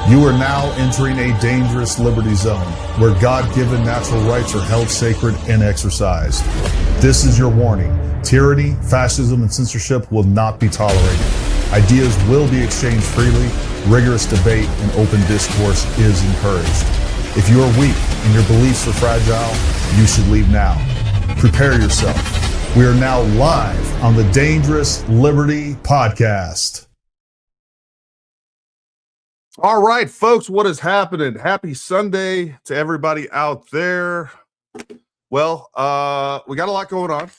You are now entering a dangerous liberty zone where God-given natural rights are held sacred and exercised. This is your warning. Tyranny, fascism, and censorship will not be tolerated. Ideas will be exchanged freely. Rigorous debate and open discourse is encouraged. If you are weak and your beliefs are fragile, you should leave now. Prepare yourself. We are now live on the Dangerous Liberty Podcast. All right, folks, what is happening? Happy Sunday to everybody out there. Well, we got a lot going on,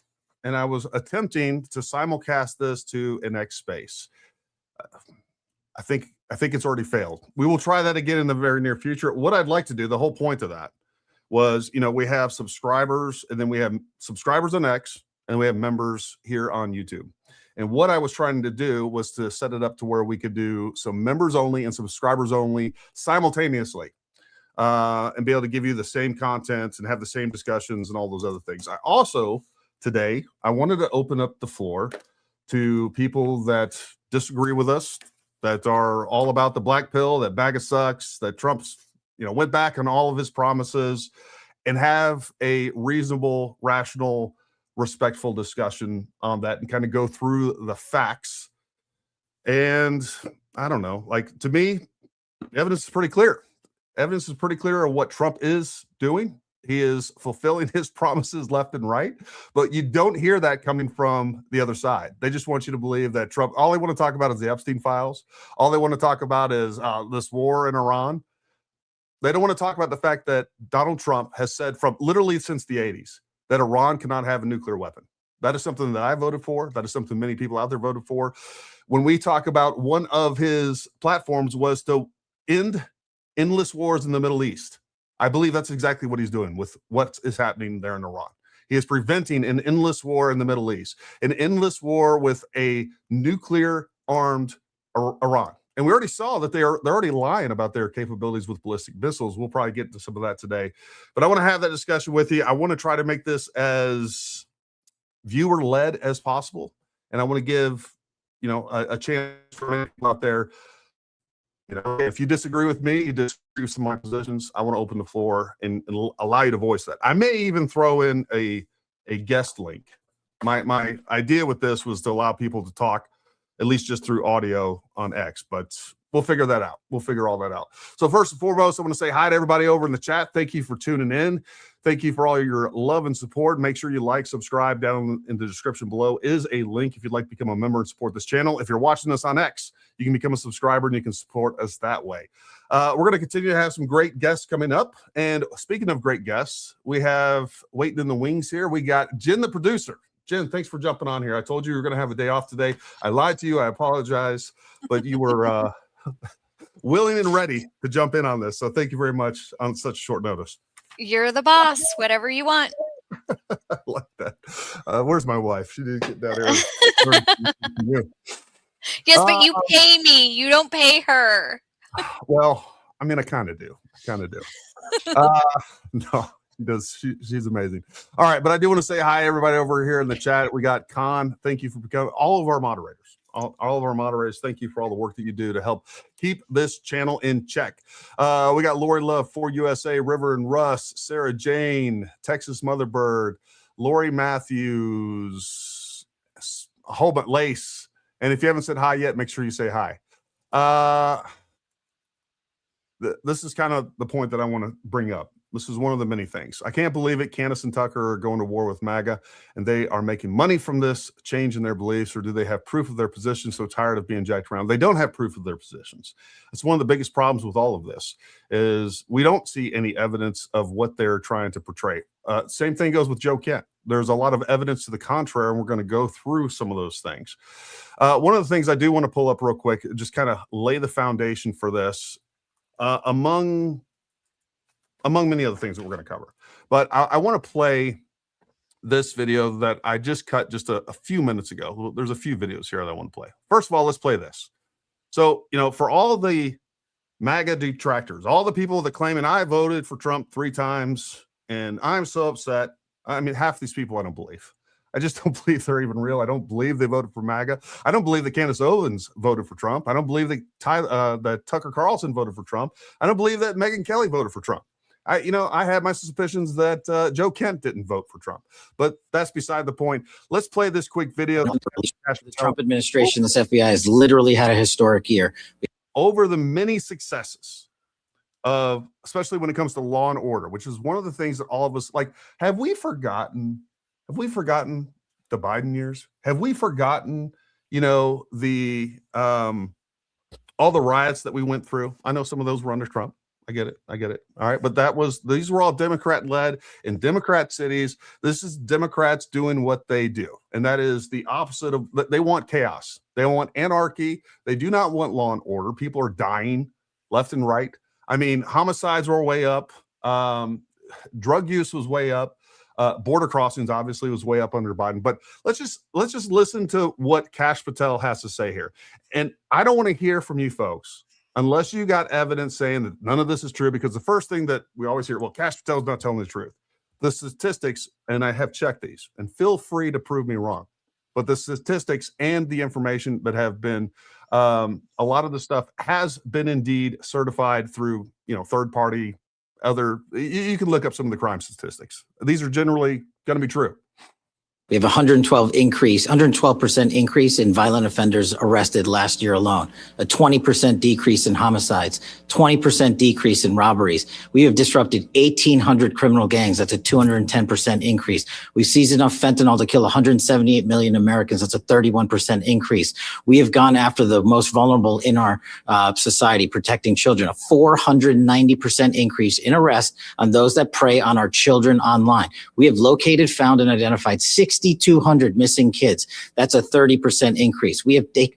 and I was attempting to simulcast this to an X space. I think it's already failed. We will try that again in the very near future. What I'd like to do, the whole point of that was, we have subscribers, and then we have subscribers on X, and we have members here on YouTube. And what I was trying to do was to set it up to where we could do some members only and subscribers only simultaneously, and be able to give you the same content and have the same discussions and all those other things. I also, today, I wanted to open up the floor to people that disagree with us, that are all about the black pill, that MAGA sucks, that Trump's, went back on all of his promises, and have a reasonable, rational, respectful discussion on that and kind of go through the facts. And I don't know, to me, evidence is pretty clear. Evidence is pretty clear of what Trump is doing. He is fulfilling his promises left and right, but you don't hear that coming from the other side. They just want you to believe that Trump, all they want to talk about is the Epstein files. All they want to talk about is this war in Iran. They don't want to talk about the fact that Donald Trump has said from literally since the 80s that Iran cannot have a nuclear weapon. That is something that I voted for. That is something many people out there voted for. When we talk about one of his platforms was to end endless wars in the Middle East. I believe that's exactly what he's doing with what is happening there in Iran. He is preventing an endless war in the Middle East, an endless war with a nuclear-armed Iran. And we already saw that they're already lying about their capabilities with ballistic missiles. We'll probably get to some of that today. But I want to have that discussion with you. I want to try to make this as viewer-led as possible. And I want to give, a chance for people out there. If you disagree with me, you disagree with some of my positions, I want to open the floor and allow you to voice that. I may even throw in a guest link. My idea with this was to allow people to talk at least just through audio on X, but we'll figure that out. We'll figure all that out. So first and foremost, I want to say hi to everybody over in the chat. Thank you for tuning in. Thank you for all your love and support. Make sure you like, subscribe. Down in the description below is a link if you'd like to become a member and support this channel. If you're watching us on X, you can become a subscriber and you can support us that way. We're going to continue to have some great guests coming up. And speaking of great guests, we have waiting in the wings here. We got Jen, the producer. Jen, thanks for jumping on here. I told you were going to have a day off today. I lied to you. I apologize, but you were willing and ready to jump in on this. So thank you very much on such short notice. You're the boss, whatever you want. I like that. Where's my wife? She didn't get down there. Yes, but you pay me. You don't pay her. Well, I kind of do. No. She's amazing. All right, but I do want to say hi everybody over here in the chat. We got Con. Thank you for becoming all of our moderators. All of our moderators. Thank you for all the work that you do to help keep this channel in check. We got Lori Love, for USA, River and Russ, Sarah Jane, Texas Motherbird, Lori Matthews, a whole bunch, Lace. And if you haven't said hi yet, make sure you say hi. This is kind of the point that I want to bring up. This is one of the many things. I can't believe it. Candace and Tucker are going to war with MAGA, and they are making money from this change in their beliefs, or do they have proof of their position? So tired of being jacked around. They don't have proof of their positions. It's one of the biggest problems with all of this is we don't see any evidence of what they're trying to portray. Same thing goes with Joe Kent. There's a lot of evidence to the contrary, and we're going to go through some of those things. One of the things I do want to pull up real quick, just kind of lay the foundation for this, among many other things that we're going to cover. But I want to play this video that I just cut just a few minutes ago. There's a few videos here that I want to play. First of all, let's play this. So, for all the MAGA detractors, all the people that claiming I voted for Trump 3 times and I'm so upset. Half these people I don't believe. I just don't believe they're even real. I don't believe they voted for MAGA. I don't believe that Candace Owens voted for Trump. I don't believe that that Tucker Carlson voted for Trump. I don't believe that Megyn Kelly voted for Trump. I had my suspicions that Joe Kent didn't vote for Trump, but that's beside the point. Let's play this quick video. The Trump administration, this FBI has literally had a historic year. Over the many successes of, especially when it comes to law and order, which is one of the things that all of us like, have we forgotten the Biden years? Have we forgotten, the all the riots that we went through? I know some of those were under Trump. I get it. All right. But these were all Democrat led in Democrat cities. This is Democrats doing what they do. And that is the opposite of, they want chaos. They want anarchy. They do not want law and order. People are dying left and right. I mean, homicides were way up. Drug use was way up. Border crossings obviously was way up under Biden. But let's just listen to what Kash Patel has to say here. And I don't want to hear from you folks unless you got evidence saying that none of this is true, because the first thing that we always hear, well, Kash Patel's not telling the truth. The statistics, and I have checked these, and feel free to prove me wrong, but the statistics and the information that have been, a lot of the stuff has been indeed certified through, third party, you can look up some of the crime statistics. These are generally going to be true. We have 112% increase in violent offenders arrested last year alone, a 20% decrease in homicides, 20% decrease in robberies. We have disrupted 1,800 criminal gangs. That's a 210% increase. We've seized enough fentanyl to kill 178 million Americans. That's a 31% increase. We have gone after the most vulnerable in our society, protecting children, a 490% increase in arrest on those that prey on our children online. We have located, found, and identified 6,200 missing kids. That's a 30% increase. We have They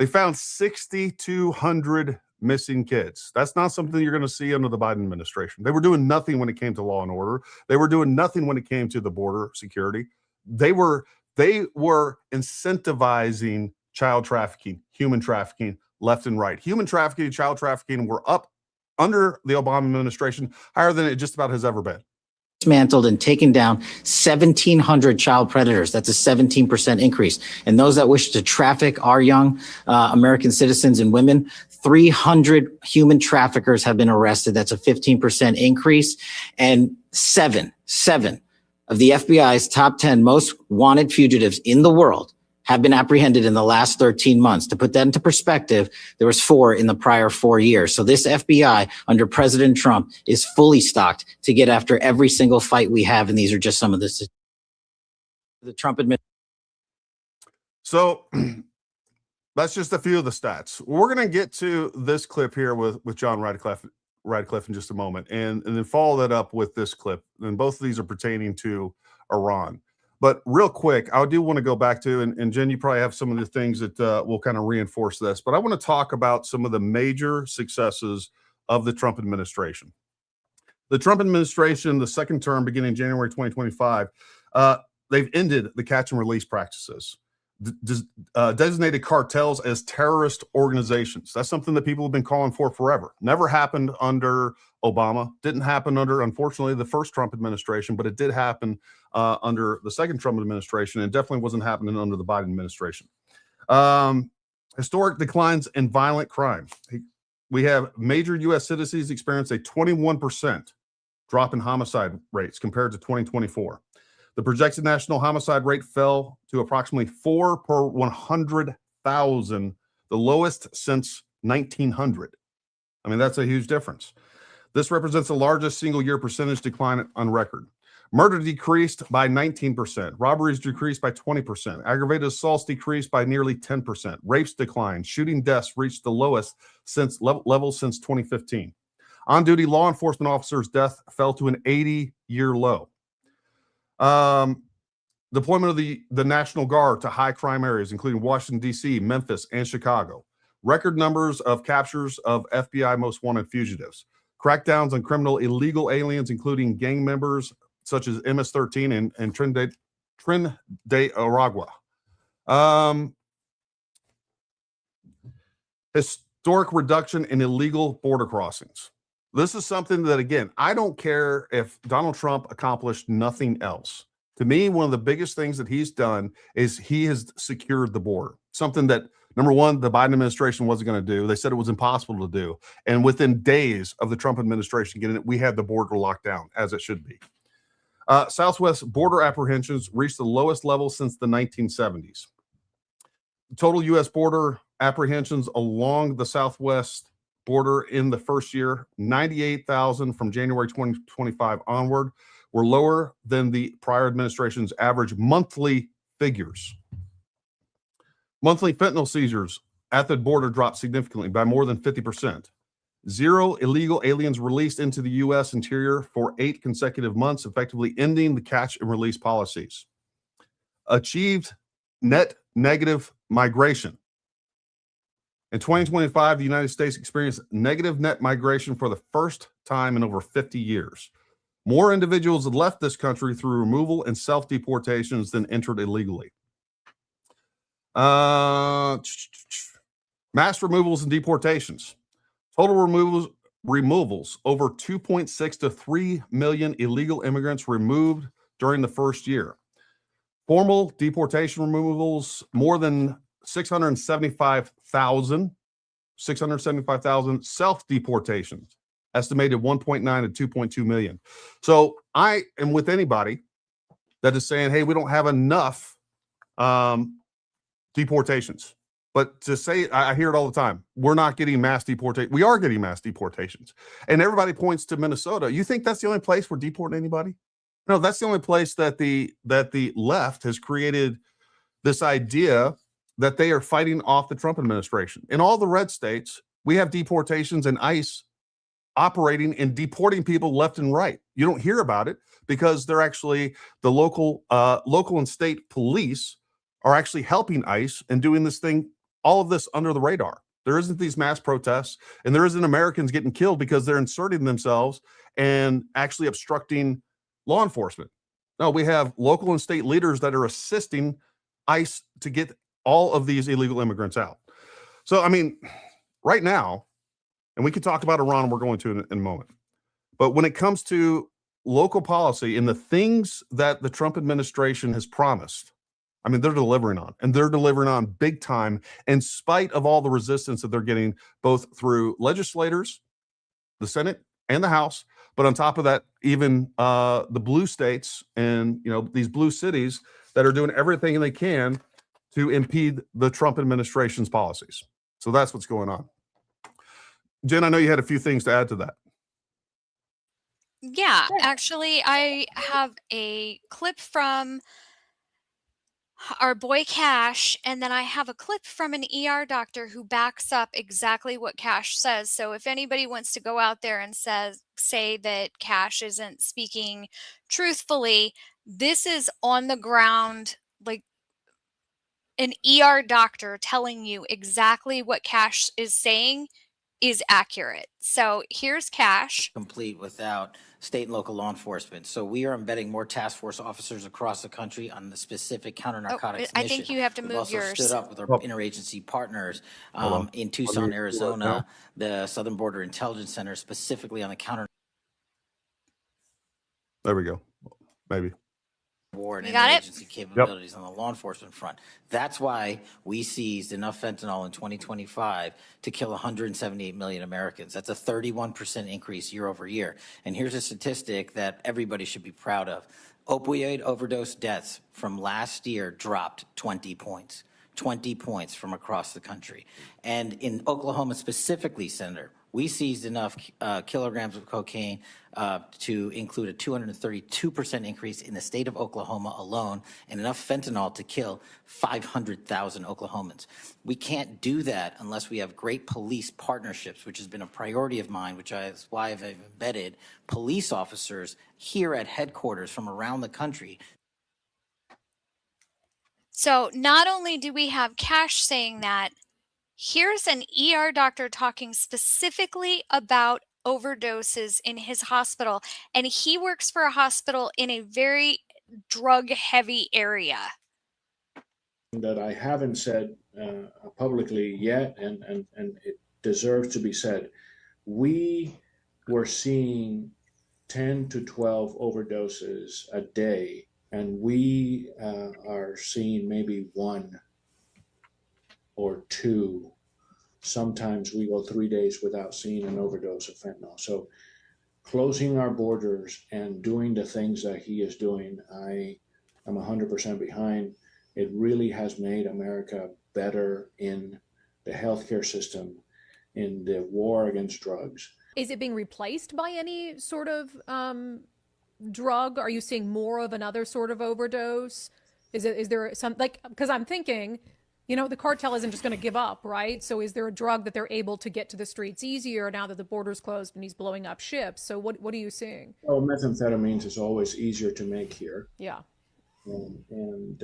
found 6,200 missing kids. That's not something you're going to see under the Biden administration. They were doing nothing when it came to law and order. They were doing nothing when it came to the border security. They were incentivizing child trafficking, human trafficking, left and right. Human trafficking, child trafficking were up under the Obama administration higher than it just about has ever been. Dismantled and taken down 1,700 child predators. That's a 17% increase. And those that wish to traffic our young American citizens and women, 300 human traffickers have been arrested. That's a 15% increase. And seven of the FBI's top 10 most wanted fugitives in the world have been apprehended in the last 13 months. To put that into perspective, there was 4 in the prior 4 years. So this FBI under President Trump is fully stocked to get after every single fight we have. And these are just some of the Trump administration. So that's just a few of the stats. We're going to get to this clip here with John Radcliffe in just a moment, and then follow that up with this clip. And both of these are pertaining to Iran. But real quick, I do want to go back to, and Jen, you probably have some of the things that will kind of reinforce this, but I want to talk about some of the major successes of the Trump administration. The Trump administration, the second term beginning January 2025, they've ended the catch and release practices, designated cartels as terrorist organizations. That's something that people have been calling for forever. Never happened under Obama, didn't happen under, unfortunately, the first Trump administration, but it did happen under the second Trump administration, and definitely wasn't happening under the Biden administration. Historic declines in violent crime. We have major U.S. citizens experience a 21% drop in homicide rates compared to 2024. The projected national homicide rate fell to approximately 4 per 100,000, the lowest since 1900. I mean, that's a huge difference. This represents the largest single-year percentage decline on record. Murder decreased by 19%. Robberies decreased by 20%. Aggravated assaults decreased by nearly 10%. Rapes declined. Shooting deaths reached the lowest level since 2015. On-duty law enforcement officers' death fell to an 80-year low. Deployment of the National Guard to high crime areas, including Washington, D.C., Memphis, and Chicago. Record numbers of captures of FBI most wanted fugitives. Crackdowns on criminal illegal aliens, including gang members such as MS-13 and Trinidad Aragua. Historic reduction in illegal border crossings. This is something that, again, I don't care if Donald Trump accomplished nothing else. To me, one of the biggest things that he's done is he has secured the border, something that, number one, the Biden administration wasn't going to do. They said it was impossible to do. And within days of the Trump administration getting it, we had the border locked down, as it should be. Southwest border apprehensions reached the lowest level since the 1970s. Total U.S. border apprehensions along the Southwest border in the first year, 98,000 from January 2025 onward, were lower than the prior administration's average monthly figures. Monthly fentanyl seizures at the border dropped significantly by more than 50%. 0 illegal aliens released into the U.S. interior for 8 consecutive months, effectively ending the catch and release policies. Achieved net negative migration. In 2025, the United States experienced negative net migration for the first time in over 50 years. More individuals left this country through removal and self-deportations than entered illegally. Mass removals and deportations. Total removals over 2.6 to 3 million illegal immigrants removed during the first year. Formal deportation removals, more than 675,000 self-deportations, estimated 1.9 to 2.2 million. So I am with anybody that is saying, hey, we don't have enough deportations. But to say, I hear it all the time, we're not getting mass deportation. We are getting mass deportations. And everybody points to Minnesota. You think that's the only place we're deporting anybody? No, that's the only place that the left has created this idea that they are fighting off the Trump administration. In all the red states, we have deportations and ICE operating and deporting people left and right. You don't hear about it because they're actually the local and state police are actually helping ICE and doing this thing, all of this under the radar. There isn't these mass protests, and there isn't Americans getting killed because they're inserting themselves and actually obstructing law enforcement. No, we have local and state leaders that are assisting ICE to get all of these illegal immigrants out. So, I mean, right now, and we could talk about Iran, we're going to in a moment. But when it comes to local policy and the things that the Trump administration has promised, I mean, they're delivering on, and they're delivering on big time in spite of all the resistance that they're getting, both through legislators, the Senate and the House. But on top of that, even the blue states and, these blue cities that are doing everything they can to impede the Trump administration's policies. So that's what's going on. Jen, I know you had a few things to add to that. Yeah, actually, I have a clip from our boy Cash, and then I have a clip from an ER doctor who backs up exactly what Cash says. So if anybody wants to go out there and say that Cash isn't speaking truthfully, this is on the ground, like an ER doctor telling you exactly what Cash is saying is accurate. So here's Cash. Complete without state and local law enforcement. So we are embedding more task force officers across the country on the specific counter-narcotics mission. I think you have to move yours. We've also stood up with our interagency partners in Tucson, Arizona, the Southern Border Intelligence Center, specifically on the counter. There we go. Maybe. War and interagency capabilities on the law enforcement front. That's why we seized enough fentanyl in 2025 to kill 178 million Americans. That's a 31% increase year over year. And here's a statistic that everybody should be proud of. Opioid overdose deaths from last year dropped 20 points. 20 points from across the country. And in Oklahoma specifically, Senator, we seized enough kilograms of cocaine to include a 232% increase in the state of Oklahoma alone, and enough fentanyl to kill 500,000 Oklahomans. We can't do that unless we have great police partnerships, which has been a priority of mine, which is why I've embedded police officers here at headquarters from around the country. So not only do we have Cash saying that, here's an ER doctor talking specifically about overdoses in his hospital, and he works for a hospital in a very drug-heavy area. That I haven't said publicly yet, and it deserves to be said. We were seeing 10 to 12 overdoses a day and we are seeing maybe 1 or 2. Sometimes we go 3 days without seeing an overdose of fentanyl. So closing our borders and doing the things that he is doing, I am 100% behind. It really has made America better in the healthcare system, in the war against drugs. Is it being replaced by any sort of drug? Are you seeing more of another sort of overdose? Is there some, like, because I'm thinking, you know, the cartel isn't just going to give up, right? So is there a drug that they're able to get to the streets easier now that the border's closed and he's blowing up ships? So what are you seeing? Well, methamphetamines is always easier to make here. Yeah. And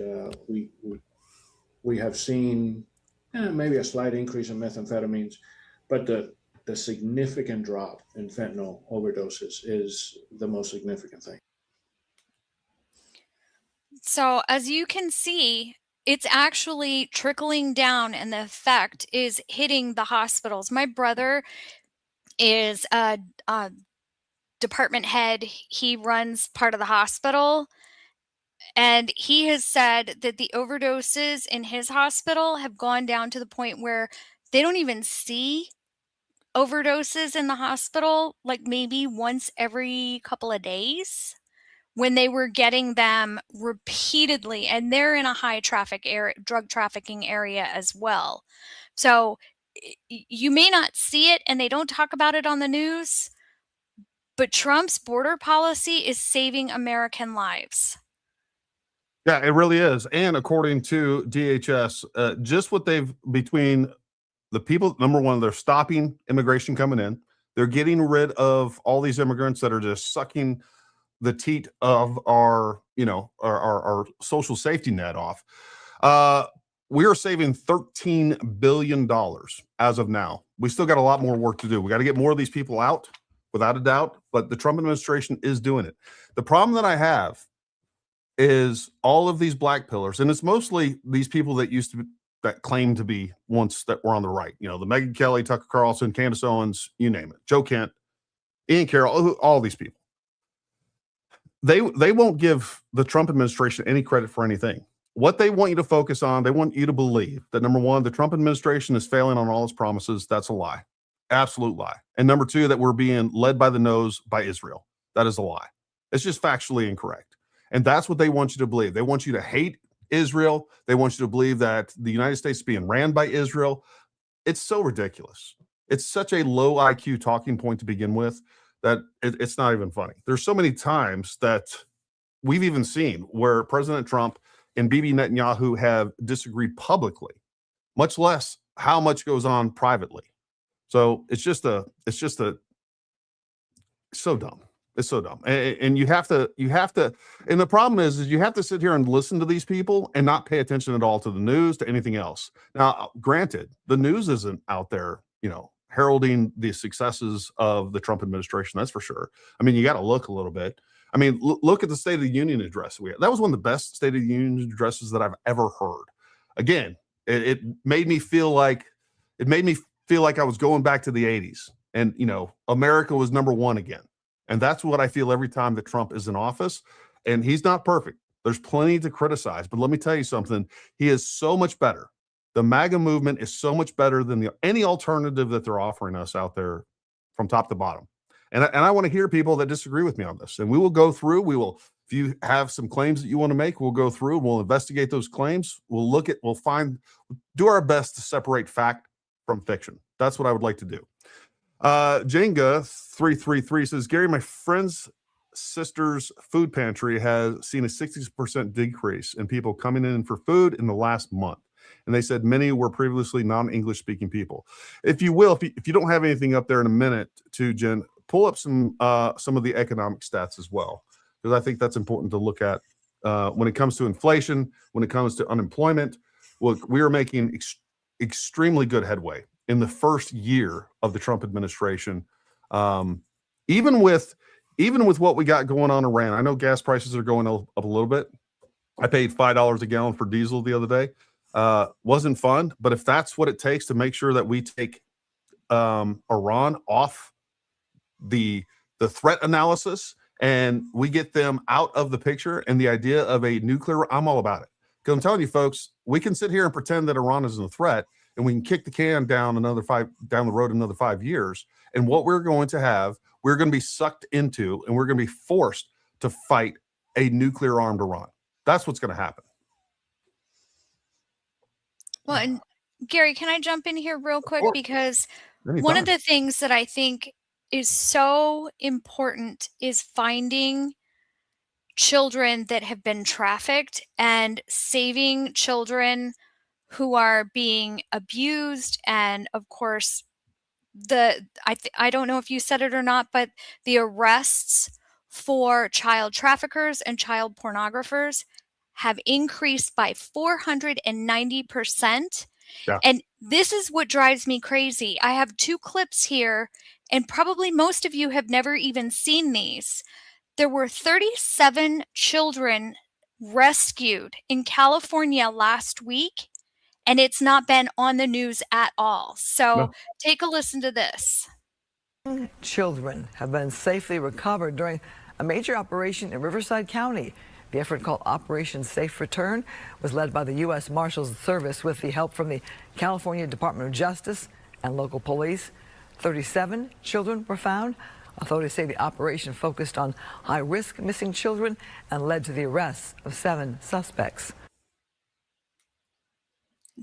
we have seen maybe a slight increase in methamphetamines, but the significant drop in fentanyl overdoses is the most significant thing. So as you can see, it's actually trickling down and the effect is hitting the hospitals. My brother is a department head. He runs part of the hospital. And he has said that the overdoses in his hospital have gone down to the point where they don't even see overdoses in the hospital, like maybe once every couple of days, when they were getting them repeatedly. And they're in a high traffic area, drug trafficking area as well. So you may not see it and they don't talk about it on the news, but Trump's border policy is saving American lives. Yeah, it really is. And according to DHS, just what they've, between the people, number one, they're stopping immigration coming in. They're getting rid of all these immigrants that are just sucking the teat of our, you know, our social safety net off. We are saving $13 billion as of now. We still got a lot more work to do. We got to get more of these people out, without a doubt, but the Trump administration is doing it. The problem that I have is all of these black pillars, and it's mostly these people that used to be, that claim to be once that were on the right. You know, the Megyn Kelly, Tucker Carlson, Candace Owens, you name it, Joe Kent, Ian Carroll, all these people. They won't give the Trump administration any credit for anything. What they want you to focus on, they want you to believe that, number one, the Trump administration is failing on all its promises. That's a lie. Absolute lie. And number two, that we're being led by the nose by Israel. That is a lie. It's just factually incorrect. And that's what they want you to believe. They want you to hate Israel. They want you to believe that the United States is being ran by Israel. It's so ridiculous. It's such a low IQ talking point to begin with that it's not even funny. There's so many times that we've even seen where President Trump and Bibi Netanyahu have disagreed publicly, much less how much goes on privately. So it's so dumb. It's so dumb. And you have to, and the problem is you have to sit here and listen to these people and not pay attention at all to the news, to anything else. Now, granted, the news isn't out there, you know, heralding the successes of the Trump administration. That's for sure. I mean, you got to look a little bit. I mean, look at the State of the Union address we had. That was one of the best State of the Union addresses that I've ever heard. Again, it made me feel like I was going back to the 80s and, you know, America was number one again. And that's what I feel every time that Trump is in office. And he's not perfect. There's plenty to criticize. But let me tell you something. He is so much better. The MAGA movement is so much better than any alternative that they're offering us out there from top to bottom. And I want to hear people that disagree with me on this. And we will go through. If you have some claims that you want to make, we'll go through. We'll investigate those claims. We'll do our best to separate fact from fiction. That's what I would like to do. Jenga 333 says, Gary, my friend's sister's food pantry has seen a 60% decrease in people coming in for food in the last month. And they said many were previously non-English speaking people. If you don't have anything up there in a minute to Jen, pull up some of the economic stats as well, because I think that's important to look at when it comes to inflation, when it comes to unemployment. Look, we are making extremely good headway in the first year of the Trump administration. Even with what we got going on in Iran, I know gas prices are going up a little bit. I paid $5 a gallon for diesel the other day. Wasn't fun, but if that's what it takes to make sure that we take Iran off the threat analysis and we get them out of the picture, and the idea of a nuclear, I'm all about it. Because I'm telling you, folks, we can sit here and pretend that Iran isn't a threat, and we can kick the can down the road another 5 years. And what we're going to have, we're going to be sucked into, and we're going to be forced to fight a nuclear armed Iran. That's what's going to happen. Well, and Gary, can I jump in here real quick? Sure. Because Anytime. one of the things that I think is so important is finding children that have been trafficked and saving children who are being abused. And of course, I don't know if you said it or not, but the arrests for child traffickers and child pornographers have increased by 490%. Yeah. And this is what drives me crazy. I have 2 clips here, and probably most of you have never even seen these. There were 37 children rescued in California last week, and it's not been on the news at all. So No. take a listen to this. Children have been safely recovered during a major operation in Riverside County. The effort, called Operation Safe Return, was led by the U.S. Marshals Service with the help from the California Department of Justice and local police. 37 children were found. Authorities say the operation focused on high-risk missing children and led to the arrests of 7 suspects.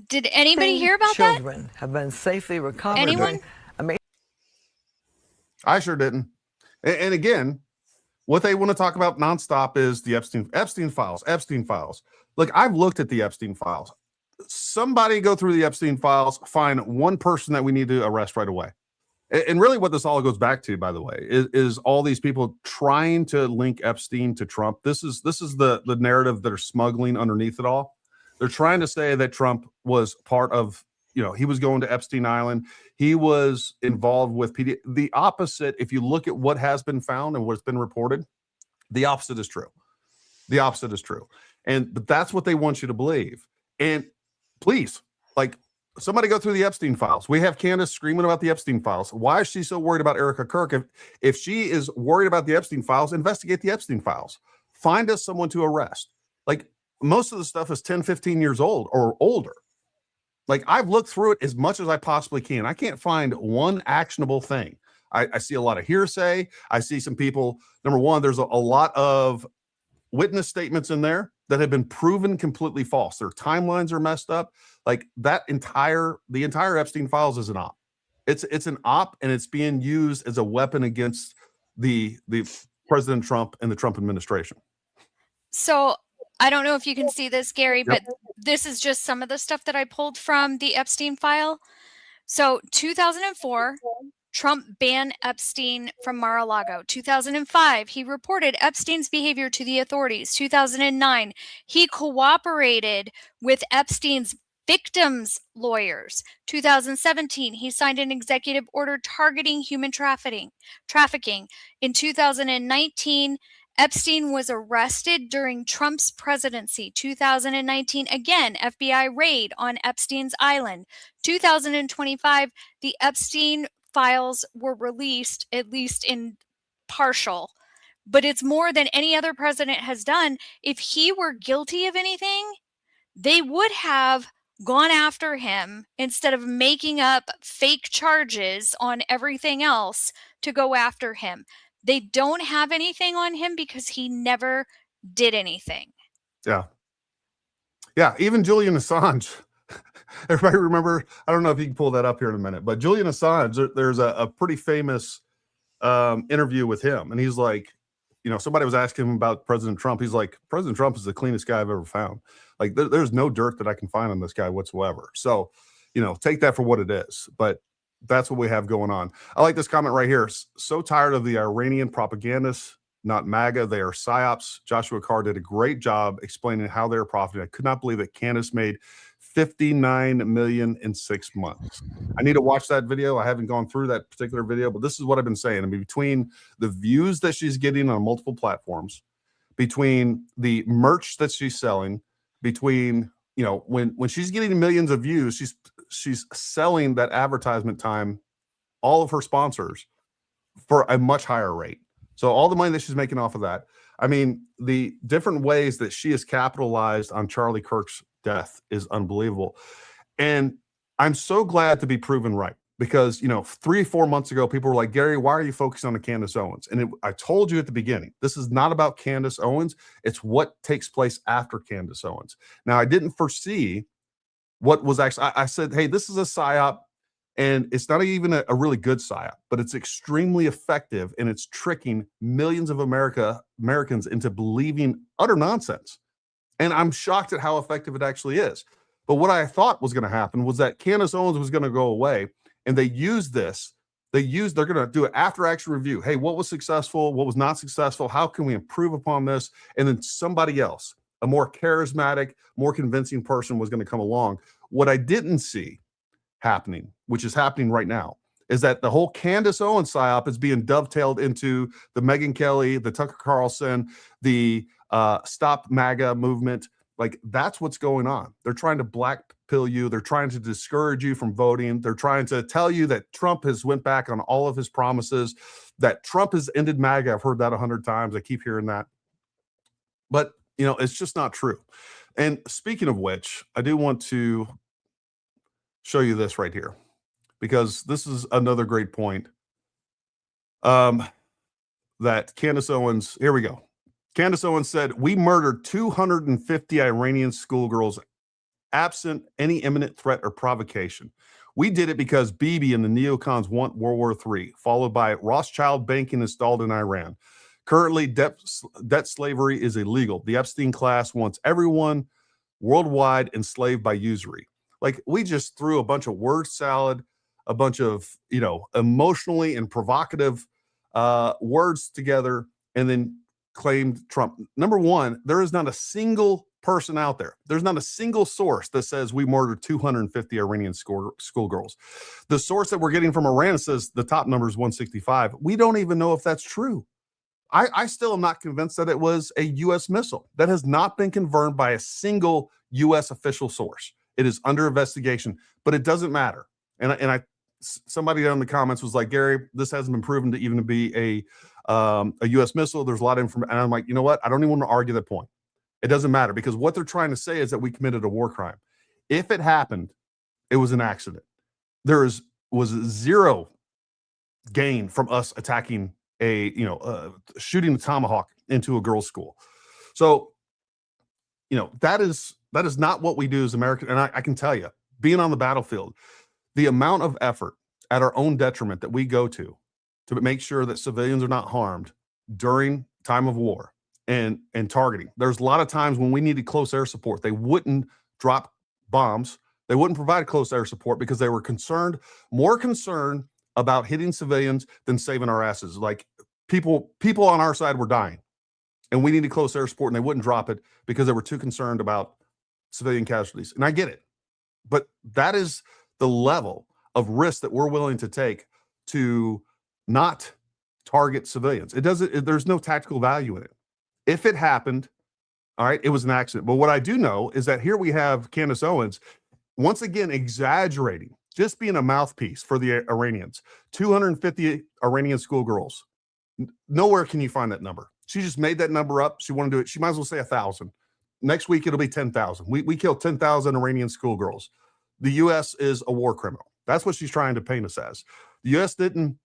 Did anybody hear about that? Children have been safely recovered. Anyone? I sure didn't. And again, what they want to talk about nonstop is the Epstein files. Look, I've looked at the Epstein files. Somebody go through the Epstein files, find one person that we need to arrest right away. And really what this all goes back to, by the way, is all these people trying to link Epstein to Trump. This is the narrative that are smuggling underneath it all. They're trying to say that Trump was part of, he was going to Epstein Island. He was involved with the opposite. If you look at what has been found and what's been reported, the opposite is true. The opposite is true. But that's what they want you to believe. And please, somebody go through the Epstein files. We have Candace screaming about the Epstein files. Why is she so worried about Erica Kirk? If she is worried about the Epstein files, investigate the Epstein files. Find us someone to arrest. Most of the stuff is 10, 15 years old or older. I've looked through it as much as I possibly can. I can't find one actionable thing. I see a lot of hearsay. I see some people, number one, there's a lot of witness statements in there that have been proven completely false. Their timelines are messed up. The entire Epstein files is an op. It's an op, and it's being used as a weapon against the President Trump and the Trump administration. So I don't know if you can see this, Gary, but this is just some of the stuff that I pulled from the Epstein file. So 2004, Trump banned Epstein from Mar-a-Lago. 2005, he reported Epstein's behavior to the authorities. 2009, he cooperated with Epstein's victims' lawyers. 2017, he signed an executive order targeting human trafficking. In 2019, Epstein was arrested during Trump's presidency. 2019, again, FBI raid on Epstein's island. 2025, the Epstein files were released, at least in partial, but it's more than any other president has done. If he were guilty of anything, they would have gone after him instead of making up fake charges on everything else to go after him. They don't have anything on him because he never did anything. Yeah. Even Julian Assange. Everybody remember? I don't know if you can pull that up here in a minute, but Julian Assange, there's a pretty famous interview with him. And he's like, somebody was asking him about President Trump. He's like, President Trump is the cleanest guy I've ever found. There's no dirt that I can find on this guy whatsoever. So, take that for what it is. But that's what we have going on. I like this comment right here. So tired of the Iranian propagandists, not MAGA. They are psyops. Joshua Carr did a great job explaining how they're profiting. I could not believe that Candace made $59 million in 6 months. I need to watch that video. I haven't gone through that particular video, but this is what I've been saying. I mean, between the views that she's getting on multiple platforms, between the merch that she's selling, between, when she's getting millions of views, she's selling that advertisement time, all of her sponsors, for a much higher rate. So all the money that she's making off of that, I mean, the different ways that she has capitalized on Charlie Kirk's death is unbelievable. And I'm so glad to be proven right, because, 3 or 4 months ago, people were like, Gary, why are you focusing on Candace Owens? And I told you at the beginning, this is not about Candace Owens. It's what takes place after Candace Owens. Now, I didn't foresee what was actually, I said, hey, this is a psyop, and it's not even a really good psyop, but it's extremely effective, and it's tricking millions of Americans into believing utter nonsense. And I'm shocked at how effective it actually is. But what I thought was going to happen was that Candace Owens was going to go away, and they used this. They're going to do an after-action review. Hey, what was successful? What was not successful? How can we improve upon this? And then somebody else, a more charismatic, more convincing person, was going to come along. What I didn't see happening, which is happening right now, is that the whole Candace Owens psyop is being dovetailed into the Megyn Kelly, the Tucker Carlson, the Stop MAGA movement. Like, that's what's going on. They're trying to black pill you. They're trying to discourage you from voting. They're trying to tell you that Trump has went back on all of his promises, that Trump has ended MAGA. I've heard that 100 times. I keep hearing that. But, it's just not true. And speaking of which, I do want to show you this right here, because this is another great point. That Candace Owens, here we go. Candace Owens said, we murdered 250 Iranian schoolgirls absent any imminent threat or provocation. We did it because Bibi and the neocons want World War III, followed by Rothschild banking installed in Iran. Currently, debt slavery is illegal. The Epstein class wants everyone worldwide enslaved by usury. Like, we just threw a bunch of word salad, a bunch of, emotionally and provocative words together, and then claimed Trump. Number one, there is not a single person out there. There's not a single source that says we murdered 250 Iranian schoolgirls. The source that we're getting from Iran says the top number is 165. We don't even know if that's true. I still am not convinced that it was a U.S. missile. That has not been confirmed by a single U.S. official source. It is under investigation, but it doesn't matter. And somebody down in the comments was like, Gary, this hasn't been proven to even be a U.S. missile. There's a lot of information. And I'm like, you know what? I don't even want to argue that point. It doesn't matter, because what they're trying to say is that we committed a war crime. If it happened, it was an accident. There was zero gain from us attacking shooting a tomahawk into a girls' school. So, that is not what we do as Americans. And I can tell you, being on the battlefield, the amount of effort at our own detriment that we go to make sure that civilians are not harmed during time of war and targeting. There's a lot of times when we needed close air support. They wouldn't drop bombs. They wouldn't provide close air support because they were more concerned about hitting civilians than saving our asses. Like, people on our side were dying, and we needed close air support, and they wouldn't drop it because they were too concerned about civilian casualties. And I get it, but that is the level of risk that we're willing to take to not target civilians. There's no tactical value in it. If it happened, all right, it was an accident. But what I do know is that here we have Candace Owens once again exaggerating, just being a mouthpiece for the Iranians. 250 Iranian schoolgirls. Nowhere can you find that number. She just made that number up. She wanted to do it. She might as well say 1,000. Next week, it'll be 10,000. We killed 10,000 Iranian schoolgirls. The U.S. is a war criminal. That's what she's trying to paint us as. The U.S. didn't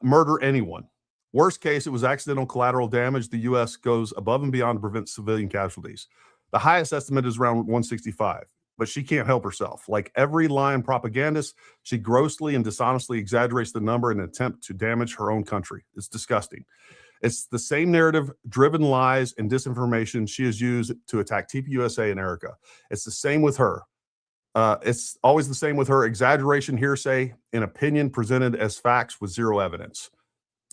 murder anyone. Worst case, it was accidental collateral damage. The U.S. goes above and beyond to prevent civilian casualties. The highest estimate is around 165, but she can't help herself. Like every lying propagandist, she grossly and dishonestly exaggerates the number in an attempt to damage her own country. It's disgusting. It's the same narrative-driven lies and disinformation she has used to attack TPUSA and Erica. It's the same with her. It's always the same with her: exaggeration, hearsay, and opinion presented as facts with zero evidence.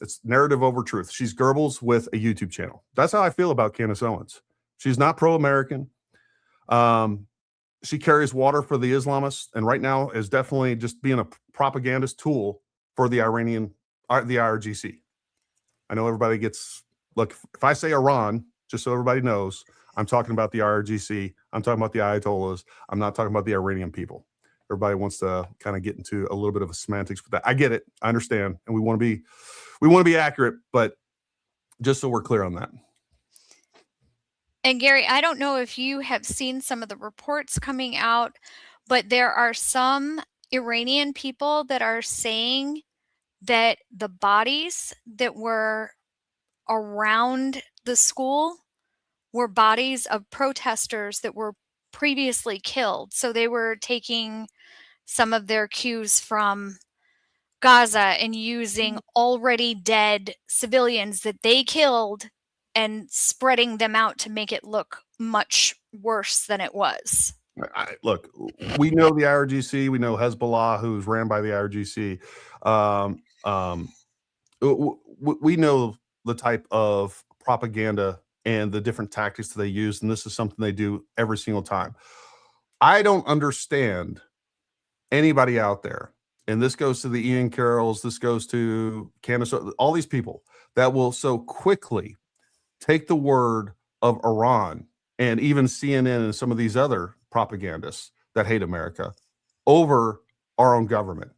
It's narrative over truth. She's Goebbels with a YouTube channel. That's how I feel about Candace Owens. She's not pro-American. She carries water for the Islamists, and right now is definitely just being a propagandist tool for the IRGC. I know everybody gets, look, if I say Iran, just so everybody knows, I'm talking about the IRGC. I'm talking about the Ayatollahs. I'm not talking about the Iranian people. everybody wants to kind of get into a little bit of a semantics with that. I get it. I understand. And we want to be accurate, but just so we're clear on that. And Gary, I don't know if you have seen some of the reports coming out, but there are some Iranian people that are saying that the bodies that were around the school were bodies of protesters that were previously killed. So they were taking some of their cues from Gaza and using already dead civilians that they killed and spreading them out to make it look much worse than it was. Look, we know the IRGC, we know Hezbollah, who's ran by the IRGC. We know the type of propaganda and the different tactics that they use, and this is something they do every single time. I don't understand anybody out there, and this goes to the Ian Carrolls, this goes to Candace, all these people that will so quickly take the word of Iran and even CNN and some of these other propagandists that hate America over our own government.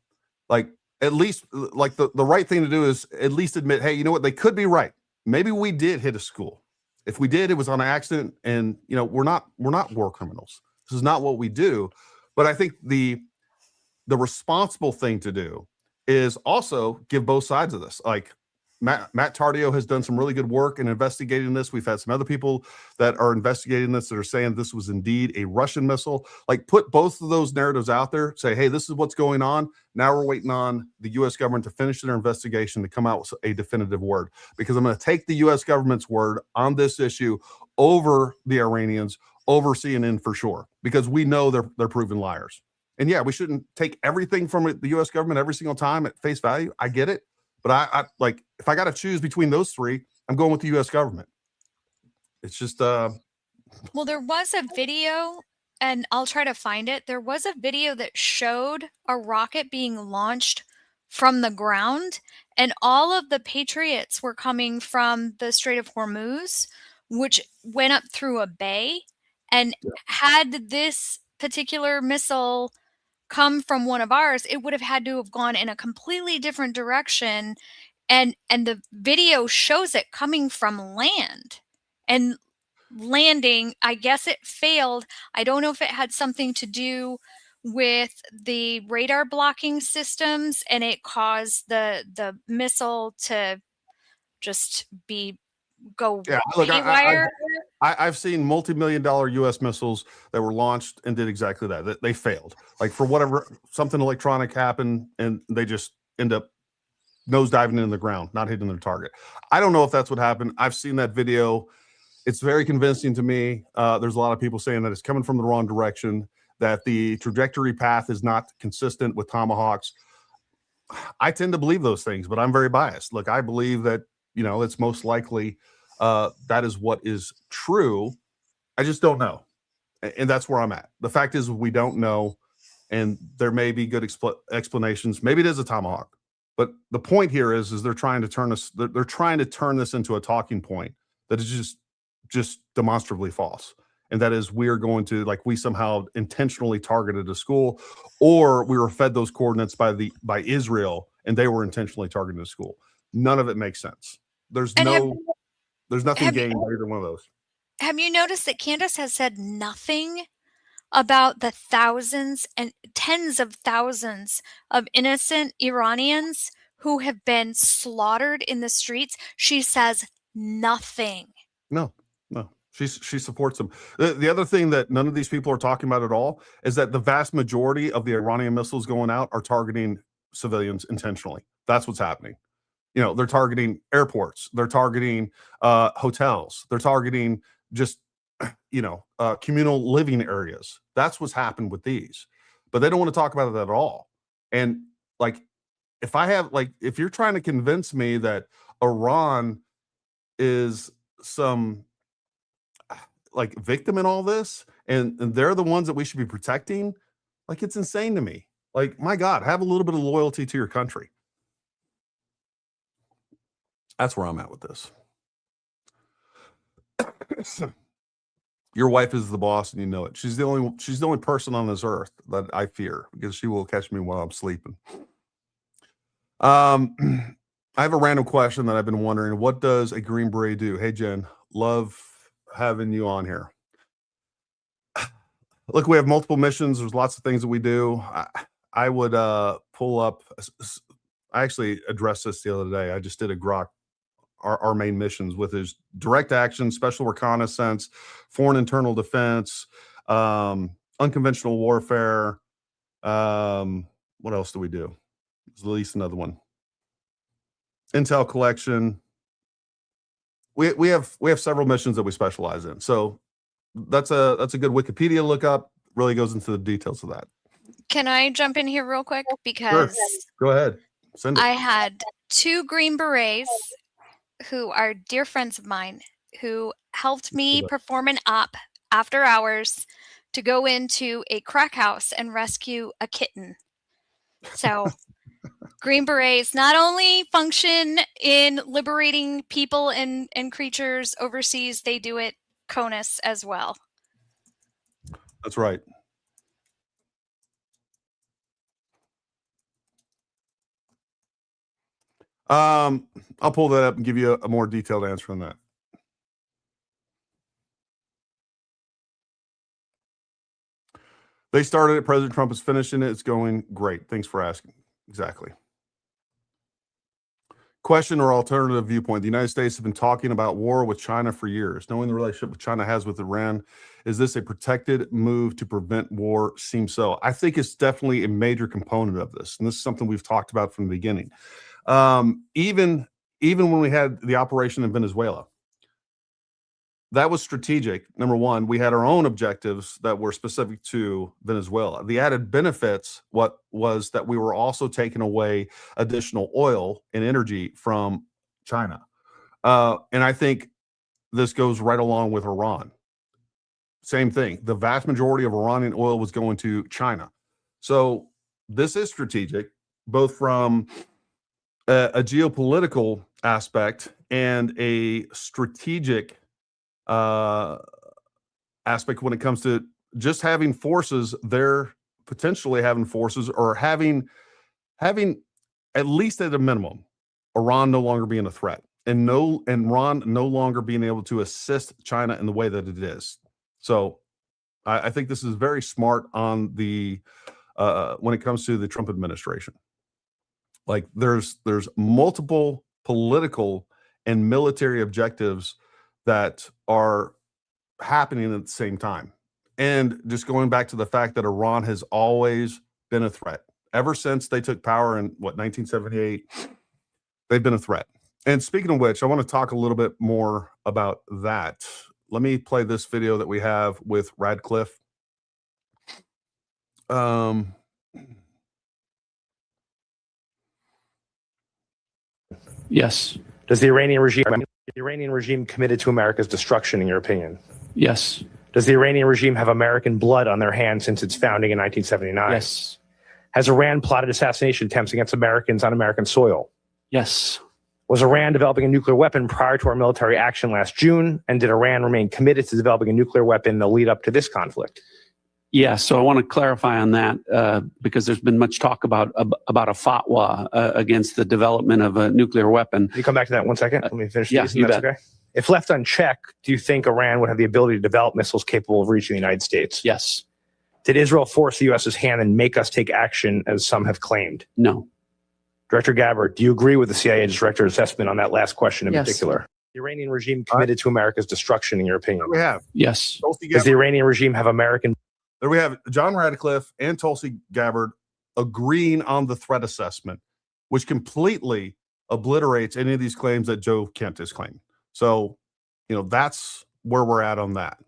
Like, at least, like the right thing to do is at least admit, hey, you know what? They could be right. Maybe we did hit a school. If we did, it was on accident, and we're not war criminals. This is not what we do. But I think the responsible thing to do is also give both sides of this. Like Matt Tardio has done some really good work in investigating this. We've had some other people that are investigating this that are saying this was indeed a Russian missile. Like, put both of those narratives out there. Say, hey, this is what's going on. Now we're waiting on the U.S. government to finish their investigation to come out with a definitive word. Because I'm going to take the U.S. government's word on this issue over the Iranians, over CNN for sure. Because we know they're proven liars. And yeah, we shouldn't take everything from the U.S. government every single time at face value. I get it. But I like, if I got to choose between those three, I'm going with the U.S. government. It's just well, there was a video, and I'll try to find it. There was a video that showed a rocket being launched from the ground, and all of the Patriots were coming from the Strait of Hormuz, which went up through a bay. And had this particular missile come from one of ours, it would have had to have gone in a completely different direction. And the video shows it coming from land and landing. I guess it failed. I don't know if it had something to do with the radar blocking systems, and it caused the missile to just go haywire. I've seen multi-million-dollar U.S. missiles that were launched and did exactly that. They failed. Like, for whatever, something electronic happened, and they just end up nosediving in the ground, not hitting their target. I don't know if that's what happened. I've seen that video. It's very convincing to me. There's a lot of people saying that it's coming from the wrong direction, that the trajectory path is not consistent with Tomahawks. I tend to believe those things, but I'm very biased. Look, I believe that, it's most likely that is what is true. I just don't know. And that's where I'm at. The fact is, we don't know, and there may be good explanations. Maybe it is a Tomahawk. But the point here is they're trying to turn us, they're trying to turn this into a talking point that is just demonstrably false. And that is, we are going to, like, we somehow intentionally targeted a school, or we were fed those coordinates by Israel and they were intentionally targeting a school. None of it makes sense. There's nothing gained by either one of those. Have you noticed that Candace has said nothing about the thousands and tens of thousands of innocent Iranians who have been slaughtered in the streets? She says nothing. No. She supports them. The other thing that none of these people are talking about at all is that the vast majority of the Iranian missiles going out are targeting civilians intentionally. That's what's happening. They're targeting airports. They're targeting hotels. They're targeting just, communal living areas. That's what's happened with these. But they don't want to talk about it at all. And, like, if you're trying to convince me that Iran is some, like, victim in all this, and they're the ones that we should be protecting, like, it's insane to me. Like, my God, have a little bit of loyalty to your country. That's where I'm at with this. Your wife is the boss, and you know it. She's the only person on this earth that I fear, because she will catch me while I'm sleeping. I have a random question that I've been wondering. What does a Green Beret do? Hey, Jen, love having you on here. Look, we have multiple missions. There's lots of things that we do. I would pull up. I actually addressed this the other day. I just did a grok. Our main missions with his direct action, special reconnaissance, foreign internal defense, unconventional warfare. What else do we do? There's at least another one. Intel collection. We have several missions that we specialize in. So that's a good Wikipedia lookup. Really goes into the details of that. Can I jump in here real quick? Because Go ahead. Send it. I had 2 Green Berets who are dear friends of mine who helped me perform an op after hours to go into a crack house and rescue a kitten. So Green Berets not only function in liberating people and creatures overseas, they do it CONUS as well. That's right. I'll pull that up and give you a more detailed answer on that. They started it. President Trump is finishing it. It's going great. Thanks for asking. Exactly. Question or alternative viewpoint. The United States has been talking about war with China for years. Knowing the relationship China has with Iran, is this a protected move to prevent war? Seems so. I think it's definitely a major component of this. And this is something we've talked about from the beginning. Even when we had the operation in Venezuela, that was strategic. Number one, we had our own objectives that were specific to Venezuela. The added benefits, what was that we were also taking away additional oil and energy from China. And I think this goes right along with Iran. Same thing. The vast majority of Iranian oil was going to China. So this is strategic, both from a geopolitical aspect and a strategic aspect when it comes to just having forces there, potentially having forces, or having at least at a minimum, Iran no longer being a threat, and Iran no longer being able to assist China in the way that it is. So I think this is very smart on the when it comes to the Trump administration. Like there's multiple political and military objectives that are happening at the same time. And just going back to the fact that Iran has always been a threat. Ever since they took power in, 1978, they've been a threat. And speaking of which, I want to talk a little bit more about that. Let me play this video that we have with Radcliffe. Yes. Does the Iranian regime committed to America's destruction, in your opinion? Yes. Does the Iranian regime have American blood on their hands since its founding in 1979? Yes. Has Iran plotted assassination attempts against Americans on American soil? Yes. Was Iran developing a nuclear weapon prior to our military action last June? And did Iran remain committed to developing a nuclear weapon in the lead up to this conflict? Yeah, so I want to clarify on that because there's been much talk about a fatwa against the development of a nuclear weapon. Can you come back to that 1 second? Let me finish yeah, these. You that's bet. Okay. If left unchecked, do you think Iran would have the ability to develop missiles capable of reaching the United States? Yes. Did Israel force the U.S.'s hand and make us take action, as some have claimed? No. Director Gabbard, do you agree with the CIA director's assessment on that last question in Yes. particular? The Iranian regime committed to America's destruction, in your opinion? There we have. Yes. Tulsi Does the Gabbard. Iranian regime have American? There we have John Radcliffe and Tulsi Gabbard agreeing on the threat assessment, which completely obliterates any of these claims that Joe Kent is claiming. So, that's where we're at on that.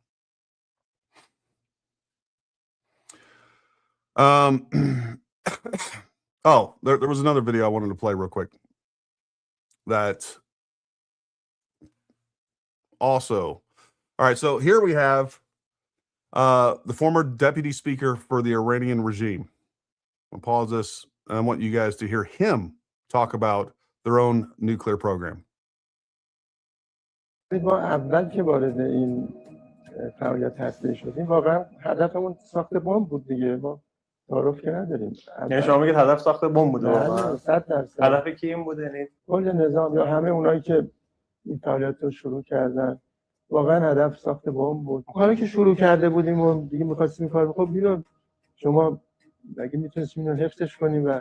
Oh, there was another video I wanted to play real quick that also. All right, so here we have the former deputy speaker for the Iranian regime. I'll pause this, and I want you guys to hear him talk about their own nuclear program. ما اول که وارد این فعالیت هسته‌ای شدیم واقعا هدفمون ساخت بمب بود دیگه ما تعارف که نداریم یعنی شما میگید هدف ساخت بمب بوده بله 100% هدف کی این بوده یعنی کل نظام یا همه اونایی که این فعالیت رو شروع کردن واقعا هدف ساخت بمب بود حالا که شروع کرده بودیم و دیگه می‌خواستیم کار خب اینو شما اگه میتونستیم اینو حفظش کنیم و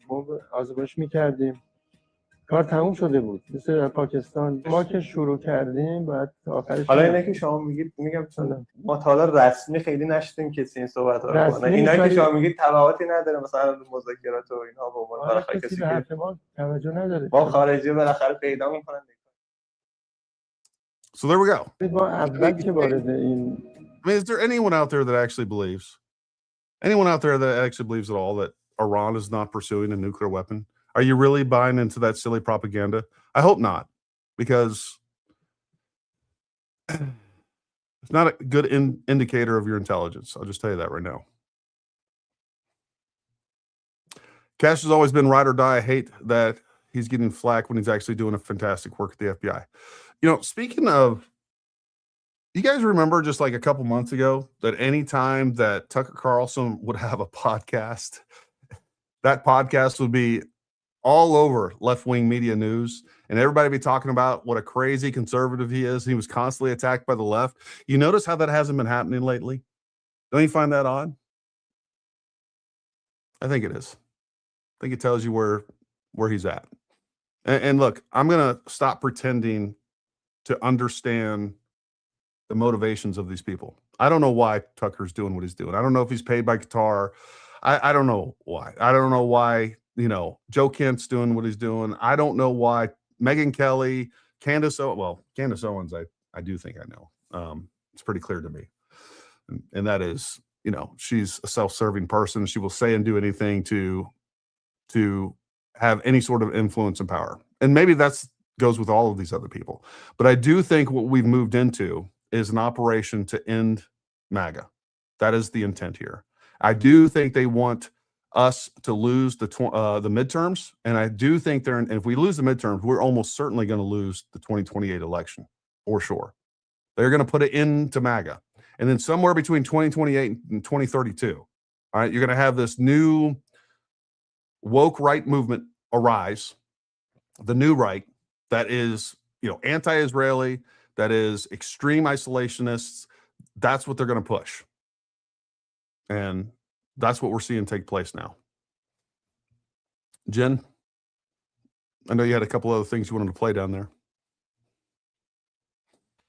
بمب آزمایش می‌کردیم کار تموم شده بود مثل پاکستان ما که شروع کردیم بعد آخرش حالا اینه که شما میگید میگم چون ما تا حالا رسمی خیلی نشدیم کسی این صحبت رو کنه اینا که شما میگید تبعاتی نداره مثلا مذاکرات و اینها به عنوان بالاخره کسی که حرف ما توجه نداره با خارجی بالاخره پیدا میکنن. So there we go. ما اول که وارد این I mean, is there anyone out there that actually believes at all that Iran is not pursuing a nuclear weapon? Are you really buying into that silly propaganda? I hope not, because it's not a good indicator of your intelligence. I'll just tell you that right now. Cash has always been ride or die. I hate that he's getting flack when he's actually doing a fantastic work at the FBI. You know, speaking of, you guys remember just like a couple months ago that anytime that Tucker Carlson would have a podcast, that podcast would be all over left-wing media news, and everybody be talking about what a crazy conservative he is. He was constantly attacked by the left. You notice how that hasn't been happening lately? Don't you find that odd? I think it is. I think it tells you where he's at. And look, I'm going to stop pretending to understand the motivations of these people. I don't know why Tucker's doing what he's doing. I don't know if he's paid by Qatar. I don't know why. I don't know why, you know, Joe Kent's doing what he's doing. I don't know why Megyn Kelly, Candace Owens, I do think I know. It's pretty clear to me. And that is, you know, she's a self-serving person. She will say and do anything to have any sort of influence and power. And maybe that's goes with all of these other people. But I do think what we've moved into is an operation to end MAGA. That is the intent here. I do think they want us to lose the midterms, and I do think and if we lose the midterms, we're almost certainly going to lose the 2028 election, for sure. They're going to put it into MAGA. And then somewhere between 2028 and 2032, all right, you're going to have this new woke right movement arise, the new right that is, you know, anti-Israeli, that is extreme isolationists. That's what they're going to push. And that's what we're seeing take place now. Jen, I know you had a couple other things you wanted to play down there.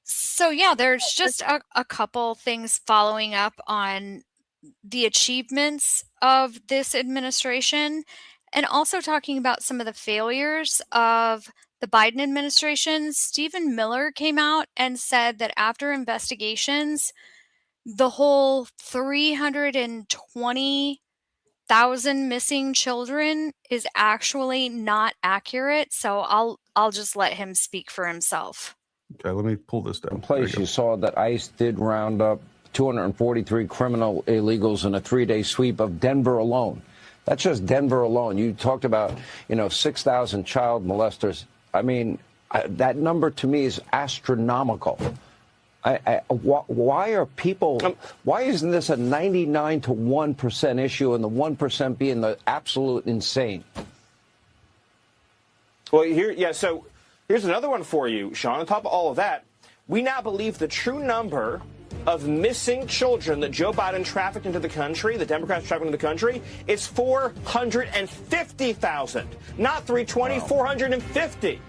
So yeah, there's just a couple things following up on the achievements of this administration, and also talking about some of the failures of the Biden administration. Stephen Miller came out and said that after investigations, the whole 320,000 missing children is actually not accurate. So I'll just let him speak for himself. Okay, let me pull this down. You saw that ICE did round up 243 criminal illegals in a 3-day sweep of Denver alone. That's just Denver alone. You talked about, 6,000 child molesters. I mean, that number to me is astronomical. Why are people, why isn't this a 99 to 1% issue and the 1% being the absolute insane? Well, so here's another one for you, Sean. On top of all of that, we now believe the true number of missing children that Joe Biden trafficked into the country, the Democrats trafficked into the country, is 450,000, not 320, wow. 450.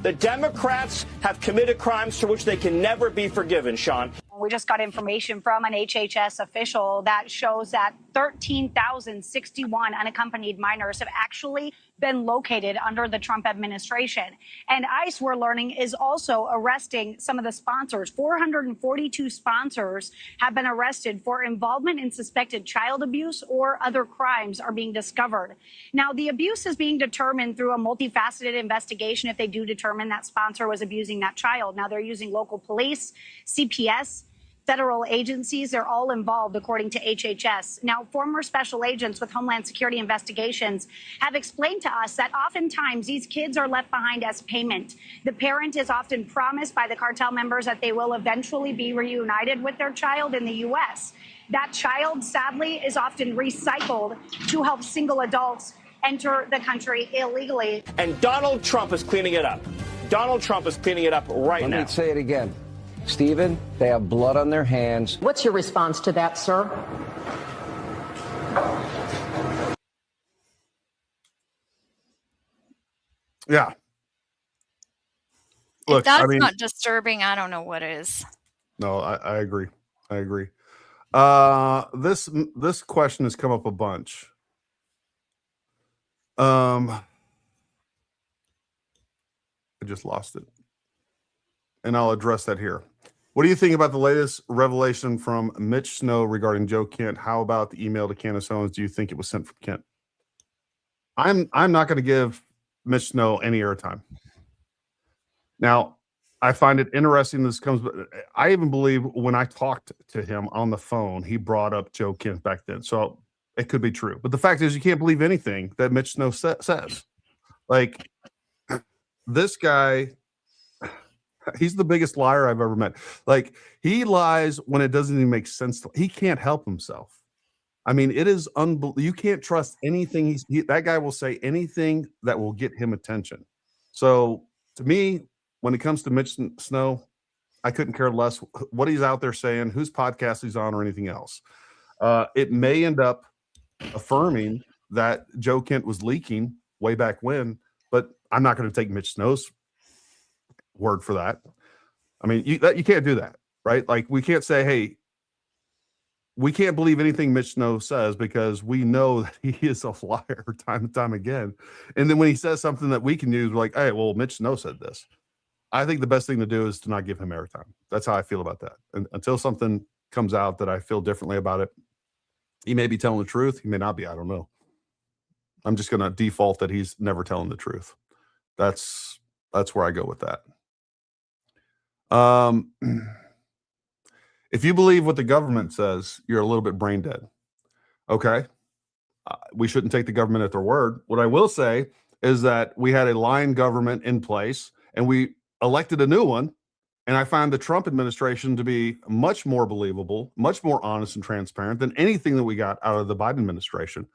The Democrats have committed crimes for which they can never be forgiven, Sean. We just got information from an HHS official that shows that 13,061 unaccompanied minors have actually been located under the Trump administration. And ICE, we're learning, is also arresting some of the sponsors. 442 sponsors have been arrested for involvement in suspected child abuse or other crimes are being discovered. Now, the abuse is being determined through a multifaceted investigation if they do determine that sponsor was abusing that child. Now, they're using local police, CPS, federal agencies. They're all involved, according to HHS. Now, former special agents with Homeland Security investigations have explained to us that oftentimes these kids are left behind as payment. The parent is often promised by the cartel members that they will eventually be reunited with their child in the U.S. That child, sadly, is often recycled to help single adults enter the country illegally. And Donald Trump is cleaning it up. Donald Trump is cleaning it up right now. Let me say it again. Stephen, they have blood on their hands. What's your response to that, sir? Yeah. Look, if that's I mean, not disturbing, I don't know what is. No, I agree. I agree. This question has come up a bunch. I just lost it, and I'll address that here. What do you think about the latest revelation from Mitch Snow regarding Joe Kent? How about the email to Candace Owens? Do you think it was sent from Kent? I'm not going to give Mitch Snow any airtime. Now, I find it interesting this comes. I even believe when I talked to him on the phone, he brought up Joe Kent back then. So it could be true. But the fact is, you can't believe anything that Mitch Snow says. Like, this guy, he's the biggest liar I've ever met. Like, he lies when it doesn't even make sense. He can't help himself. I mean, it is unbelievable. You can't trust anything. That guy will say anything that will get him attention. So to me, when it comes to Mitch Snow, I couldn't care less what he's out there saying, whose podcast he's on, or anything else. It may end up affirming that Joe Kent was leaking way back when, but I'm not going to take Mitch Snow's word for that. I mean, you can't do that, right? Like, we can't say, hey, we can't believe anything Mitch Snow says because we know that he is a liar time and time again. And then when he says something that we can use, we're like, hey, well, Mitch Snow said this. I think the best thing to do is to not give him airtime. That's how I feel about that. And until something comes out that I feel differently about it, he may be telling the truth. He may not be. I don't know. I'm just going to default that he's never telling the truth. That's where I go with that. If you believe what the government says, you're a little bit brain dead. Okay. We shouldn't take the government at their word. What I will say is that we had a lying government in place and we elected a new one. And I find the Trump administration to be much more believable, much more honest and transparent than anything that we got out of the Biden administration.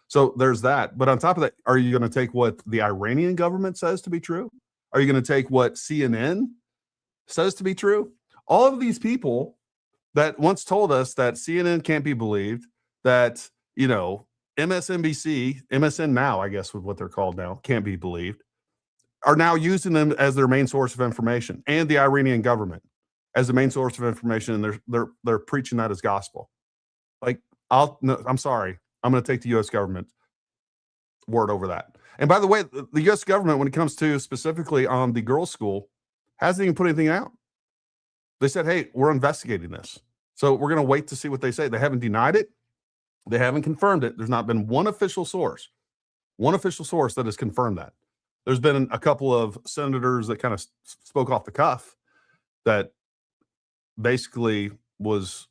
So there's that. But on top of that, are you going to take what the Iranian government says to be true? Are you going to take what CNN says to be true? All of these people that once told us that CNN can't be believed, that, MSNBC, MSN now, I guess with what they're called now, can't be believed, are now using them as their main source of information, and the Iranian government as the main source of information, and they're preaching that as gospel. Like, I'm sorry, I'm going to take the U.S. government word over that. And by the way, the U.S. government, when it comes to specifically on the girls' school, hasn't even put anything out. They said, hey, we're investigating this. So we're going to wait to see what they say. They haven't denied it. They haven't confirmed it. There's not been one official source that has confirmed that. There's been a couple of senators that kind of spoke off the cuff that basically was,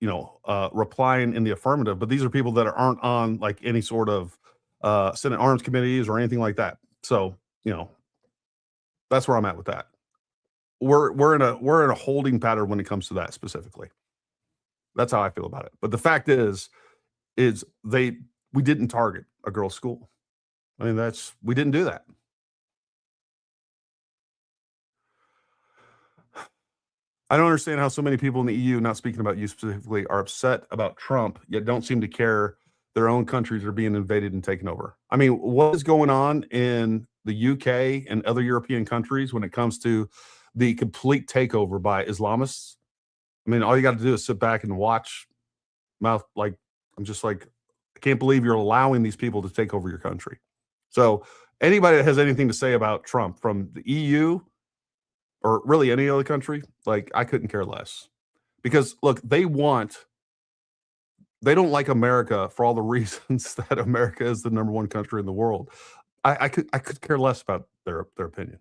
replying in the affirmative. But these are people that aren't on like any sort of Senate arms committees or anything like that. So, that's where I'm at with that. We're in a holding pattern when it comes to that specifically. That's how I feel about it. But the fact is we didn't target a girls' school. I mean, we didn't do that. I don't understand how so many people in the EU, not speaking about you specifically, are upset about Trump, yet don't seem to care their own countries are being invaded and taken over. I mean, what is going on in the UK and other European countries when it comes to the complete takeover by Islamists? I mean, all you got to do is sit back and watch. I'm just like, I can't believe you're allowing these people to take over your country. So anybody that has anything to say about Trump from the EU or really any other country, like, I couldn't care less. Because look, they don't like America for all the reasons that America is the number one country in the world. I could care less about their opinion.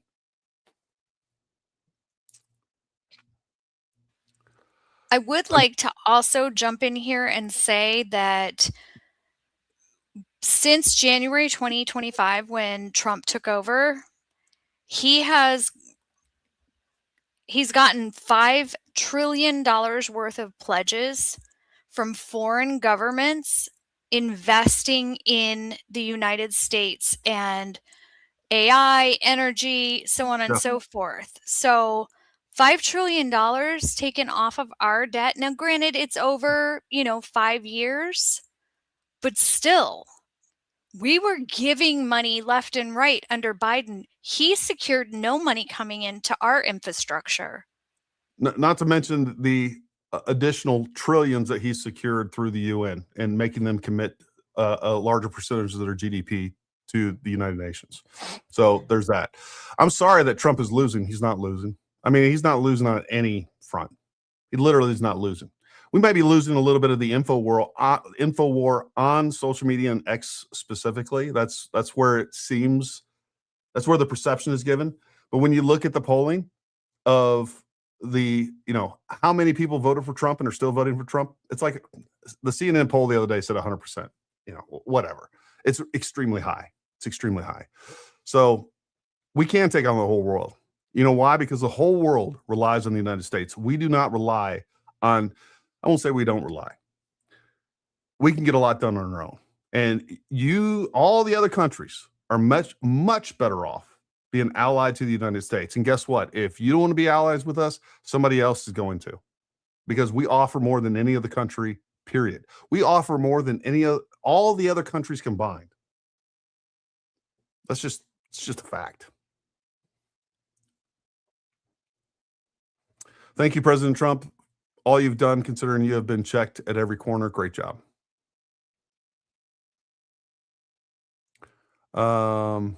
I would like to also jump in here and say that since January 2025, when Trump took over, he's gotten $5 trillion worth of pledges from foreign governments investing in the United States and AI, energy, so on and so forth. So $5 trillion taken off of our debt. Now, granted, it's over, 5 years, but still, we were giving money left and right under Biden. He secured no money coming into our infrastructure. Not to mention the additional trillions that he's secured through the UN and making them commit a larger percentage of their GDP to the United Nations. So there's that. I'm sorry that Trump is losing. He's not losing. I mean, he's not losing on any front. He literally is not losing. We might be losing a little bit of the info war on social media and X specifically. That's where it seems, that's where the perception is given. But when you look at the polling of the, how many people voted for Trump and are still voting for Trump, it's like the CNN poll the other day said 100%, whatever. It's extremely high. It's extremely high. So we can take on the whole world. You know why? Because the whole world relies on the United States. We do not rely on, I won't say we don't rely. We can get a lot done on our own. And all the other countries are much, much better off being allied to the United States. And guess what? If you don't want to be allies with us, somebody else is going to. Because we offer more than any other country, period. We offer more than all the other countries combined. It's just a fact. Thank you, President Trump. All you've done, considering you have been checked at every corner. Great job. I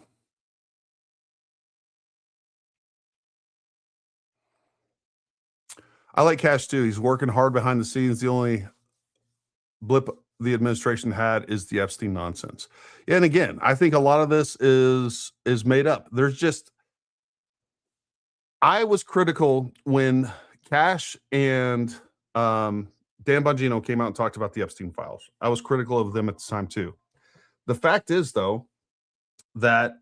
like Cash too. He's working hard behind the scenes. The only blip the administration had is the Epstein nonsense. And again, I think a lot of this is made up. I was critical when Cash and Dan Bongino came out and talked about the Epstein files. I was critical of them at the time too. The fact is, though, that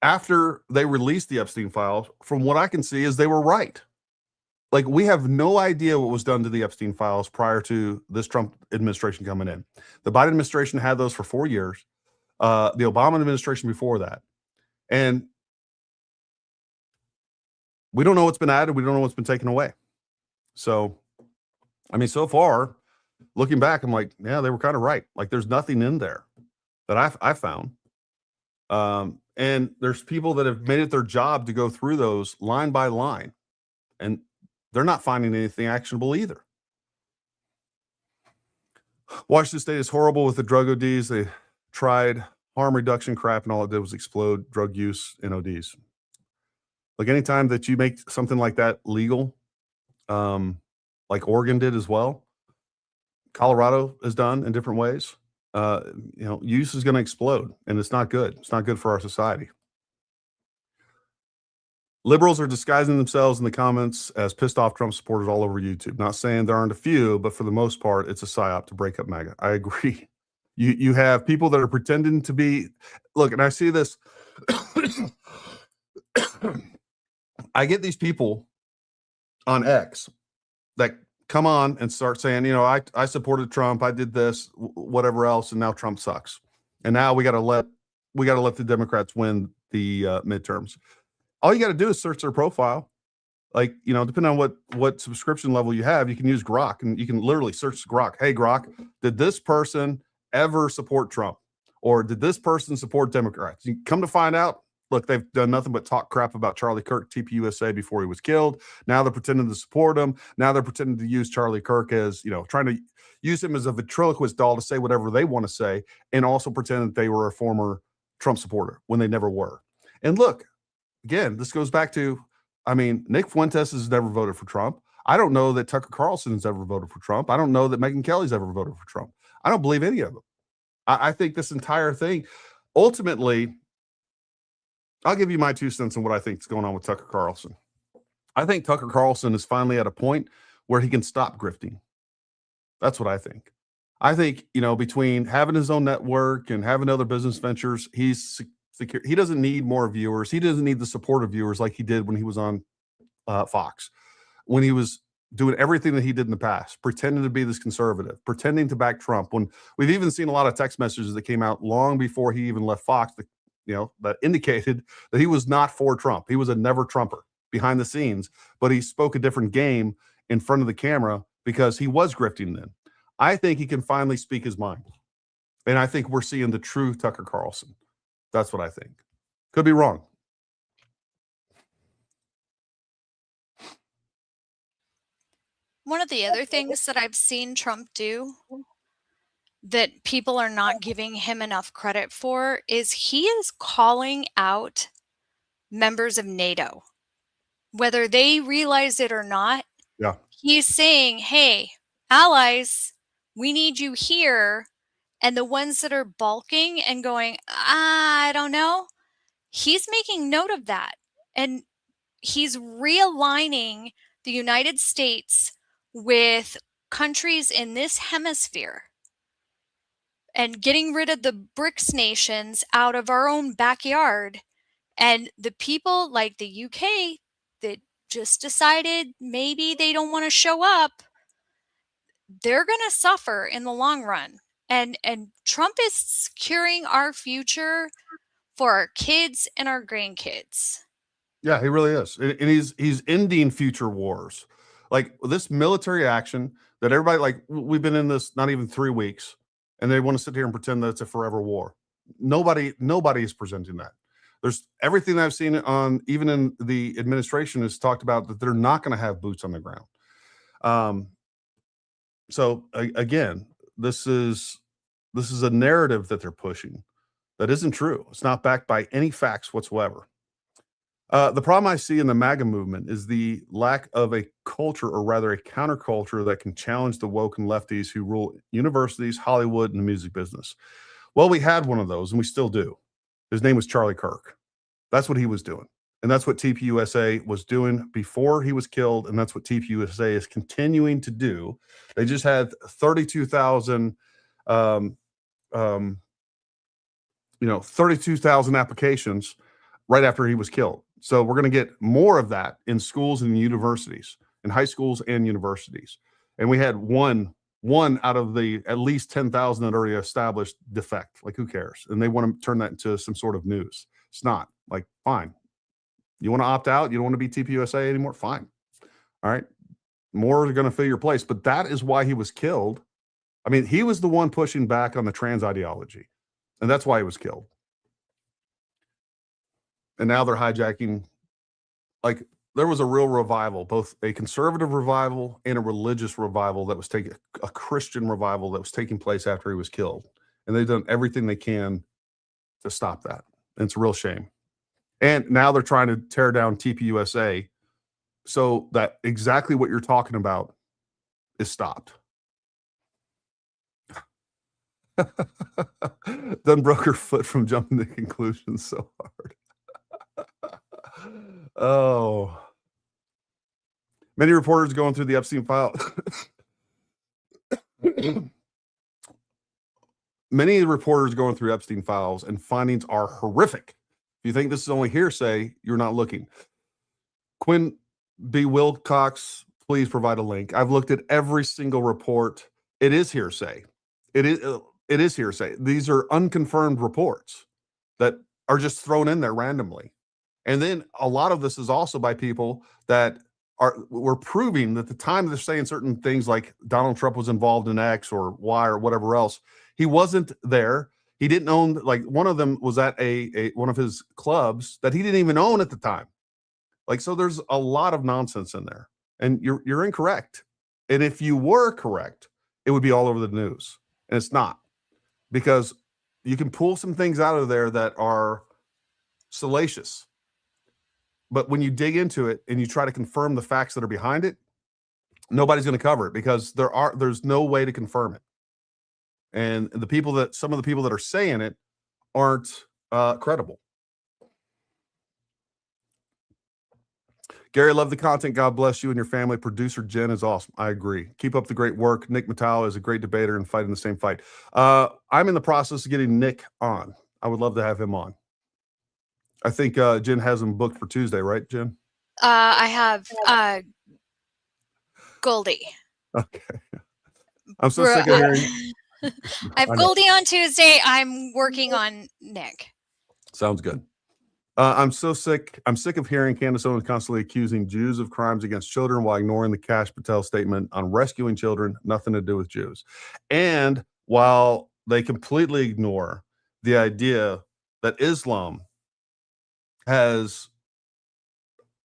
after they released the Epstein files, from what I can see, is they were right. Like, we have no idea what was done to the Epstein files prior to this Trump administration coming in. The Biden administration had those for 4 years. The Obama administration before that. And we don't know what's been added. We don't know what's been taken away. So, I mean, so far, looking back, I'm like, yeah, they were kind of right. Like, there's nothing in there that I found. And there's people that have made it their job to go through those line by line. And they're not finding anything actionable either. Washington State is horrible with the drug ODs. They tried harm reduction crap, and all it did was explode drug use and ODs. Like, anytime that you make something like that legal, like Oregon did as well, Colorado has done in different ways, use is going to explode, and it's not good. It's not good for our society. Liberals are disguising themselves in the comments as pissed off Trump supporters all over YouTube. Not saying there aren't a few, but for the most part, it's a psyop to break up MAGA. I agree. You have people that are pretending to be, look, and I see this. I get these people on X that come on and start saying, I supported Trump, I did this, whatever else, and now Trump sucks. And now we got to let the Democrats win the midterms. All you got to do is search their profile. Like, depending on what subscription level you have, you can use Grok, and you can literally search Grok. Hey, Grok, did this person ever support Trump? Or did this person support Democrats? You come to find out, look, they've done nothing but talk crap about Charlie Kirk, TPUSA, before he was killed. Now they're pretending to support him. Now they're pretending to use Charlie Kirk as, trying to use him as a ventriloquist doll to say whatever they want to say, and also pretend that they were a former Trump supporter when they never were. And look, again, this goes back to, Nick Fuentes has never voted for Trump. I don't know that Tucker Carlson has ever voted for Trump. I don't know that Megyn Kelly's ever voted for Trump. I don't believe any of them. I think this entire thing, ultimately, I'll give you my 2 cents on what I think is going on with Tucker Carlson. I think Tucker Carlson is finally at a point where he can stop grifting. That's what I think. I think, between having his own network and having other business ventures, he's secure. He doesn't need more viewers. He doesn't need the support of viewers like he did when he was on Fox, when he was doing everything that he did in the past, pretending to be this conservative, pretending to back Trump. When we've even seen a lot of text messages that came out long before he even left Fox, that indicated that he was not for Trump. He was a never Trumper behind the scenes, but he spoke a different game in front of the camera because he was grifting then. I think he can finally speak his mind. And I think we're seeing the true Tucker Carlson. That's what I think. Could be wrong. One of the other things that I've seen Trump do that people are not giving him enough credit for is he is calling out members of NATO. Whether they realize it or not, yeah, he's saying, hey, allies, we need you here. And the ones that are balking and going, I don't know, he's making note of that. And he's realigning the United States with countries in this hemisphere and getting rid of the BRICS nations out of our own backyard. And the people like the UK that just decided maybe they don't want to show up, they're going to suffer in the long run. And Trump is securing our future for our kids and our grandkids. Yeah, he really is. And he's ending future wars. Like this military action that everybody, like, we've been in this not even 3 weeks, and they want to sit here and pretend that it's a forever war. Nobody is presenting that. There's everything I've seen on, even in the administration, has talked about that they're not going to have boots on the ground. So again, this is a narrative that they're pushing that isn't true. It's not backed by any facts whatsoever. The problem I see in the MAGA movement is the lack of a culture, or rather a counterculture, that can challenge the woke and lefties who rule universities, Hollywood, and the music business. Well, we had one of those, and we still do. His name was Charlie Kirk. That's what he was doing. And that's what TPUSA was doing before he was killed, and that's what TPUSA is continuing to do. They just had 32,000 32,000 applications right after he was killed. So we're going to get more of that in schools and universities, in high schools and universities. And we had one out of the at least 10,000 that already established defect. Like, who cares? And they want to turn that into some sort of news. It's not. Like, fine. You want to opt out? You don't want to be TPUSA anymore? Fine. All right. More are going to fill your place. But that is why he was killed. I mean, he was the one pushing back on the trans ideology. And that's why he was killed. And now they're hijacking. Like, there was a real revival, both a conservative revival and a religious revival that was taking, a Christian revival that was taking place after he was killed. And they've done everything they can to stop that. And it's a real shame. And now they're trying to tear down TPUSA so that exactly what you're talking about is stopped. Done broke her foot from jumping to conclusions so hard. Oh. Many reporters going through the Epstein file. Many reporters going through Epstein files, and findings are horrific. If you think this is only hearsay, you're not looking. Quinn B. Wilcox, please provide a link. I've looked at every single report. It is hearsay. It is hearsay. These are unconfirmed reports that are just thrown in there randomly. And then a lot of this is also by people that were proving that the time they're saying certain things like Donald Trump was involved in X or Y or whatever else, he wasn't there. He didn't own, like, one of them was at one of his clubs that he didn't even own at the time. Like, so there's a lot of nonsense in there, and you're incorrect. And if you were correct, it would be all over the news, and it's not, because you can pull some things out of there that are salacious. But when you dig into it and you try to confirm the facts that are behind it, nobody's going to cover it because there's no way to confirm it. And some of the people that are saying it aren't credible. Gary, love the content. God bless you and your family. Producer Jen is awesome. I agree. Keep up the great work. Nick Matala is a great debater and fighting the same fight. I'm in the process of getting Nick on. I would love to have him on. I think Jen has him booked for Tuesday, right, Jen? I have Goldie. Okay. I'm so sick of hearing. I have Goldie on Tuesday. I'm working on Nick. Sounds good. I'm sick of hearing Candace Owens constantly accusing Jews of crimes against children while ignoring the Kash Patel statement on rescuing children, nothing to do with Jews. And while they completely ignore the idea that Islam has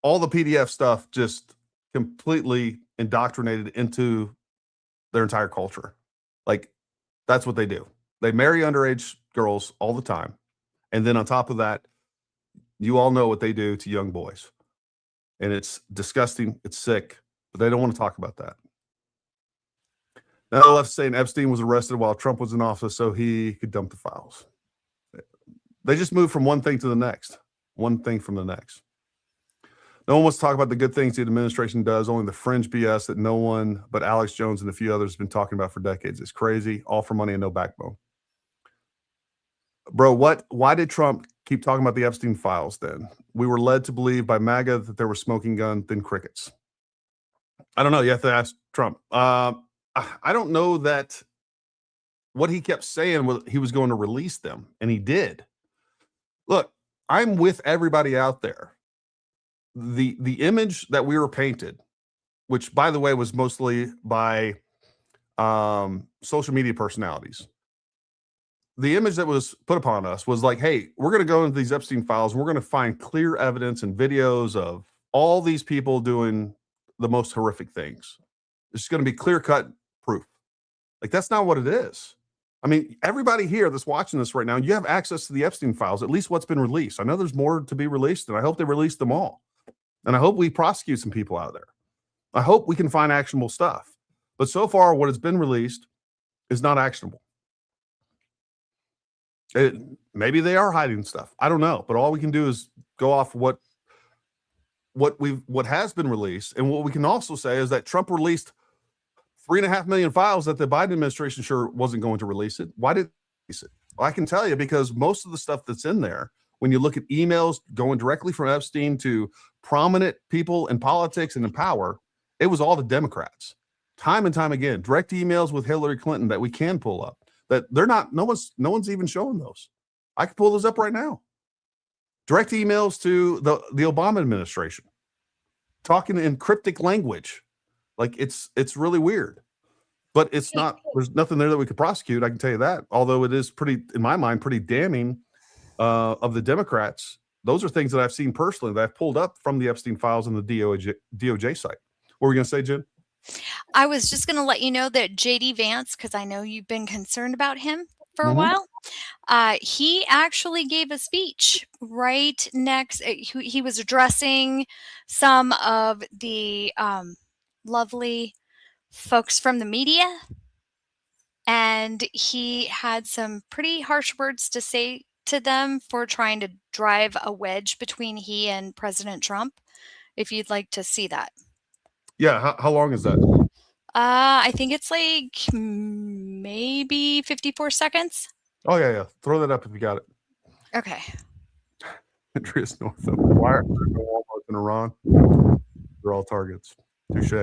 all the PDF stuff just completely indoctrinated into their entire culture. Like, that's what they do. They marry underage girls all the time. And then on top of that, you all know what they do to young boys. And it's disgusting. It's sick. But they don't want to talk about that. Now the left saying Epstein was arrested while Trump was in office so he could dump the files. They just move from one thing to the next. One thing from the next. No one wants to talk about the good things the administration does, only the fringe BS that no one but Alex Jones and a few others have been talking about for decades. It's crazy, all for money and no backbone. Bro, why did Trump keep talking about the Epstein files then? We were led to believe by MAGA that there were smoking guns, then crickets. I don't know. You have to ask Trump. I don't know that what he kept saying was he was going to release them, and he did. Look, I'm with everybody out there. The image that we were painted, which, by the way, was mostly by social media personalities. The image that was put upon us was like, hey, we're going to go into these Epstein files and we're going to find clear evidence and videos of all these people doing the most horrific things. It's going to be clear-cut proof. Like, that's not what it is. I mean, everybody here that's watching this right now, you have access to the Epstein files, at least what's been released. I know there's more to be released, and I hope they release them all. And I hope we prosecute some people out there. I hope we can find actionable stuff. But so far, what has been released is not actionable. Maybe they are hiding stuff. I don't know. But all we can do is go off what has been released. And what we can also say is that Trump released 3.5 million files that the Biden administration sure wasn't going to release it. Why did they release it? Well, I can tell you, because most of the stuff that's in there, when you look at emails going directly from Epstein to prominent people in politics and in power, it was all the Democrats. Time and time again, direct emails with Hillary Clinton that we can pull up. That they're not, no one's even showing those. I can pull those up right now. Direct emails to the Obama administration, talking in cryptic language. Like, it's really weird. But it's not, there's nothing there that we could prosecute, I can tell you that. Although it is pretty, in my mind, pretty damning of the Democrats. Those are things that I've seen personally that I've pulled up from the Epstein files on the DOJ site. What were you going to say, Jen? I was just going to let you know that J.D. Vance, because I know you've been concerned about him for a while, he actually gave a speech right next. He was addressing some of the lovely folks from the media, and he had some pretty harsh words to say to them for trying to drive a wedge between he and President Trump, if you'd like to see that. Yeah, how long is that? I think it's like maybe 54 seconds. Oh, yeah. Throw that up if you got it. Okay. Andreas North of Wire in Iran. They're all targets. Touche.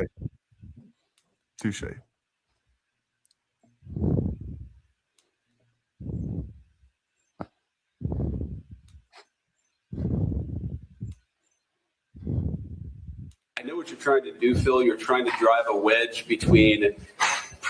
I know what you're trying to do, Phil. You're trying to drive a wedge between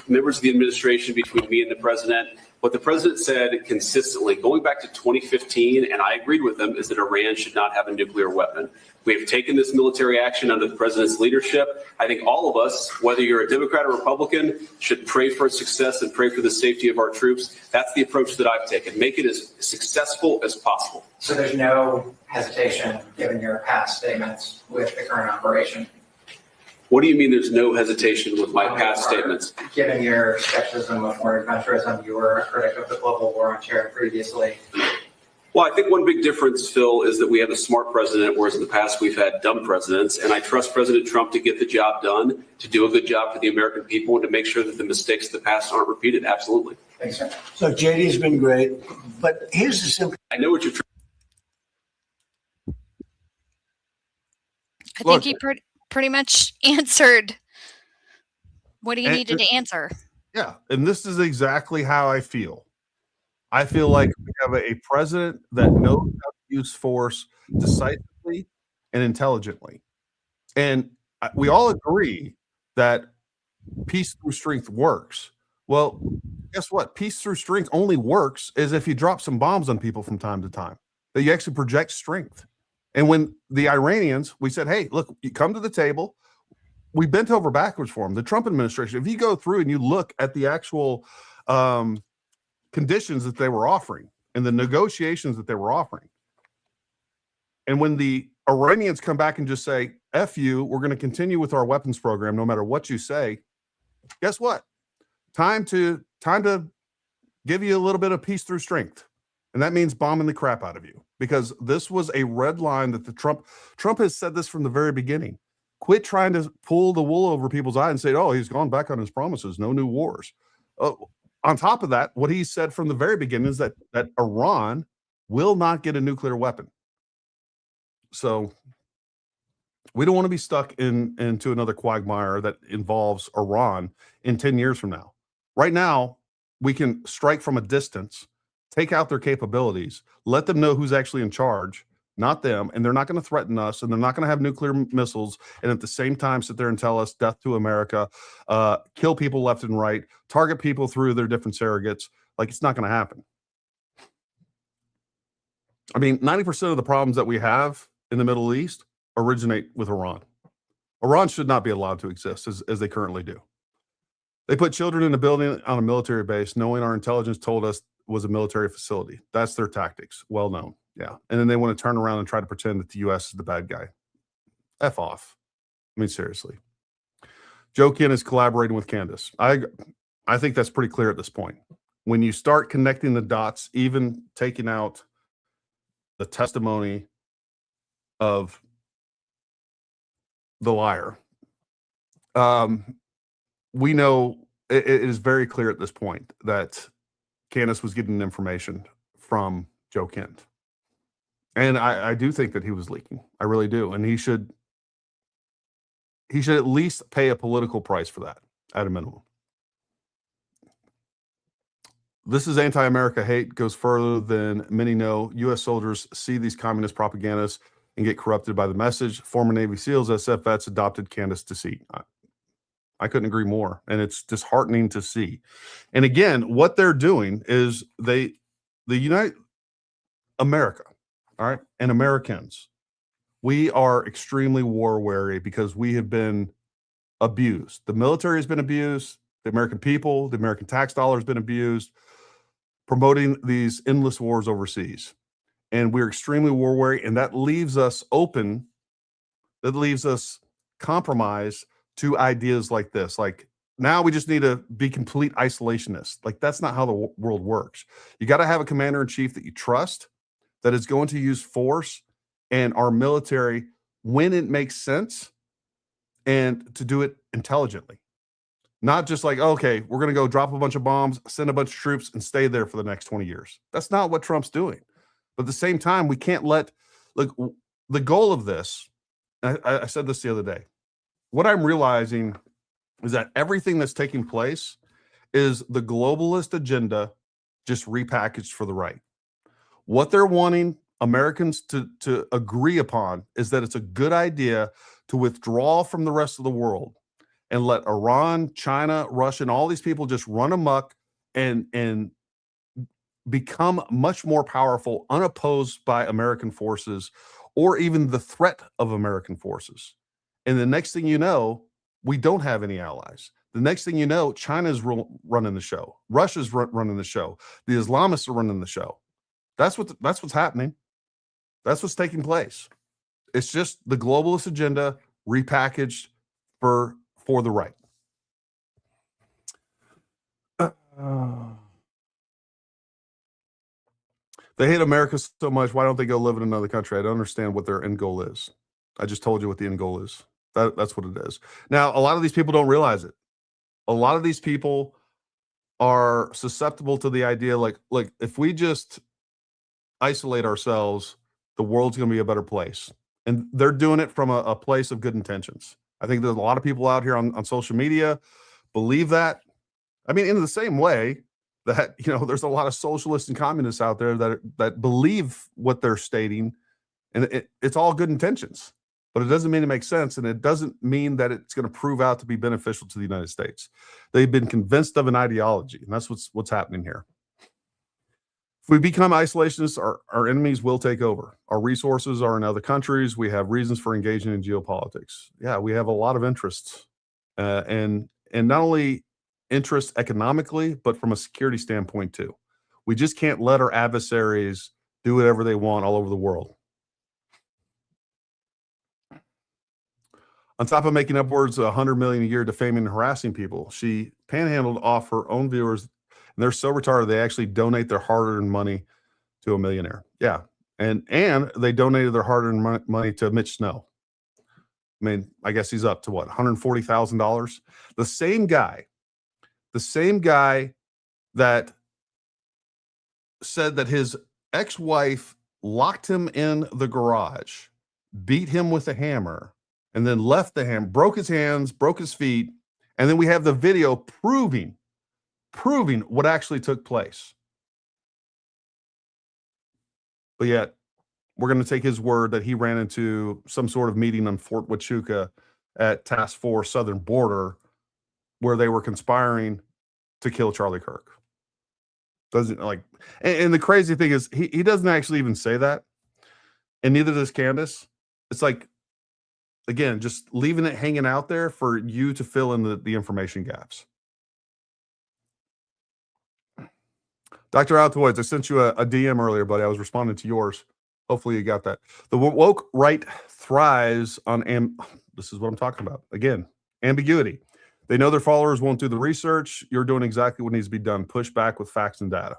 members of the administration, between me and the president. What the president said consistently, going back to 2015, and I agreed with him, is that Iran should not have a nuclear weapon. We have taken this military action under the president's leadership. I think all of us, whether you're a Democrat or Republican, should pray for its success and pray for the safety of our troops. That's the approach that I've taken. Make it as successful as possible. So there's no hesitation, given your past statements, with the current operation? What do you mean there's no hesitation with my past statements? Given your skepticism of foreign adventurism, you were a critic of the global war on terror previously. Well, I think one big difference, Phil, is that we have a smart president, whereas in the past we've had dumb presidents. And I trust President Trump to get the job done, to do a good job for the American people, and to make sure that the mistakes of the past aren't repeated. Absolutely. Thanks, sir. So JD's been great, but here's the simple. I know what you're trying. I think he pretty much answered what he needed to answer. Yeah, and this is exactly how I feel. I feel like we have a president that knows how to use force decisively and intelligently. And we all agree that peace through strength works. Well, guess what? Peace through strength only works is if you drop some bombs on people from time to time, that you actually project strength. And when the Iranians, we said, hey, look, you come to the table. We bent over backwards for them. The Trump administration, if you go through and you look at the actual conditions that they were offering and the negotiations that they were offering. And when the Iranians come back and just say, F you, we're going to continue with our weapons program no matter what you say, guess what? Time to give you a little bit of peace through strength. And that means bombing the crap out of you, because this was a red line that Trump has said this from the very beginning. Quit trying to pull the wool over people's eyes and say, oh, he's gone back on his promises. No new wars. On top of that, what he said from the very beginning is that Iran will not get a nuclear weapon. So we don't want to be stuck into another quagmire that involves Iran in 10 years from now. Right now, we can strike from a distance, take out their capabilities, let them know who's actually in charge, not them, and they're not going to threaten us, and they're not going to have nuclear missiles, and at the same time sit there and tell us death to America, kill people left and right, target people through their different surrogates. Like, it's not going to happen. I mean, 90% of the problems that we have in the Middle East originate with Iran. Iran should not be allowed to exist as they currently do. They put children in a building on a military base, knowing our intelligence told us was a military facility. That's their tactics. Well known. Yeah. And then they want to turn around and try to pretend that the U.S. is the bad guy. F off. I mean, seriously. Joe Kent is collaborating with Candace. I think that's pretty clear at this point. When you start connecting the dots, even taking out the testimony of the liar, we know it is very clear at this point that Candace was getting information from Joe Kent. And I do think that he was leaking. I really do. And he should at least pay a political price for that at a minimum. This is anti-America hate, goes further than many know. U.S. soldiers see these communist propagandists and get corrupted by the message. Former Navy SEALs, SF vets adopted Candace to see. I couldn't agree more. And it's disheartening to see. And again, what they're doing is the United America, all right, and Americans, we are extremely war weary because we have been abused. The military has been abused. The American people, the American tax dollar has been abused, promoting these endless wars overseas. And we're extremely war weary, and that leaves us open, that leaves us compromised to ideas like this. Like, now we just need to be complete isolationists. Like, that's not how the world works. You got to have a commander in chief that you trust, that is going to use force and our military when it makes sense, and to do it intelligently. Not just like, okay, we're going to go drop a bunch of bombs, send a bunch of troops, and stay there for the next 20 years. That's not what Trump's doing. But at the same time, we can't let, look, the goal of this, I said this the other day, what I'm realizing is that everything that's taking place is the globalist agenda just repackaged for the right. What they're wanting Americans to agree upon is that it's a good idea to withdraw from the rest of the world and let Iran, China, Russia, and all these people just run amok and become much more powerful, unopposed by American forces or even the threat of American forces. And the next thing you know, we don't have any allies. The next thing you know, China's running the show. Russia's running the show. The Islamists are running the show. That's what's happening. That's what's taking place. It's just the globalist agenda repackaged for the right. They hate America so much. Why don't they go live in another country? I don't understand what their end goal is. I just told you what the end goal is. That's what it is. Now, a lot of these people don't realize it. A lot of these people are susceptible to the idea like if we just isolate ourselves, the world's going to be a better place. And they're doing it from a place of good intentions. I think there's a lot of people out here on social media believe that. I mean, in the same way that, there's a lot of socialists and communists out there that believe what they're stating, and it's all good intentions, but it doesn't mean it makes sense, and it doesn't mean that it's going to prove out to be beneficial to the United States. They've been convinced of an ideology, and that's what's happening here. If we become isolationists, our enemies will take over. Our resources are in other countries. We have reasons for engaging in geopolitics. Yeah, we have a lot of interests, and not only interest economically, but from a security standpoint too. We just can't let our adversaries do whatever they want all over the world. On top of making upwards of $100 million a year defaming and harassing people, she panhandled off her own viewers, and they're so retarded they actually donate their hard-earned money to a millionaire. Yeah, and they donated their hard-earned money to Mitch Snow. I mean, I guess he's up to what, $140,000? The same guy that said that his ex-wife locked him in the garage, beat him with a hammer, and then left the hammer, broke his hands, broke his feet, and then we have the video proving what actually took place. But yet, we're going to take his word that he ran into some sort of meeting on Fort Huachuca at Task Force Southern Border where they were conspiring to kill Charlie Kirk. And the crazy thing is he doesn't actually even say that, and neither does Candace. It's like, again, just leaving it hanging out there for you to fill in the information gaps. Dr. Altoids, I sent you a DM earlier, buddy. I was responding to yours. Hopefully you got that. The woke right thrives on, this is what I'm talking about. Again, ambiguity. They know their followers won't do the research. You're doing exactly what needs to be done. Push back with facts and data.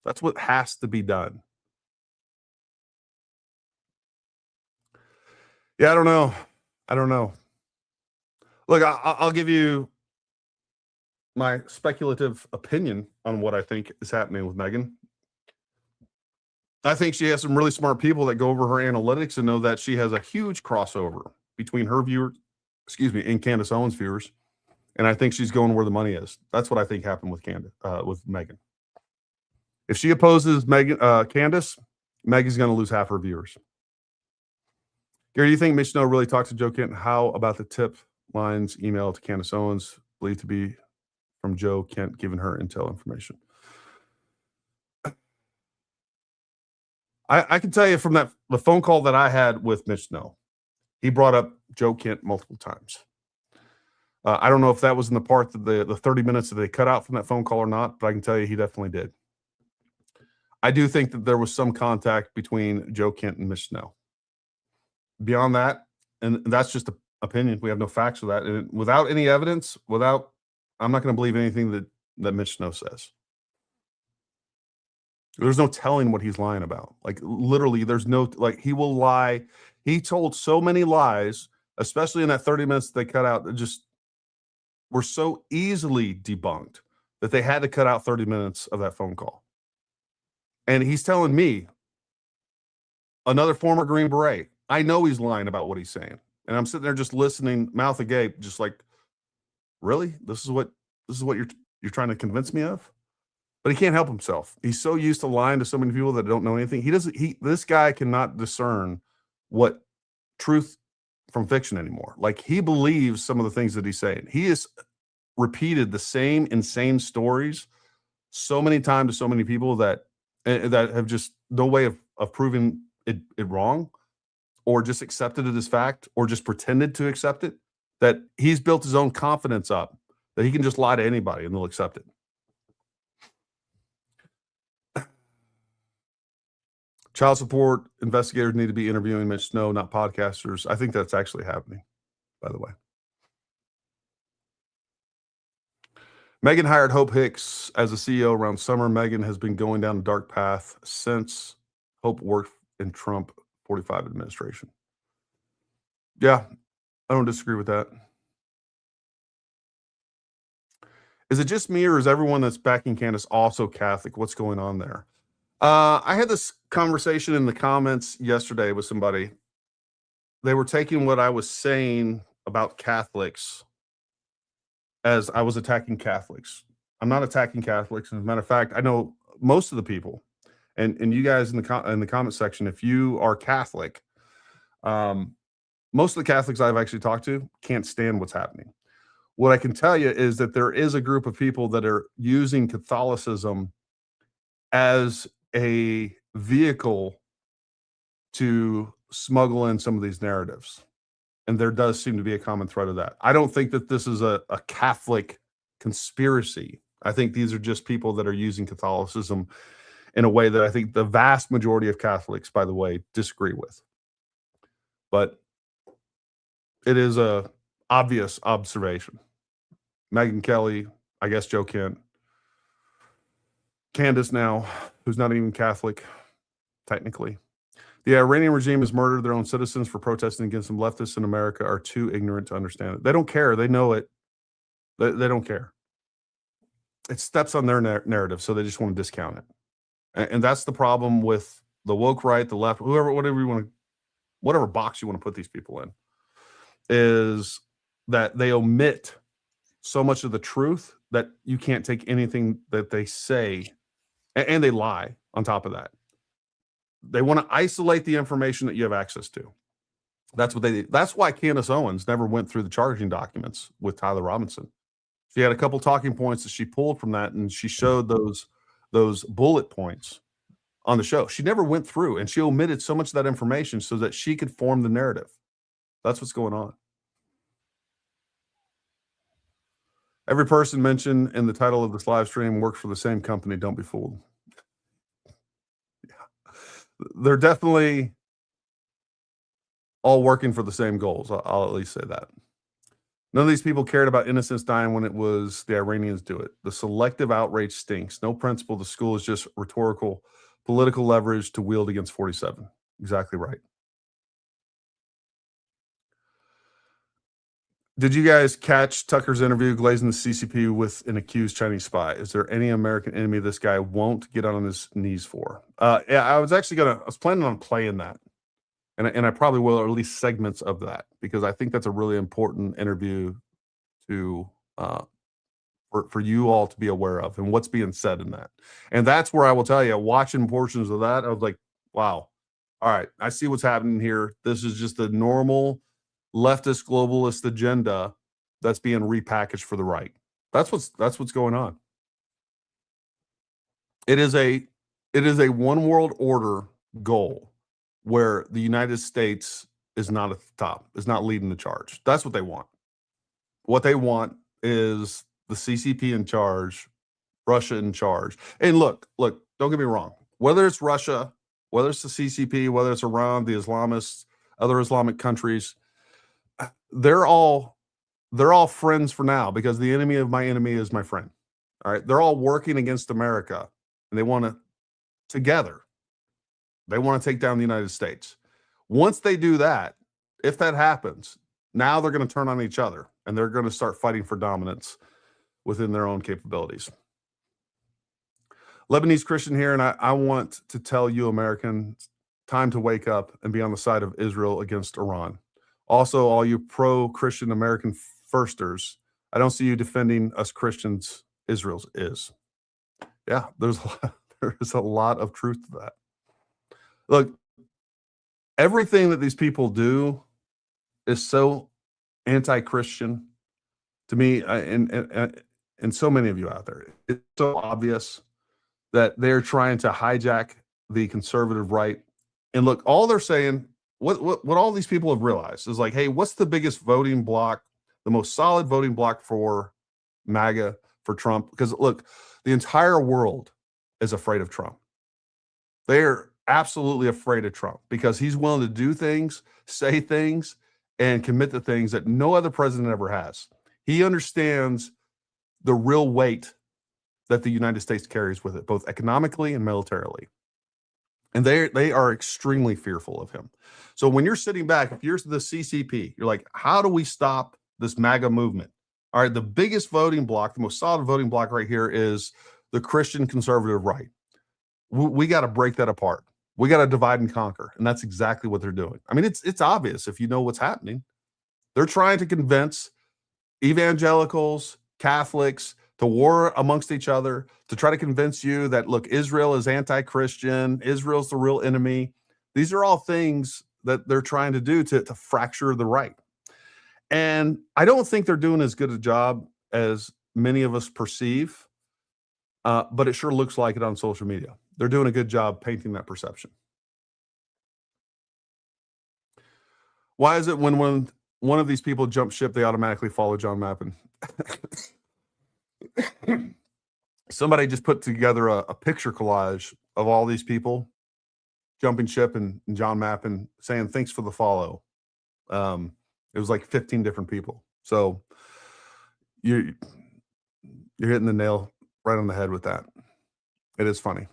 That's what has to be done. Yeah, I don't know. Look, I'll give you my speculative opinion on what I think is happening with Megyn. I think she has some really smart people that go over her analytics and know that she has a huge crossover between her viewers, and Candace Owens viewers. And I think she's going where the money is. That's what I think happened with Megyn. If she opposes Candace, Megyn's going to lose half her viewers. Gary, do you think Mitch Snow really talked to Joe Kent? How about the tip lines email to Candace Owens, believed to be from Joe Kent, giving her intel information? I can tell you from the phone call that I had with Mitch Snow, he brought up Joe Kent multiple times. I don't know if that was in the part that the 30 minutes that they cut out from that phone call or not, but I can tell you he definitely did. I do think that there was some contact between Joe Kent and Mitch Snow. Beyond that, and that's just an opinion, we have no facts for that. And without any evidence, I'm not going to believe anything that Mitch Snow says. There's no telling what he's lying about. Like, literally, there's no, he will lie. He told so many lies, especially in that 30 minutes that they cut out, that just were so easily debunked that they had to cut out 30 minutes of that phone call. And he's telling me, another former Green Beret, I know he's lying about what he's saying. And I'm sitting there just listening, mouth agape, just like, really? This is what you're trying to convince me of? But he can't help himself. He's so used to lying to so many people that don't know anything. This guy cannot discern what truth from fiction anymore. Like, he believes some of the things that he's saying. He has repeated the same insane stories so many times to so many people that have just no way of proving it wrong, or just accepted it as fact, or just pretended to accept it, that he's built his own confidence up that he can just lie to anybody and they'll accept it. Child support investigators need to be interviewing Mitch Snow, not podcasters. I think that's actually happening, by the way. Megyn hired Hope Hicks as a CEO around summer. Megyn has been going down a dark path since Hope worked in Trump 45 administration. Yeah, I don't disagree with that. Is it just me, or is everyone that's backing Candace also Catholic? What's going on there? I had this conversation in the comments yesterday with somebody. They were taking what I was saying about Catholics as I was attacking Catholics. I'm not attacking Catholics. As a matter of fact, I know most of the people, and you guys in the comment section, if you are Catholic, most of the Catholics I've actually talked to can't stand what's happening. What I can tell you is that there is a group of people that are using Catholicism as a vehicle to smuggle in some of these narratives. And there does seem to be a common thread of that. I don't think that this is a Catholic conspiracy. I think these are just people that are using Catholicism in a way that I think the vast majority of Catholics, by the way, disagree with. But it is a obvious observation. Megyn Kelly, I guess Joe Kent, Candace now, who's not even Catholic, technically. The Iranian regime has murdered their own citizens for protesting against them. Leftists in America are too ignorant to understand it. They don't care. They know it. They don't care. It steps on their narrative, so they just want to discount it. And that's the problem with the woke right, the left, whatever box you want to put these people in, is that they omit so much of the truth that you can't take anything that they say, and they lie on top of that. They want to isolate the information that you have access to. That's why Candace Owens never went through the charging documents with Tyler Robinson. She had a couple talking points that she pulled from that, and she showed those bullet points on the show. She never went through, and she omitted so much of that information so that she could form the narrative. That's what's going on. Every person mentioned in the title of this live stream works for the same company. Don't be fooled. Yeah. They're definitely all working for the same goals. I'll at least say that. None of these people cared about innocents dying when it was the Iranians do it. The selective outrage stinks. No principle. The school is just rhetorical, political leverage to wield against 47. Exactly right. Did you guys catch Tucker's interview glazing the CCP with an accused Chinese spy? Is there any American enemy this guy won't get on his knees for? Yeah, I was planning on playing that. And I probably will, or at least segments of that, because I think that's a really important interview to for you all to be aware of and what's being said in that. And that's where I will tell you, watching portions of that, I was like, wow, all right, I see what's happening here. This is just the normal leftist globalist agenda that's being repackaged for the right. That's what's going on. It is a one world order goal where the United States is not at the top, is not leading the charge. That's what they want. What they want is the CCP in charge, Russia in charge. And look, don't get me wrong. Whether it's Russia, whether it's the CCP, whether it's Iran, the Islamists, other Islamic countries, they're all friends for now, because the enemy of my enemy is my friend. All right. They're all working against America, and they want to together. They want to take down the United States. Once they do that, if that happens, now they're going to turn on each other, and they're going to start fighting for dominance within their own capabilities. Lebanese Christian here, and I want to tell you, Americans, time to wake up and be on the side of Israel against Iran. Also, all you pro-Christian American firsters, I don't see you defending us Christians. Israel's is. Yeah, there is a lot of truth to that. Look, everything that these people do is so anti-Christian to me, and so many of you out there. It's so obvious that they're trying to hijack the conservative right. And look, all they're saying, what all these people have realized is like, hey, what's the biggest voting block, the most solid voting block for MAGA, for Trump? Because look, the entire world is afraid of Trump. They're absolutely afraid of Trump because he's willing to do things, say things, and commit to things that no other president ever has. He understands the real weight that the United States carries with it, both economically and militarily. And they are extremely fearful of him. So when you're sitting back, if you're the CCP, you're like, how do we stop this MAGA movement? All right, the biggest voting block, the most solid voting block right here is the Christian conservative right. We got to break that apart. We got to divide and conquer. And that's exactly what they're doing. I mean, it's obvious if you know what's happening. They're trying to convince evangelicals, Catholics to war amongst each other, to try to convince you that, look, Israel is anti-Christian, Israel's the real enemy. These are all things that they're trying to do to fracture the right. And I don't think they're doing as good a job as many of us perceive, but it sure looks like it on social media. They're doing a good job painting that perception. Why is it when one of these people jump ship, they automatically follow John Mappin? Somebody just put together a picture collage of all these people jumping ship and John Mappin saying, thanks for the follow. It was like 15 different people. So you're hitting the nail right on the head with that. It is funny.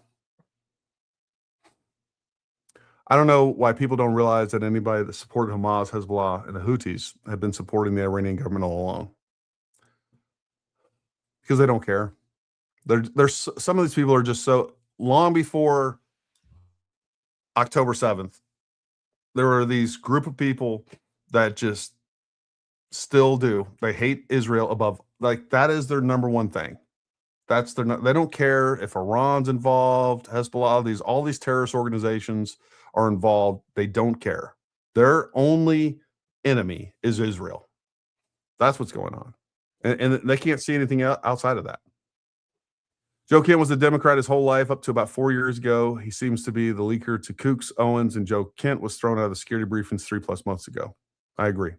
I don't know why people don't realize that anybody that supported Hamas, Hezbollah, and the Houthis have been supporting the Iranian government all along. Because they don't care. There's some of these people are just so long before October 7th. There were these group of people that just still do. They hate Israel above, like, that is their number one thing. That's their, they don't care if Iran's involved, Hezbollah, all these terrorist organizations are involved. They don't care. Their only enemy is Israel. That's what's going on. And they can't see anything outside of that. Joe Kent was a Democrat his whole life up to about 4 years ago. He seems to be the leaker to Kooks, Owens, and Joe Kent was thrown out of the security briefings 3+ months ago. I agree.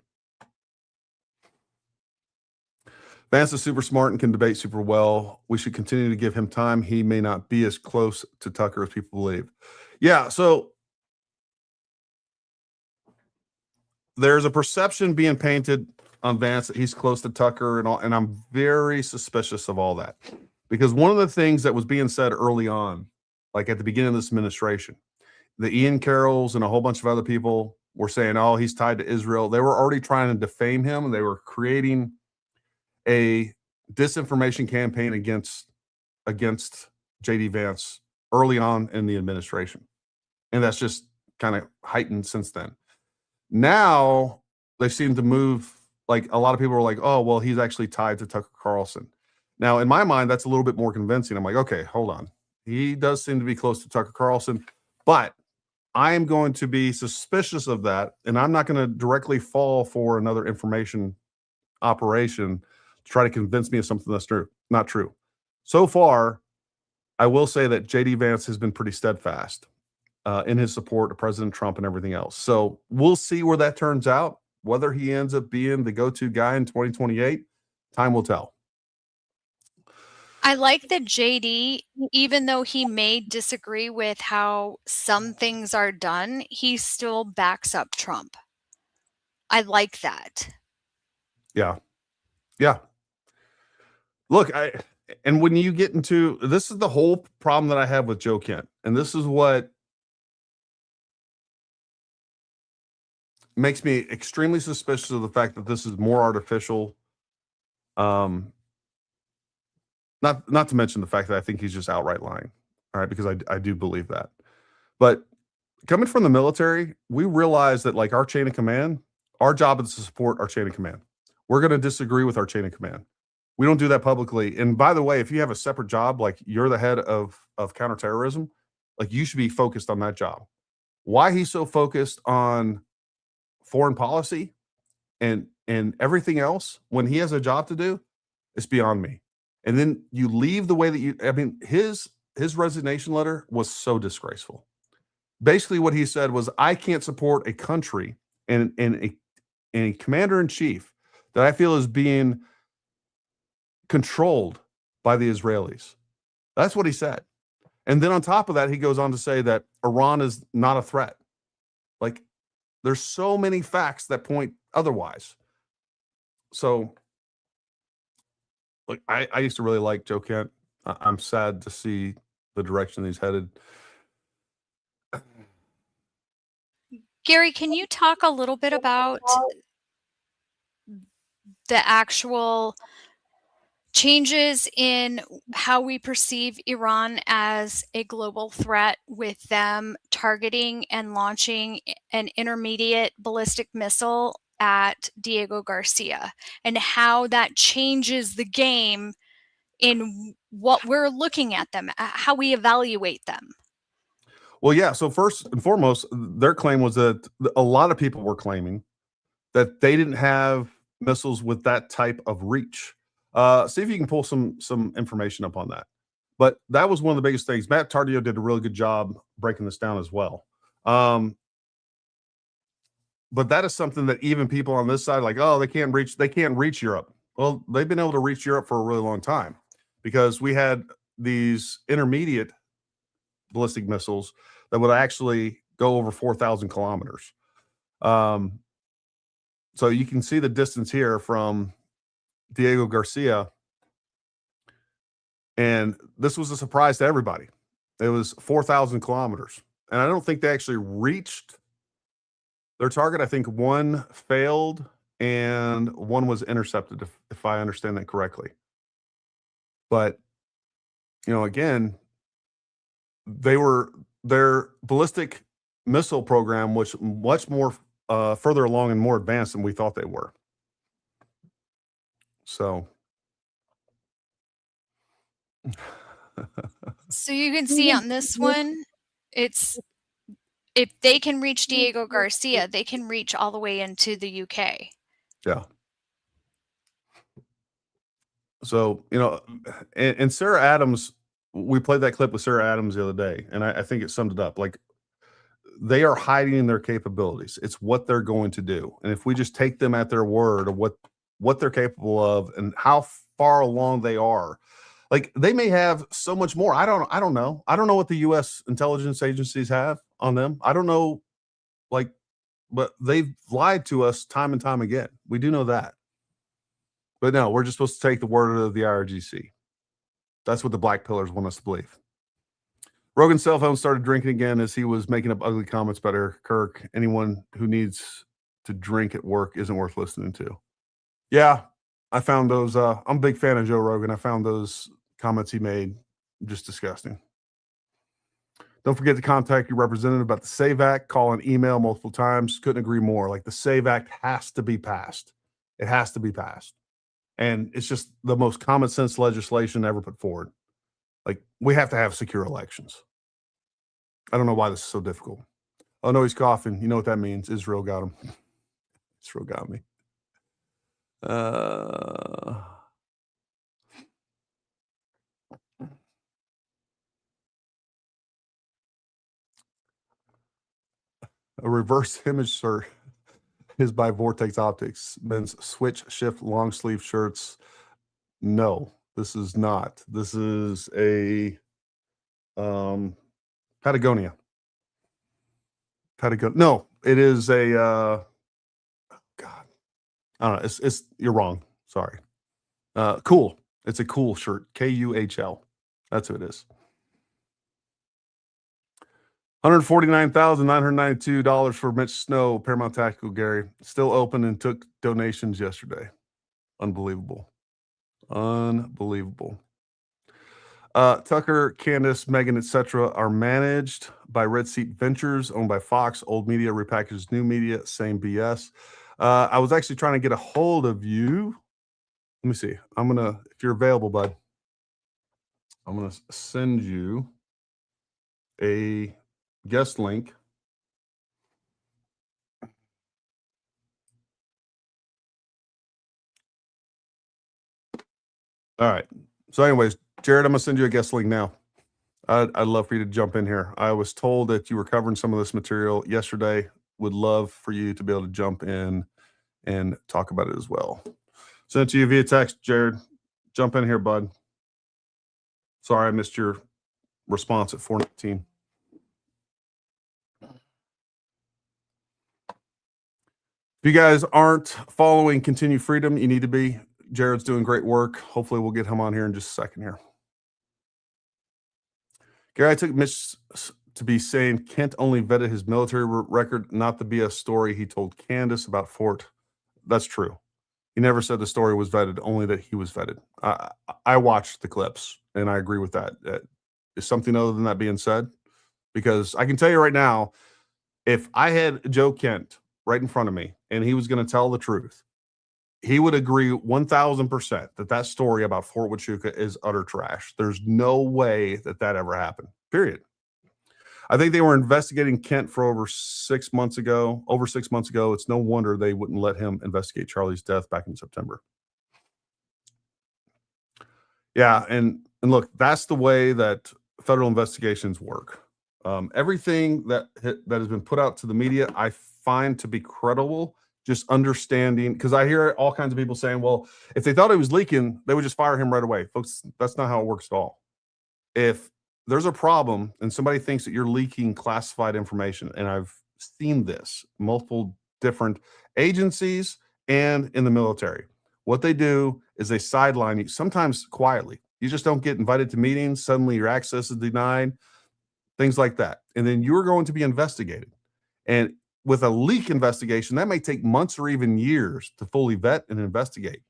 Vance is super smart and can debate super well. We should continue to give him time. He may not be as close to Tucker as people believe. Yeah, so there's a perception being painted on Vance that he's close to Tucker and all, and I'm very suspicious of all that. Because one of the things that was being said early on, like at the beginning of this administration, the Ian Carrolls and a whole bunch of other people were saying, oh, he's tied to Israel. They were already trying to defame him, and they were creating a disinformation campaign against J.D. Vance early on in the administration. And that's just kind of heightened since then. Now they seem to move, like a lot of people are like, oh, well, he's actually tied to Tucker Carlson. Now, in my mind, that's a little bit more convincing. I'm like, okay, hold on. He does seem to be close to Tucker Carlson, but I am going to be suspicious of that, and I'm not going to directly fall for another information operation to try to convince me of something that's not true. So far, I will say that J.D. Vance has been pretty steadfast in his support of President Trump and everything else. So we'll see where that turns out. Whether he ends up being the go-to guy in 2028, time will tell. I like that JD, even though he may disagree with how some things are done, he still backs up Trump. I like that. Yeah. Yeah. Look, and when you get into, this is the whole problem that I have with Joe Kent. And this is what makes me extremely suspicious of the fact that this is more artificial. Not to mention the fact that I think he's just outright lying. All right, because I do believe that. But coming from the military, we realize that, like, our chain of command, our job is to support our chain of command. We're going to disagree with our chain of command. We don't do that publicly. And by the way, if you have a separate job, like you're the head of counterterrorism, like you should be focused on that job. Why he's so focused on foreign policy and everything else when he has a job to do, it's beyond me. And then you leave the way that you, I mean, his resignation letter was so disgraceful. Basically what he said was, I can't support a country and a commander-in-chief that I feel is being controlled by the Israelis. That's what he said. And then on top of that, he goes on to say that Iran is not a threat. Like, there's so many facts that point otherwise. So Like I used to really like Joe Kent. I'm sad to see the direction he's headed. Gary, can you talk a little bit about the actual changes in how we perceive Iran as a global threat, with them targeting and launching an intermediate ballistic missile at Diego Garcia, and how that changes the game in what we're looking at them, how we evaluate them? Well, yeah. So first and foremost, their claim was that a lot of people were claiming that they didn't have missiles with that type of reach. See if you can pull some information up on that. But that was one of the biggest things. Matt Tardeo did a really good job breaking this down as well. But that is something that even people on this side, like, oh, they can't reach Europe. Well, they've been able to reach Europe for a really long time, because we had these intermediate ballistic missiles that would actually go over 4,000 kilometers. So you can see the distance here from Diego Garcia. And this was a surprise to everybody. It was 4,000 kilometers. And I don't think they actually reached their target. I think one failed and one was intercepted, if I understand that correctly. But, again, their ballistic missile program was much more further along and more advanced than we thought they were. So. So you can see on this one, it's, if they can reach Diego Garcia, they can reach all the way into the UK. Yeah. So, and Sarah Adams, we played that clip with Sarah Adams the other day, and I think it summed it up. Like, they are hiding their capabilities. It's what they're going to do. And if we just take them at their word of what they're capable of and how far along they are, like, they may have so much more. I don't know. I don't know what the U.S. intelligence agencies have on them. I don't know, but they've lied to us time and time again. We do know that. But no, we're just supposed to take the word of the IRGC. That's what the black pillars want us to believe. Rogan's cell phone started drinking again as he was making up ugly comments about Eric Kirk. Anyone who needs to drink at work isn't worth listening to. Yeah, I found those. I'm a big fan of Joe Rogan. I found those comments he made just disgusting. Don't forget to contact your representative about the SAVE Act. Call and email multiple times. Couldn't agree more. Like, the SAVE Act has to be passed. It has to be passed. And it's just the most common sense legislation ever put forward. Like, we have to have secure elections. I don't know why this is so difficult. Oh, no, he's coughing. You know what that means. Israel got him. Israel got me. A reverse image shirt is by Vortex Optics. Men's switch shift long sleeve shirts. No, this is not. This is a Patagonia. No, it is a God. I don't know. It's you're wrong. Sorry. Cool. It's a cool shirt. KUHL. That's who it is. $149,992 for Mitch Snow, Paramount Tactical, Gary. Still open and took donations yesterday. Unbelievable. Tucker, Candace, Megyn, etc. are managed by Red Seat Ventures, owned by Fox. Old media repackaged new media, same BS. I was actually trying to get a hold of you. Let me see. If you're available, bud, I'm gonna send you a guest link. All right. So anyways, Jared, I'm going to send you a guest link now. I'd love for you to jump in here. I was told that you were covering some of this material yesterday. Would love for you to be able to jump in and talk about it as well. Sent to you via text, Jared. Jump in here, bud. Sorry, I missed your response at 4:19. If you guys aren't following Continue Freedom, you need to be. Jared's doing great work. Hopefully we'll get him on here in just a second here. Gary, I took Mitch to be saying Kent only vetted his military record, not the BS story he told Candace about Fort. That's true. He never said the story was vetted, only that he was vetted. I watched the clips, and I agree with that. Is something other than that being said? Because I can tell you right now, if I had Joe Kent right in front of me and he was going to tell the truth, he would agree 1,000% that that story about Fort Huachuca is utter trash. There's no way that that ever happened, period. I think they were investigating Kent for over 6 months ago. It's no wonder they wouldn't let him investigate Charlie's death back in September. Yeah, and look, that's the way that federal investigations work. Everything that has been put out to the media, I find to be credible. Just understanding, because I hear all kinds of people saying, well, if they thought he was leaking, they would just fire him right away. Folks, that's not how it works at all. If there's a problem and somebody thinks that you're leaking classified information, and I've seen this multiple different agencies and in the military, what they do is they sideline you, sometimes quietly. You just don't get invited to meetings. Suddenly your access is denied, things like that. And then you're going to be investigated. And with a leak investigation, that may take months or even years to fully vet and investigate.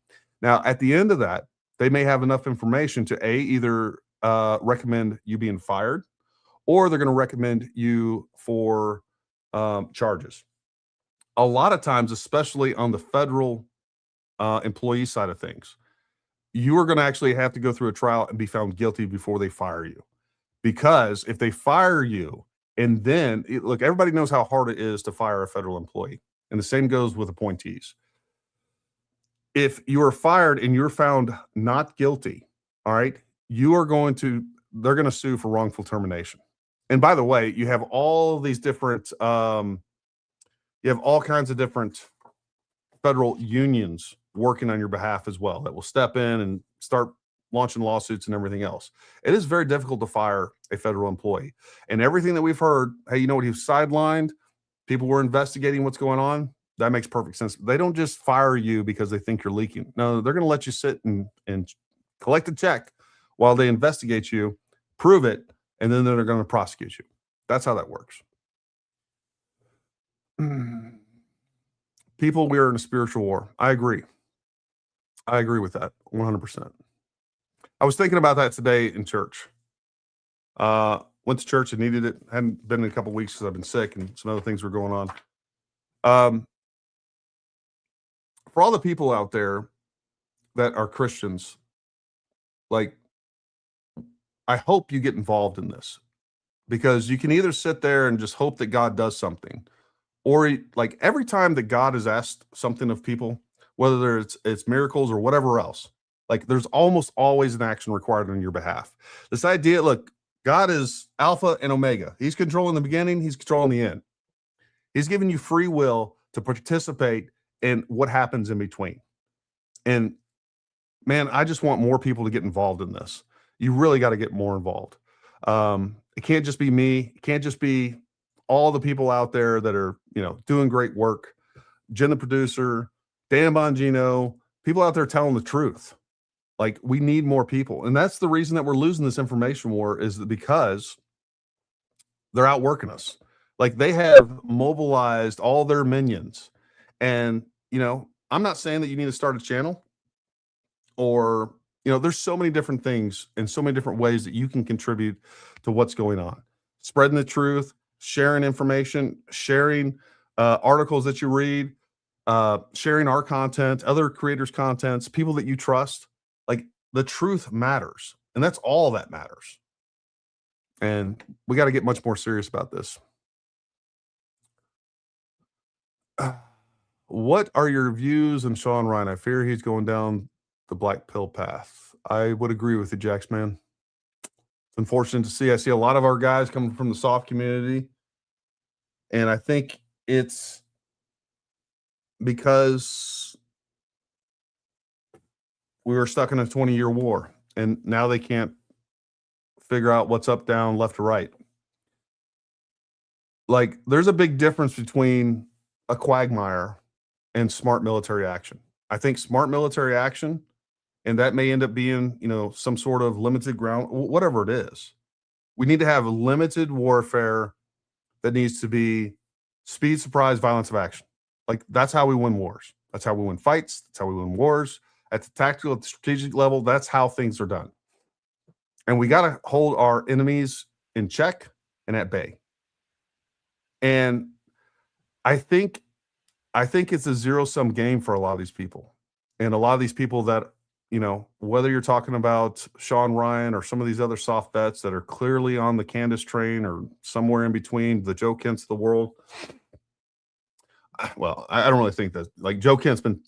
Now, at the end of that, they may have enough information to either recommend you being fired, or they're going to recommend you for charges. A lot of times, especially on the federal employee side of things, you are going to actually have to go through a trial and be found guilty before they fire you. Because if they fire you, and then, look, everybody knows how hard it is to fire a federal employee. And the same goes with appointees. If you are fired and you're found not guilty, all right, they're going to sue for wrongful termination. And by the way, you have all these different, you have all kinds of different federal unions working on your behalf as well that will step in and start launching lawsuits and everything else. It is very difficult to fire a federal employee. And everything that we've heard, hey, you know what, he was sidelined, people were investigating what's going on, that makes perfect sense. They don't just fire you because they think you're leaking. No, they're going to let you sit and collect a check while they investigate you, prove it, and then they're going to prosecute you. That's how that works. People, we are in a spiritual war. I agree. I agree with that 100%. I was thinking about that today in church. Went to church and needed it. Hadn't been in a couple of weeks because I've been sick and some other things were going on. For all the people out there that are Christians, like, I hope you get involved in this, because you can either sit there and just hope that God does something, or like every time that God has asked something of people, whether it's miracles or whatever else, like there's almost always an action required on your behalf. This idea, look, God is Alpha and Omega. He's controlling the beginning. He's controlling the end. He's giving you free will to participate in what happens in between. And man, I just want more people to get involved in this. You really got to get more involved. It can't just be me. It can't just be all the people out there that are, doing great work. Jen, the producer, Dan Bongino, people out there telling the truth. Like, we need more people. And that's the reason that we're losing this information war, is because they're outworking us. Like, they have mobilized all their minions. And, I'm not saying that you need to start a channel, or, there's so many different things and so many different ways that you can contribute to what's going on. Spreading the truth, sharing information, sharing articles that you read, sharing our content, other creators' contents, people that you trust. Like, the truth matters, and that's all that matters. And we got to get much more serious about this. What are your views on Sean Ryan? I fear he's going down the black pill path. I would agree with you, Jax, man. It's unfortunate to see. I see a lot of our guys coming from the soft community, and I think it's because we were stuck in a 20-year war, and now they can't figure out what's up, down, left, or right. Like, there's a big difference between a quagmire and smart military action. I think smart military action And that may end up being, some sort of limited ground, whatever it is. We need to have limited warfare that needs to be speed, surprise, violence of action. Like, that's how we win wars. That's how we win fights. That's how we win wars. At the tactical, at the strategic level, that's how things are done. And we got to hold our enemies in check and at bay. And I think it's a zero-sum game for a lot of these people. And a lot of these people that, whether you're talking about Sean Ryan or some of these other soft bets that are clearly on the Candace train or somewhere in between, the Joe Kents of the world. Well, I don't really think that, like, Joe Kent's been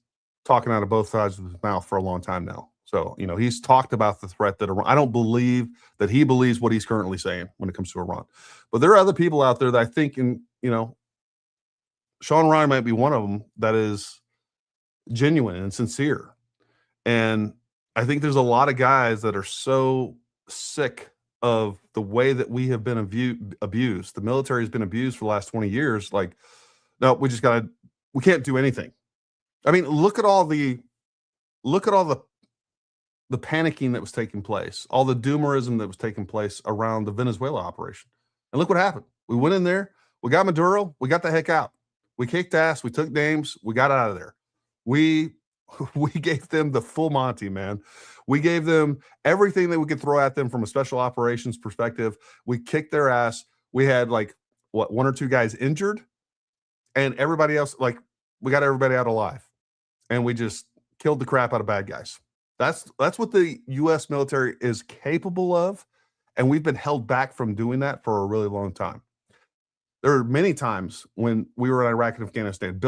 talking out of both sides of his mouth for a long time now. So, he's talked about the threat that Iran, I don't believe that he believes what he's currently saying when it comes to Iran. But there are other people out there that I think, Sean Ryan might be one of them that is genuine and sincere. And I think there's a lot of guys that are so sick of the way that we have been abused. The military has been abused for the last 20 years. Like, no, we can't do anything. I mean, look at all the panicking that was taking place, all the doomerism that was taking place around the Venezuela operation. And look what happened. We went in there, we got Maduro, we got the heck out. We kicked ass, we took names, we got out of there. We gave them the full Monty, man. We gave them everything that we could throw at them from a special operations perspective. We kicked their ass. We had one or two guys injured, and everybody else, we got everybody out alive. And we just killed the crap out of bad guys. That's what the U.S. military is capable of, and we've been held back from doing that for a really long time. There are many times when we were in Iraq and Afghanistan,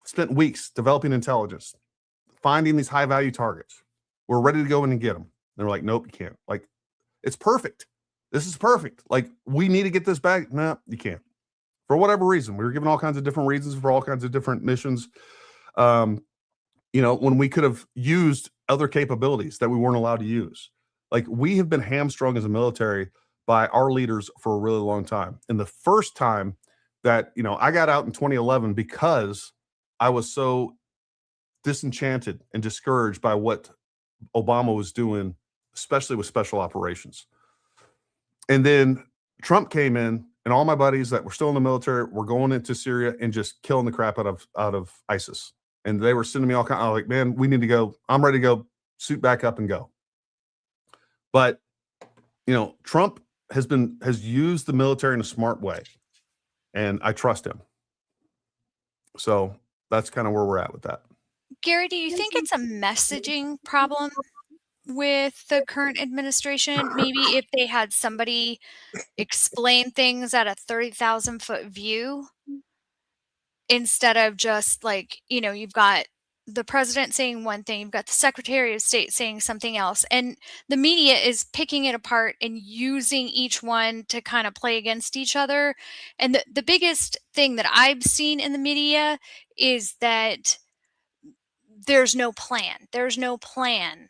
spent weeks developing intelligence, finding these high-value targets. We're ready to go in and get them. They're like, nope, you can't. Like, it's perfect. This is perfect. Like, we need to get this back. No, you can't. For whatever reason. We were given all kinds of different reasons for all kinds of different missions. When we could have used other capabilities that we weren't allowed to use. Like, we have been hamstrung as a military by our leaders for a really long time. And the first time that, I got out in 2011 because I was so disenchanted and discouraged by what Obama was doing, especially with special operations. And then Trump came in, and all my buddies that were still in the military were going into Syria and just killing the crap out of ISIS. And they were sending me all kinds. I was like, man, we need to go. I'm ready to go, suit back up and go. But, Trump has used the military in a smart way, and I trust him. So that's kind of where we're at with that. Gary, do you think it's a messaging problem with the current administration? Maybe if they had somebody explain things at a 30,000-foot view instead of just you've got the president saying one thing, you've got the Secretary of State saying something else, and the media is picking it apart and using each one to kind of play against each other. And the biggest thing that I've seen in the media is that there's no plan. There's no plan.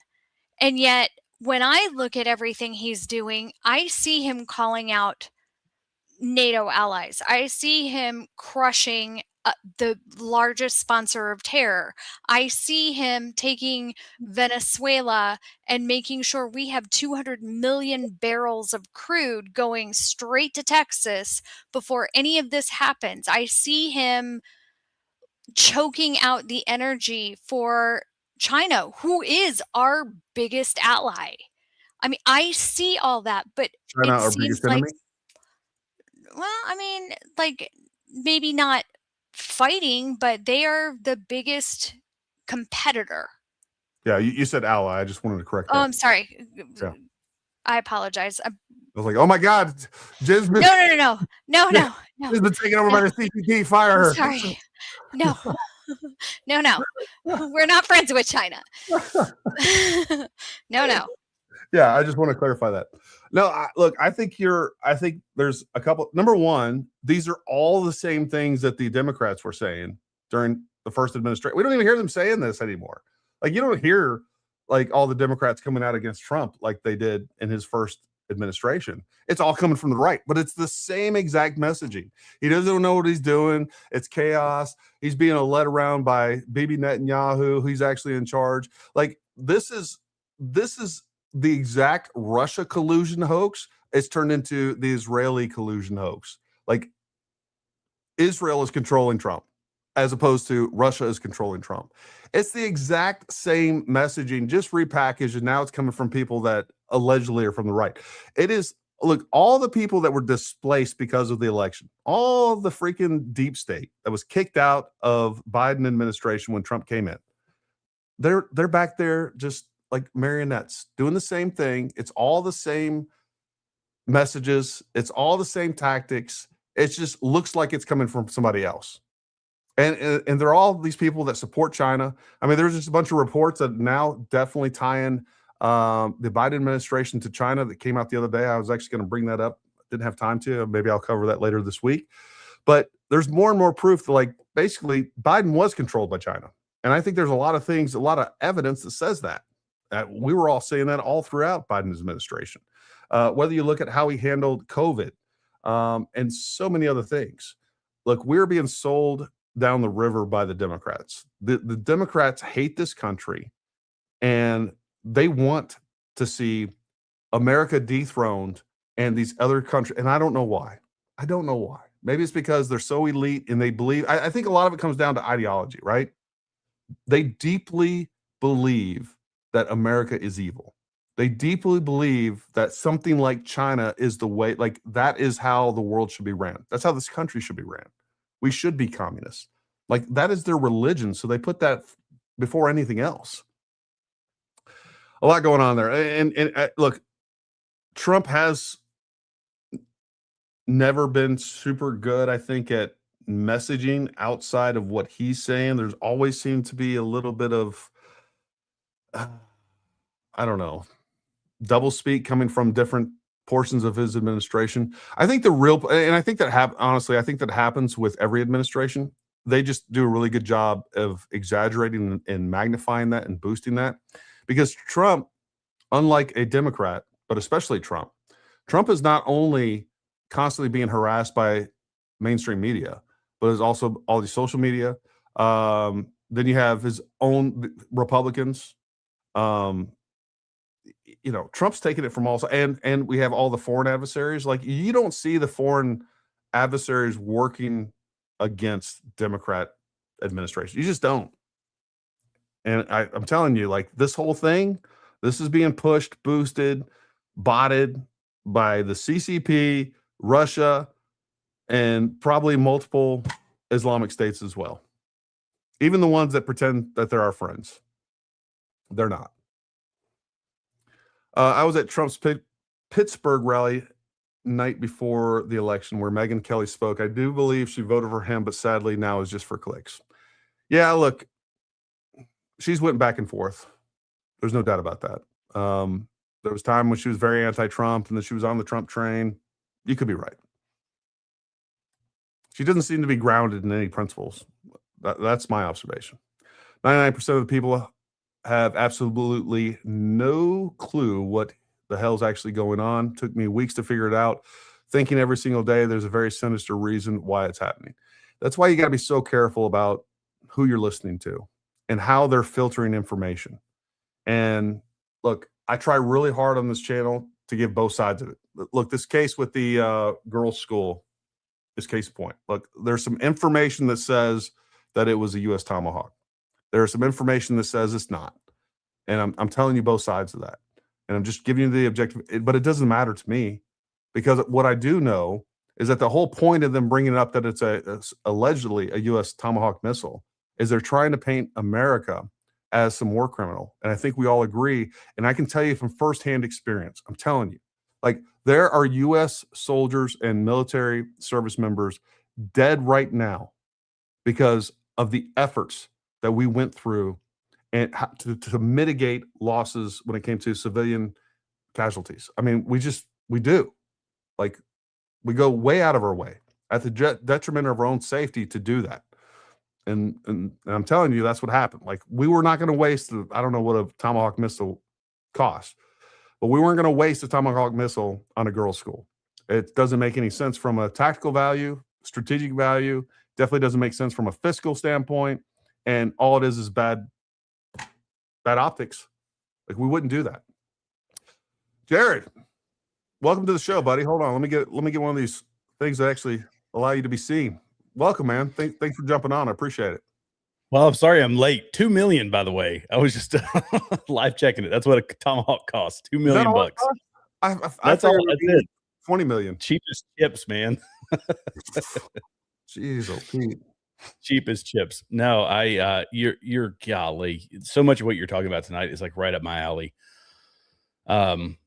And yet, when I look at everything he's doing, I see him calling out NATO allies. I see him crushing the largest sponsor of terror. I see him taking Venezuela and making sure we have 200 million barrels of crude going straight to Texas before any of this happens. I see him choking out the energy for China, who is our biggest ally. I mean, I see all that, but China, it our seems biggest like, enemy? well, I mean, maybe not fighting, but they are the biggest competitor. Yeah, you said ally. I just wanted to correct that. Oh, I'm sorry. Yeah. I apologize. I was like, oh my God, Jizz been, No. Jizz been taken over by the CCP. Fire her. I'm sorry. No. We're not friends with China. No. Yeah, I just want to clarify that. No, I think there's a couple. Number one, these are all the same things that the Democrats were saying during the first administration. We don't even hear them saying this anymore. Like, you don't hear all the Democrats coming out against Trump like they did in his first administration. It's all coming from the right, but it's the same exact messaging. He doesn't know what he's doing. It's chaos. He's being led around by Bibi Netanyahu, who's actually in charge. Like, this is the exact Russia collusion hoax. It's turned into the Israeli collusion hoax. Like, Israel is controlling Trump as opposed to Russia is controlling Trump. It's the exact same messaging, just repackaged, and now it's coming from people that allegedly are from the right. It is, look, all the people that were displaced because of the election, all the freaking deep state that was kicked out of Biden administration when Trump came in, they're back there just like marionettes doing the same thing. It's all the same messages. It's all the same tactics. It just looks like it's coming from somebody else. And they're all these people that support China. I mean, there's just a bunch of reports that now definitely tie in the Biden administration to China that came out the other day. I was actually going to bring that up. Didn't have time to. Maybe I'll cover that later this week. But there's more and more proof that, like, basically Biden was controlled by China. And I think there's a lot of things, a lot of evidence that says that. We were all saying that all throughout Biden's administration. Whether you look at how he handled COVID and so many other things. Look, we're being sold down the river by the Democrats. The Democrats hate this country, and they want to see America dethroned and these other countries. And I don't know why. I don't know why. Maybe it's because they're so elite and they believe. I think a lot of it comes down to ideology, right? They deeply believe that America is evil. They deeply believe that something like China is the way, like that is how the world should be ran. That's how this country should be ran. We should be communists. Like, that is their religion. So they put that before anything else. A lot going on there. And look, Trump has never been super good, I think, at messaging outside of what he's saying. There's always seemed to be a little bit of, I don't know, double speak coming from different portions of his administration. I think I think that honestly, I think that happens with every administration. They just do a really good job of exaggerating and magnifying that and boosting that. Because Trump, unlike a Democrat, but especially Trump is not only constantly being harassed by mainstream media, but is also all the social media. Then you have his own Republicans. Trump's taking it from all sides, and we have all the foreign adversaries. Like, you don't see the foreign adversaries working against Democrat administration. You just don't. And I'm telling you, like, this whole thing, this is being pushed, boosted, botted by the CCP, Russia, and probably multiple Islamic states as well. Even the ones that pretend that they're our friends. They're not. I was at Trump's Pittsburgh rally night before the election where Megyn Kelly spoke. I do believe she voted for him, but sadly now is just for clicks. Yeah, look, she's went back and forth. There's no doubt about that. There was time when she was very anti-Trump and then she was on the Trump train. You could be right. She doesn't seem to be grounded in any principles. That's my observation. 99% of the people have absolutely no clue what the hell's actually going on. Took me weeks to figure it out, thinking every single day there's a very sinister reason why it's happening. That's why you got to be so careful about who you're listening to and how they're filtering information. And look, I try really hard on this channel to give both sides of it. Look, this case with the girls' school is case point. Look, there's some information that says that it was a U.S. Tomahawk. There's some information that says it's not. And I'm telling you both sides of that. And I'm just giving you the objective, but it doesn't matter to me, because what I do know is that the whole point of them bringing up that it's allegedly a U.S. Tomahawk missile is they're trying to paint America as some war criminal. And I think we all agree. And I can tell you from firsthand experience, I'm telling you, like, there are U.S. soldiers and military service members dead right now because of the efforts that we went through and to mitigate losses when it came to civilian casualties. I mean, we do. Like, we go way out of our way at the detriment of our own safety to do that. And I'm telling you, that's what happened. Like, we were not going to waste, I don't know what a Tomahawk missile costs, but we weren't going to waste a Tomahawk missile on a girls' school. It doesn't make any sense from a tactical value, strategic value, definitely doesn't make sense from a fiscal standpoint. And all it is bad optics. Like, we wouldn't do that. Jared, welcome to the show, buddy. Hold on. Let me get one of these things that actually allow you to be seen. Welcome, man. Thanks for jumping on. I appreciate it. Well, I'm sorry I'm late. 2 million, by the way. I was just live checking it. That's what a tomahawk costs. $2 million bucks. That's all. That's it. 20 million. Cheapest chips, man. Jeez, oh Pete. Cheapest chips. No, you're golly. So much of what you're talking about tonight is like right up my alley. I'm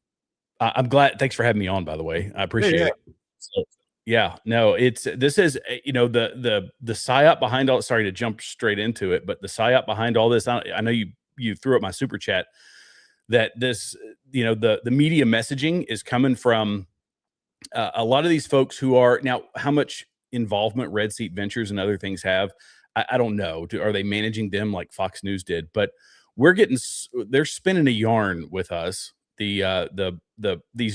glad. Thanks for having me on, by the way. I appreciate it. So, yeah, no, this is, the psyop behind all, sorry to jump straight into it, but the psyop behind all this, I know you threw up my super chat that this, the media messaging is coming from a lot of these folks who are now, how much involvement Red Seat Ventures and other things have, I don't know. Are they managing them like Fox News did? But they're spinning a yarn with us. These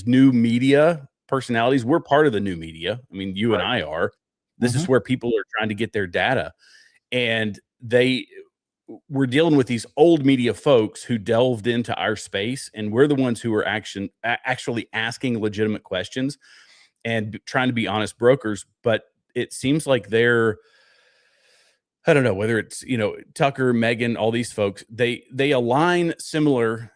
new media personalities, we're part of the new media. I mean, you and I are. This is where people are trying to get their data, and we're dealing with these old media folks who delved into our space, and we're the ones who are actually asking legitimate questions and trying to be honest brokers. But it seems like I don't know whether it's Tucker, Megyn, all these folks, they align similar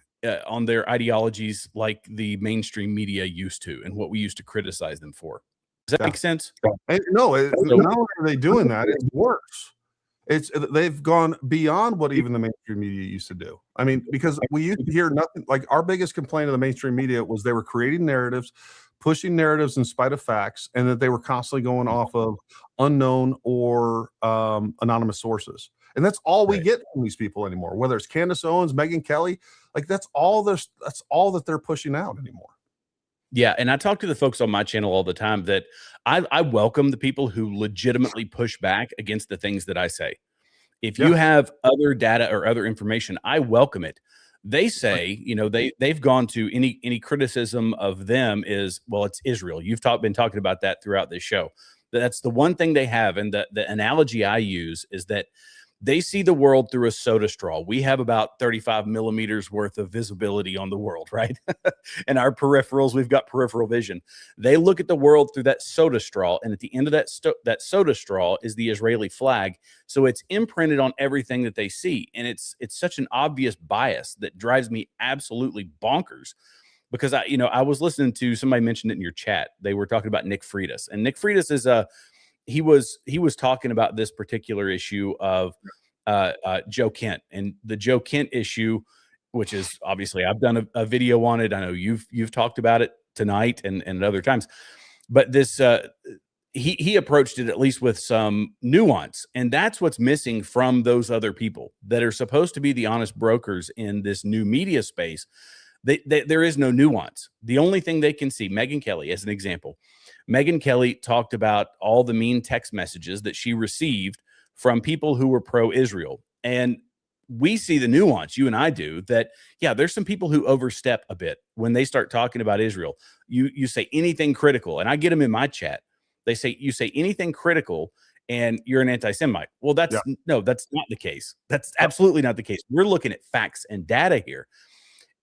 on their ideologies like the mainstream media used to, and what we used to criticize them for. Does that make sense? No, not only are they doing that, it's worse. They've gone beyond what even the mainstream media used to do. I mean, because we used to hear nothing. Like, our biggest complaint of the mainstream media was they were creating narratives, pushing narratives in spite of facts, and that they were constantly going off of unknown or anonymous sources. And that's all we get from these people anymore. Whether it's Candace Owens, Megyn Kelly, like that's all that they're pushing out anymore. Yeah, and I talk to the folks on my channel all the time that I welcome the people who legitimately push back against the things that I say. If you have other data or other information, I welcome it. They say, they've gone to any criticism of them is, well, it's Israel. You've been talking about that throughout this show. That's the one thing they have. And the analogy I use is that they see the world through a soda straw. We have about 35 millimeters worth of visibility on the world, right? And our peripherals, we've got peripheral vision. They look at the world through that soda straw, and at the end of that soda straw is the Israeli flag. So it's imprinted on everything that they see, and it's such an obvious bias that drives me absolutely bonkers. Because I was listening to somebody mentioned it in your chat. They were talking about Nick Fuentes, and Nick Fuentes is he was talking about this particular issue of Joe Kent, and the Joe Kent issue, which is obviously I've done a video on it. I know you've talked about it tonight and at other times, but this he approached it at least with some nuance, and that's what's missing from those other people that are supposed to be the honest brokers in this new media space. There is no nuance. The only thing they can see, Megyn Kelly as an example. Megyn Kelly talked about all the mean text messages that she received from people who were pro-Israel. And we see the nuance, you and I do, that, yeah, there's some people who overstep a bit when they start talking about Israel. You say anything critical, and I get them in my chat. They say, you say anything critical and you're an anti-Semite. Well, that's not the case. That's absolutely not the case. We're looking at facts and data here.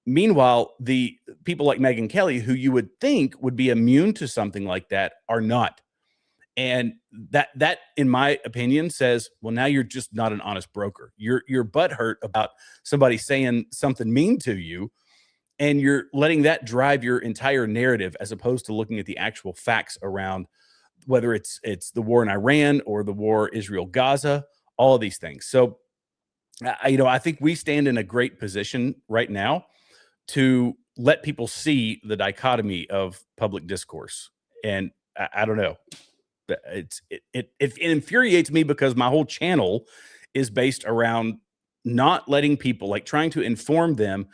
Meanwhile, the people like Megyn Kelly, who you would think would be immune to something like that, are not. And that, in my opinion, says, well, now you're just not an honest broker. You're butthurt about somebody saying something mean to you, and you're letting that drive your entire narrative, as opposed to looking at the actual facts around whether it's the war in Iran or the war Israel-Gaza, all of these things. So, I think we stand in a great position right now to let people see the dichotomy of public discourse. And I don't know, it infuriates me because my whole channel is based around not letting people, like, trying to inform them,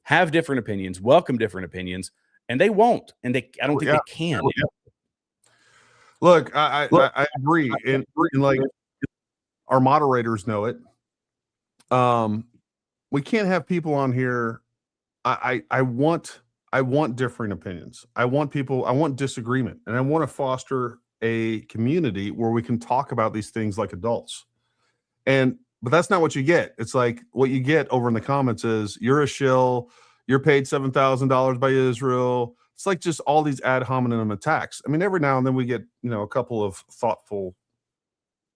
have different opinions, welcome different opinions, and they won't. And I don't think they can. Look, I agree. And like, our moderators know it. We can't have people on here. I want differing opinions. I want disagreement, and I want to foster a community where we can talk about these things like adults. But that's not what you get. It's like, what you get over in the comments is, you're a shill, you're paid $7,000 by Israel. It's like just all these ad hominem attacks. I mean, every now and then we get, a couple of thoughtful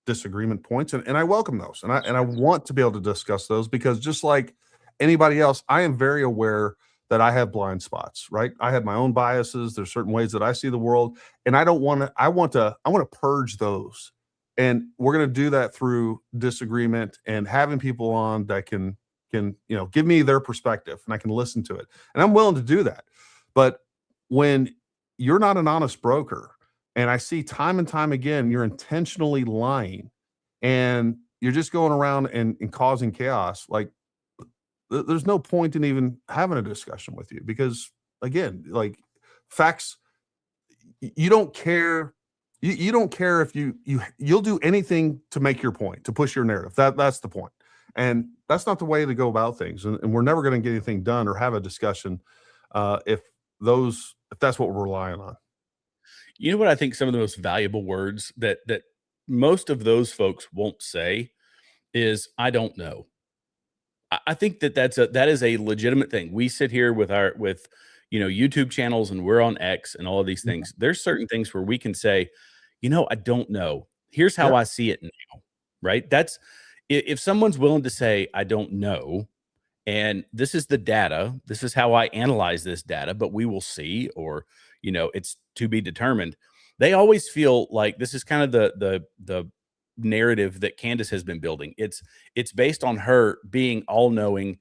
disagreement points, and I welcome those. And I want to be able to discuss those, because just like anybody else, I am very aware that I have blind spots, right? I have my own biases. There's certain ways that I see the world, and I want to purge those. And we're going to do that through disagreement and having people on that can give me their perspective, and I can listen to it. And I'm willing to do that. But when you're not an honest broker, and I see time and time again, you're intentionally lying and you're just going around and causing chaos, like there's no point in even having a discussion with you, because again, like facts, you don't care. You don't care if you'll do anything to make your point, to push your narrative. That's the point. And that's not the way to go about things. And we're never going to get anything done or have a discussion if that's what we're relying on. You know what I think some of the most valuable words that most of those folks won't say is, I don't know. I think that is a legitimate thing. We sit here with YouTube channels, and we're on X and all of these things. There's certain things where we can say, I don't know. Here's how I see it now, right? That's if someone's willing to say, I don't know, and this is the data, this is how I analyze this data, but we will see, or it's to be determined. They always feel like this is kind of the narrative that Candace has been building. It's based on her being all knowing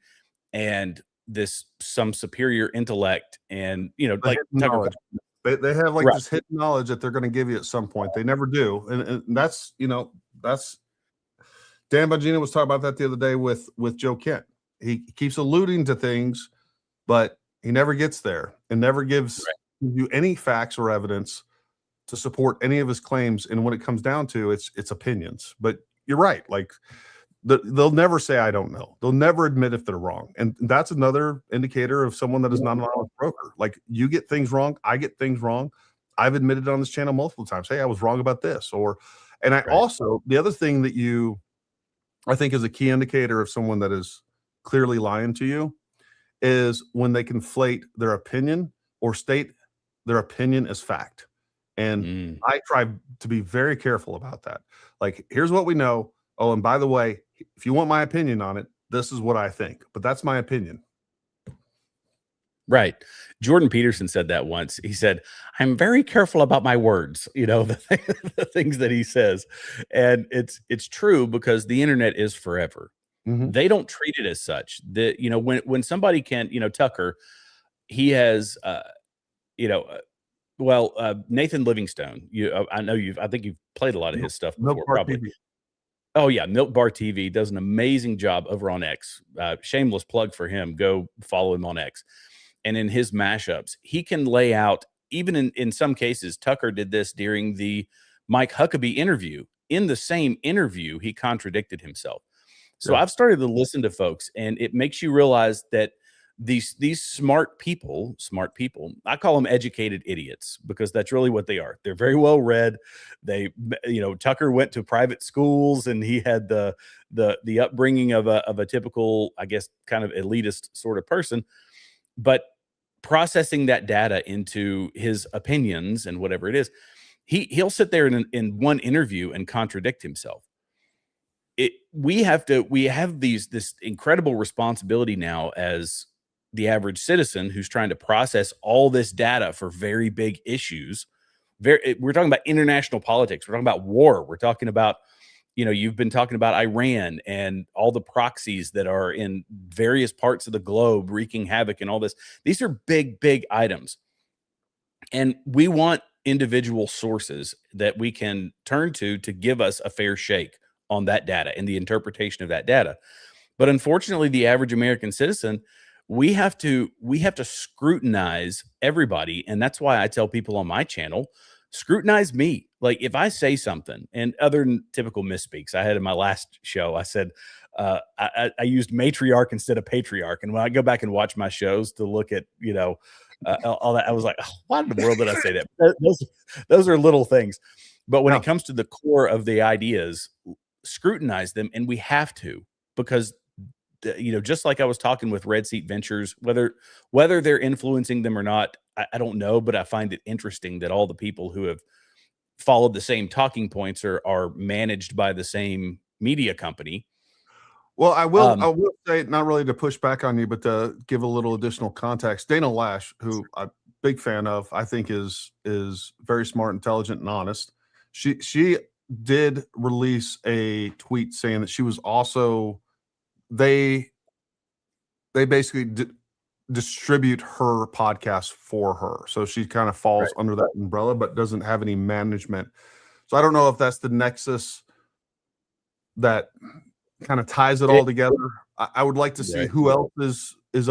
and some superior intellect, and like knowledge. They have like this hidden knowledge that they're going to give you at some point. They never do, and that's Dan Bongino was talking about that the other day with Joe Kent. He keeps alluding to things, but he never gets there and never gives you any facts or evidence to support any of his claims. And when it comes down to it's opinions. But you're right. Like they'll never say, I don't know. They'll never admit if they're wrong. And that's another indicator of someone that is not an honest broker. Like, you get things wrong. I get things wrong. I've admitted on this channel multiple times, hey, I was wrong about this. Also, the other thing that I think is a key indicator of someone that is clearly lying to you is when they conflate their opinion or state their opinion as fact. And I try to be very careful about that. Like, here's what we know. Oh, and by the way, if you want my opinion on it, this is what I think. But that's my opinion. Right. Jordan Peterson said that once. He said, I'm very careful about my words, the things that he says. And it's true, because the internet is forever. They don't treat it as such. When somebody can, Tucker, he has, Nathan Livingstone, I think you've played a lot of his stuff before, probably. TV. Oh yeah. Milk Bar TV does an amazing job over on X. Shameless plug for him. Go follow him on X. And in his mashups, he can lay out, even in some cases, Tucker did this during the Mike Huckabee interview. In the same interview, he contradicted himself. So I've started to listen to folks, and it makes you realize that these smart people, I call them educated idiots, because that's really what they are. They're very well read. They, Tucker went to private schools, and he had the upbringing of a typical, I guess, kind of elitist sort of person. But processing that data into his opinions and whatever it is, he'll sit there in one interview and contradict himself. We have this incredible responsibility now as the average citizen who's trying to process all this data for very big issues. We're talking about international politics. We're talking about war. We're talking about, you've been talking about Iran and all the proxies that are in various parts of the globe wreaking havoc and all this. These are big, big items. And we want individual sources that we can turn to give us a fair shake on that data and the interpretation of that data. But unfortunately, the average American citizen, we have to scrutinize everybody. And that's why I tell people on my channel, scrutinize me. Like, if I say something, and other than typical misspeaks I had in my last show, I said, I used matriarch instead of patriarch. And when I go back and watch my shows to look at, all that, I was like, oh, why in the world did I say that? Those are little things. But when it comes to the core of the ideas, scrutinize them. And we have to, because just like I was talking with Red Seat Ventures, whether they're influencing them or not, I don't know, but I find it interesting that all the people who have followed the same talking points are managed by the same media company. Well, I will say, not really to push back on you, but to give a little additional context. Dana Lash, who I'm a big fan of, I think is very smart, intelligent, and honest. She did release a tweet saying that she was also they basically distribute her podcast for her, so she kind of falls under that umbrella, but doesn't have any management. So I don't know if that's the nexus that kind of ties it all together. I would like to see who else is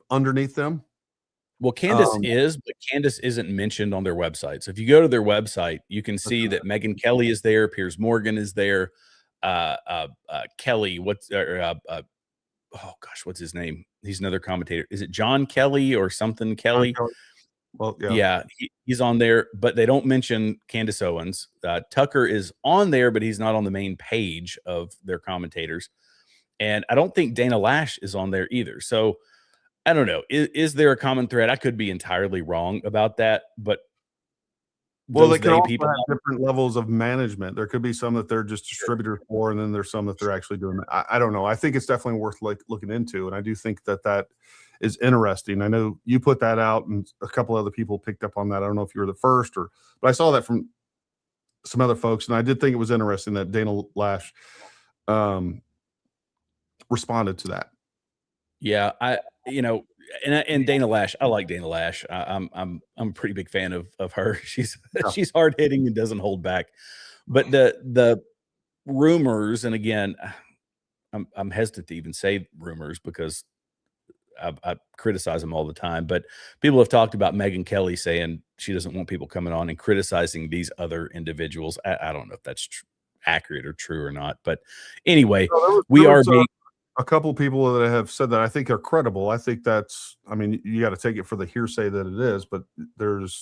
underneath them. Well, Candace is, but Candace isn't mentioned on their website. So if you go to their website, you can see that Megyn Kelly is there, Piers Morgan is there, Kelly, what's his name? He's another commentator. Is it John Kelly or something Kelly? Well, yeah, he's on there, but they don't mention Candace Owens. Tucker is on there, but he's not on the main page of their commentators. And I don't think Dana Lash is on there either. So I don't know. Is there a common thread? I could be entirely wrong about that, but they can also have different levels of management. There could be some that they're just distributors for, and then there's some that they're actually doing. I don't know. I think it's definitely worth looking into, and I do think that is interesting. I know you put that out, and a couple other people picked up on that. I don't know if you were the first, but I saw that from some other folks, and I did think it was interesting that Dana Lash responded to that. Yeah, and Dana Lash, I like Dana Lash. I'm a pretty big fan of her. She's hard hitting and doesn't hold back. But the rumors, and again, I'm hesitant to even say rumors because I criticize them all the time. But people have talked about Megyn Kelly saying she doesn't want people coming on and criticizing these other individuals. I don't know if that's accurate or true or not. But anyway, we are being. A couple people that have said that I think are credible. I think that's, I mean, you got to take it for the hearsay that it is, but there's,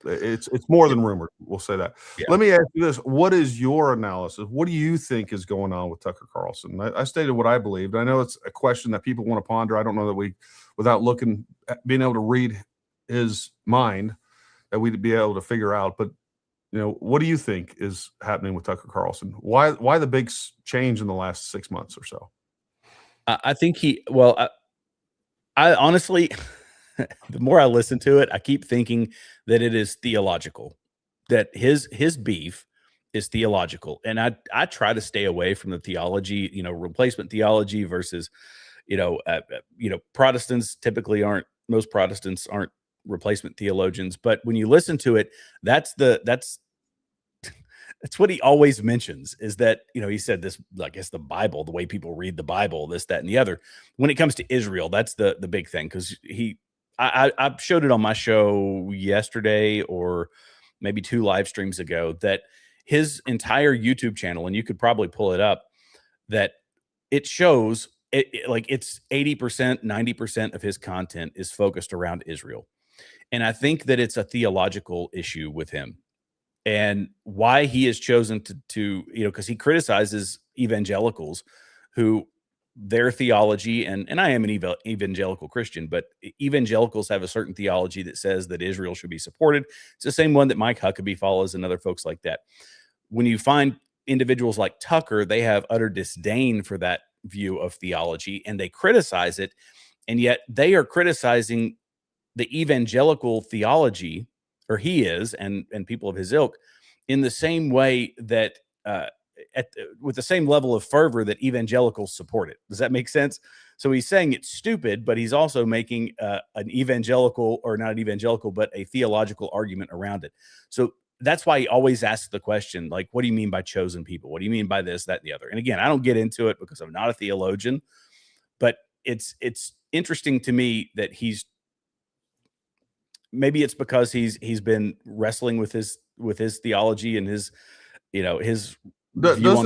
it's more than rumor. We'll say that. Yeah. Let me ask you this. What is your analysis? What do you think is going on with Tucker Carlson? I stated what I believed. I know it's a question that people want to ponder. I don't know that we, without being able to read his mind, that we'd be able to figure out, but what do you think is happening with Tucker Carlson? Why the big change in the last 6 months or so? I think I honestly, the more I listen to it, I keep thinking that it is theological, that his beef is theological. And I try to stay away from the theology, replacement theology versus, Protestants typically most Protestants aren't replacement theologians, but when you listen to it, that's what he always mentions is that, he said this, I guess the Bible, the way people read the Bible, this, that, and the other. When it comes to Israel, that's the big thing. Cause I showed it on my show yesterday or maybe 2 live streams ago that his entire YouTube channel, and you could probably pull it up, that it shows it's 80%, 90% of his content is focused around Israel. And I think that it's a theological issue with him and why he has chosen to because he criticizes evangelicals who their theology, and I am an evangelical Christian, but evangelicals have a certain theology that says that Israel should be supported. It's the same one that Mike Huckabee follows and other folks like that. When you find individuals like Tucker, they have utter disdain for that view of theology and they criticize it. And yet they are criticizing the evangelical theology, or he is, and people of his ilk, in the same way that with the same level of fervor that evangelicals support it. Does that make sense? So he's saying it's stupid, but he's also making an evangelical, or not an evangelical, but a theological argument around it. So that's why he always asks the question, like, what do you mean by chosen people? What do you mean by this, that, and the other? And again, I don't get into it because I'm not a theologian, but it's interesting to me that maybe it's because he's been wrestling with his theology and his view on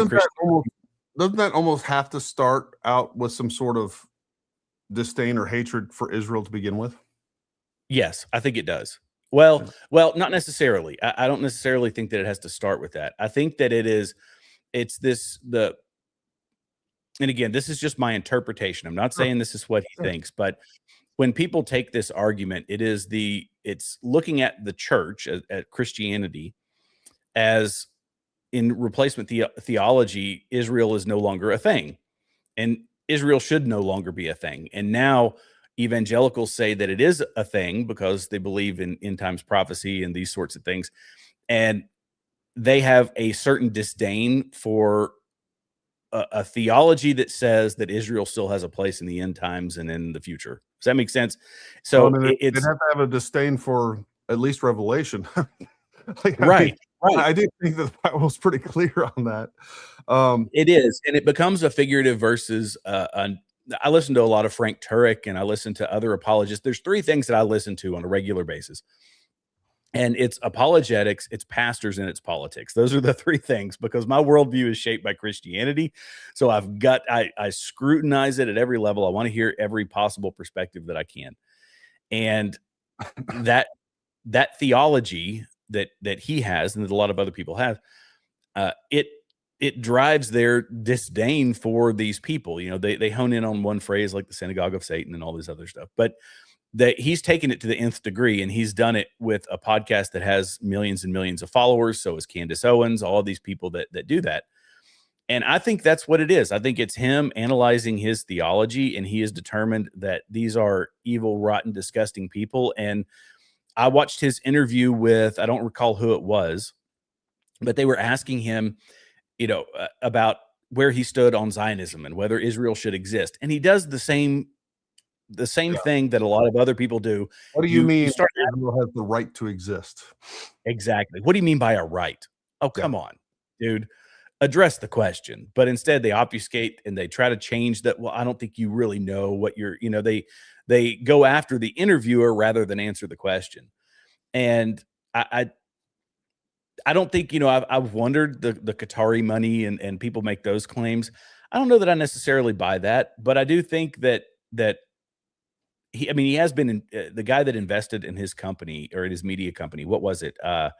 Christianity. Doesn't that almost have to start out with some sort of disdain or hatred for Israel to begin with? Yes, I think it does. Well, not necessarily. I don't necessarily think that it has to start with that. I think that and again, this is just my interpretation. I'm not saying this is what he thinks, but when people take this argument, it's looking at the church, at Christianity, as in replacement theology, Israel is no longer a thing, and Israel should no longer be a thing. And now evangelicals say that it is a thing because they believe in end times prophecy and these sorts of things. And they have a certain disdain for a theology that says that Israel still has a place in the end times and in the future. Does that make sense? So they'd it's have to have a disdain for at least Revelation. Like, right. I do think that the Bible's pretty clear on that. It is, and it becomes a figurative versus I listen to a lot of Frank Turek, and I listen to other apologists. There's three things that I listen to on a regular basis. And it's apologetics, it's pastors, and it's politics. Those are the three things, because my worldview is shaped by Christianity. So I scrutinize it at every level. I want to hear every possible perspective that I can. And that theology that he has, and that a lot of other people have, it drives their disdain for these people. You know, they hone in on one phrase like the synagogue of Satan and all this other stuff. But that he's taken it to the nth degree, and he's done it with a podcast that has millions and millions of followers. So is Candace Owens, all these people that do that. And I think that's what it is. I think it's him analyzing his theology, and he is determined that these are evil, rotten, disgusting people. And I watched his interview with, I don't recall who it was, but they were asking him, about where he stood on Zionism and whether Israel should exist. And he does the same thing that a lot of other people do. What do you mean Israel has the right to exist? Exactly. What do you mean by a right? Oh, come on, dude. Address the question. But instead they obfuscate and they try to change that. Well, I don't think you really know what they go after the interviewer rather than answer the question. And I don't think, I've wondered the Qatari money and people make those claims. I don't know that I necessarily buy that, but I do think that he has been the guy that invested in his company, or in his media company. What was it? What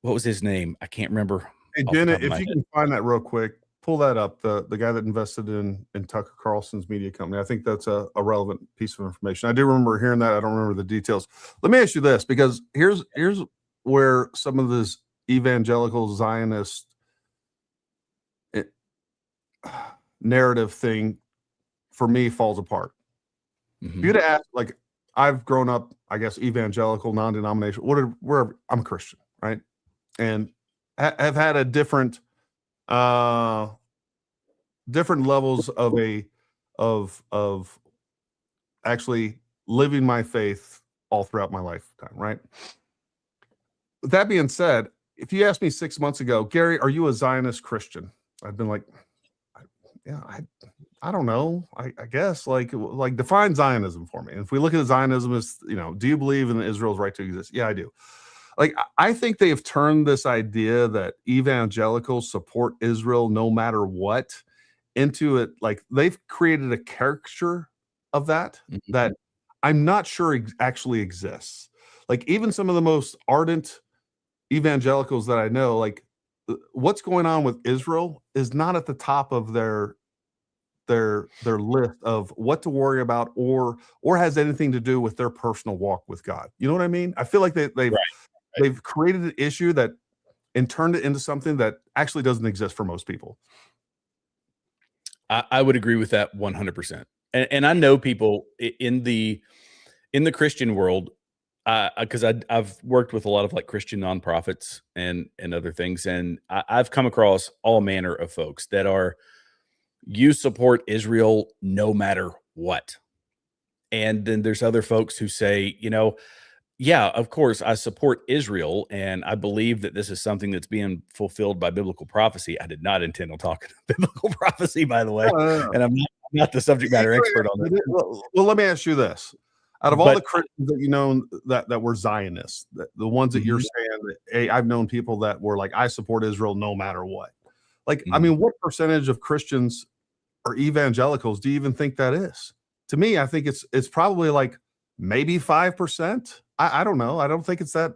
was his name? I can't remember. Hey, Jenna, if you can find that real quick, pull that up. The guy that invested in Tucker Carlson's media company. I think that's a relevant piece of information. I do remember hearing that. I don't remember the details. Let me ask you this, because here's where some of this evangelical Zionist narrative thing for me falls apart. Mm-hmm. If you'd ask, like, I've grown up, I guess, evangelical, non-denominational, wherever, I'm a Christian, right? And have had a different levels of actually living my faith all throughout my lifetime, right? With that being said, if you asked me 6 months ago, Gary, are you a Zionist Christian? I've been like, I don't know. I guess like define Zionism for me. And if we look at Zionism as, do you believe in Israel's right to exist? Yeah, I do. Like, I think they have turned this idea that evangelicals support Israel no matter what into it. Like, they've created a caricature of that that I'm not sure actually exists. Like, even some of the most ardent evangelicals that I know, like, what's going on with Israel is not at the top of their list of what to worry about or has anything to do with their personal walk with God. You know what I mean? I feel like they've created an issue and turned it into something that actually doesn't exist for most people. I would agree with that 100%. And I know people in the Christian world, because I've worked with a lot of like Christian nonprofits and other things, and I've come across all manner of folks that are, you support Israel no matter what. And then there's other folks who say, yeah, of course, I support Israel, and I believe that this is something that's being fulfilled by biblical prophecy. I did not intend on talking biblical prophecy, by the way, and I'm not the subject matter expert on that. Well, let me ask you this. Out of all the Christians that that were Zionists, the ones that you're saying that, hey, I've known people that were like, I support Israel no matter what. Like, I mean, what percentage of Christians or evangelicals do you even think that is? To me, I think it's probably like maybe 5%. I don't know. I don't think it's that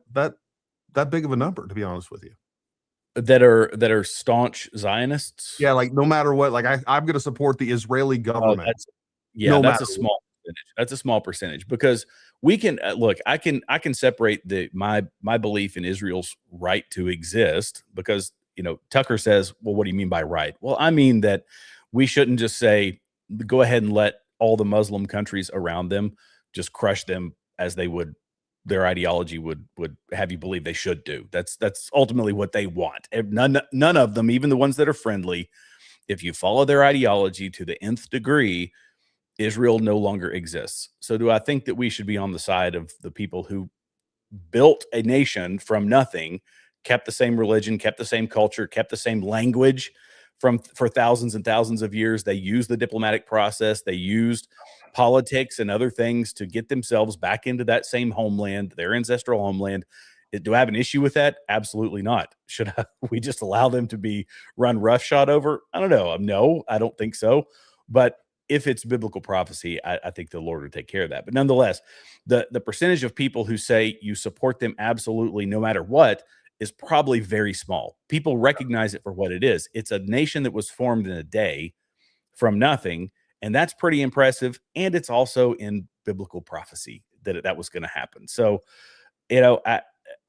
big of a number, to be honest with you. that are staunch Zionists. Yeah, like no matter what, like I'm going to support the Israeli government. That's a small percentage. That's a small percentage because we can look. I can separate my belief in Israel's right to exist because Tucker says, well, what do you mean by right? Well, I mean that we shouldn't just say go ahead and let all the Muslim countries around them just crush them as they would. Their ideology would have you believe they should do. That's ultimately what they want. None of them, even the ones that are friendly, if you follow their ideology to the nth degree, Israel no longer exists. So do I think that we should be on the side of the people who built a nation from nothing, kept the same religion, kept the same culture, kept the same language for thousands and thousands of years? They used the diplomatic process. They used politics and other things to get themselves back into that same homeland, their ancestral homeland. Do I have an issue with that? Absolutely not. Should we just allow them to be run roughshod over? I don't know. No, I don't think so. But if it's biblical prophecy, I think the Lord would take care of that. But nonetheless, the percentage of people who say you support them absolutely no matter what is probably very small. People recognize it for what it is. It's a nation that was formed in a day from nothing, and that's pretty impressive. And it's also in biblical prophecy that was going to happen. So,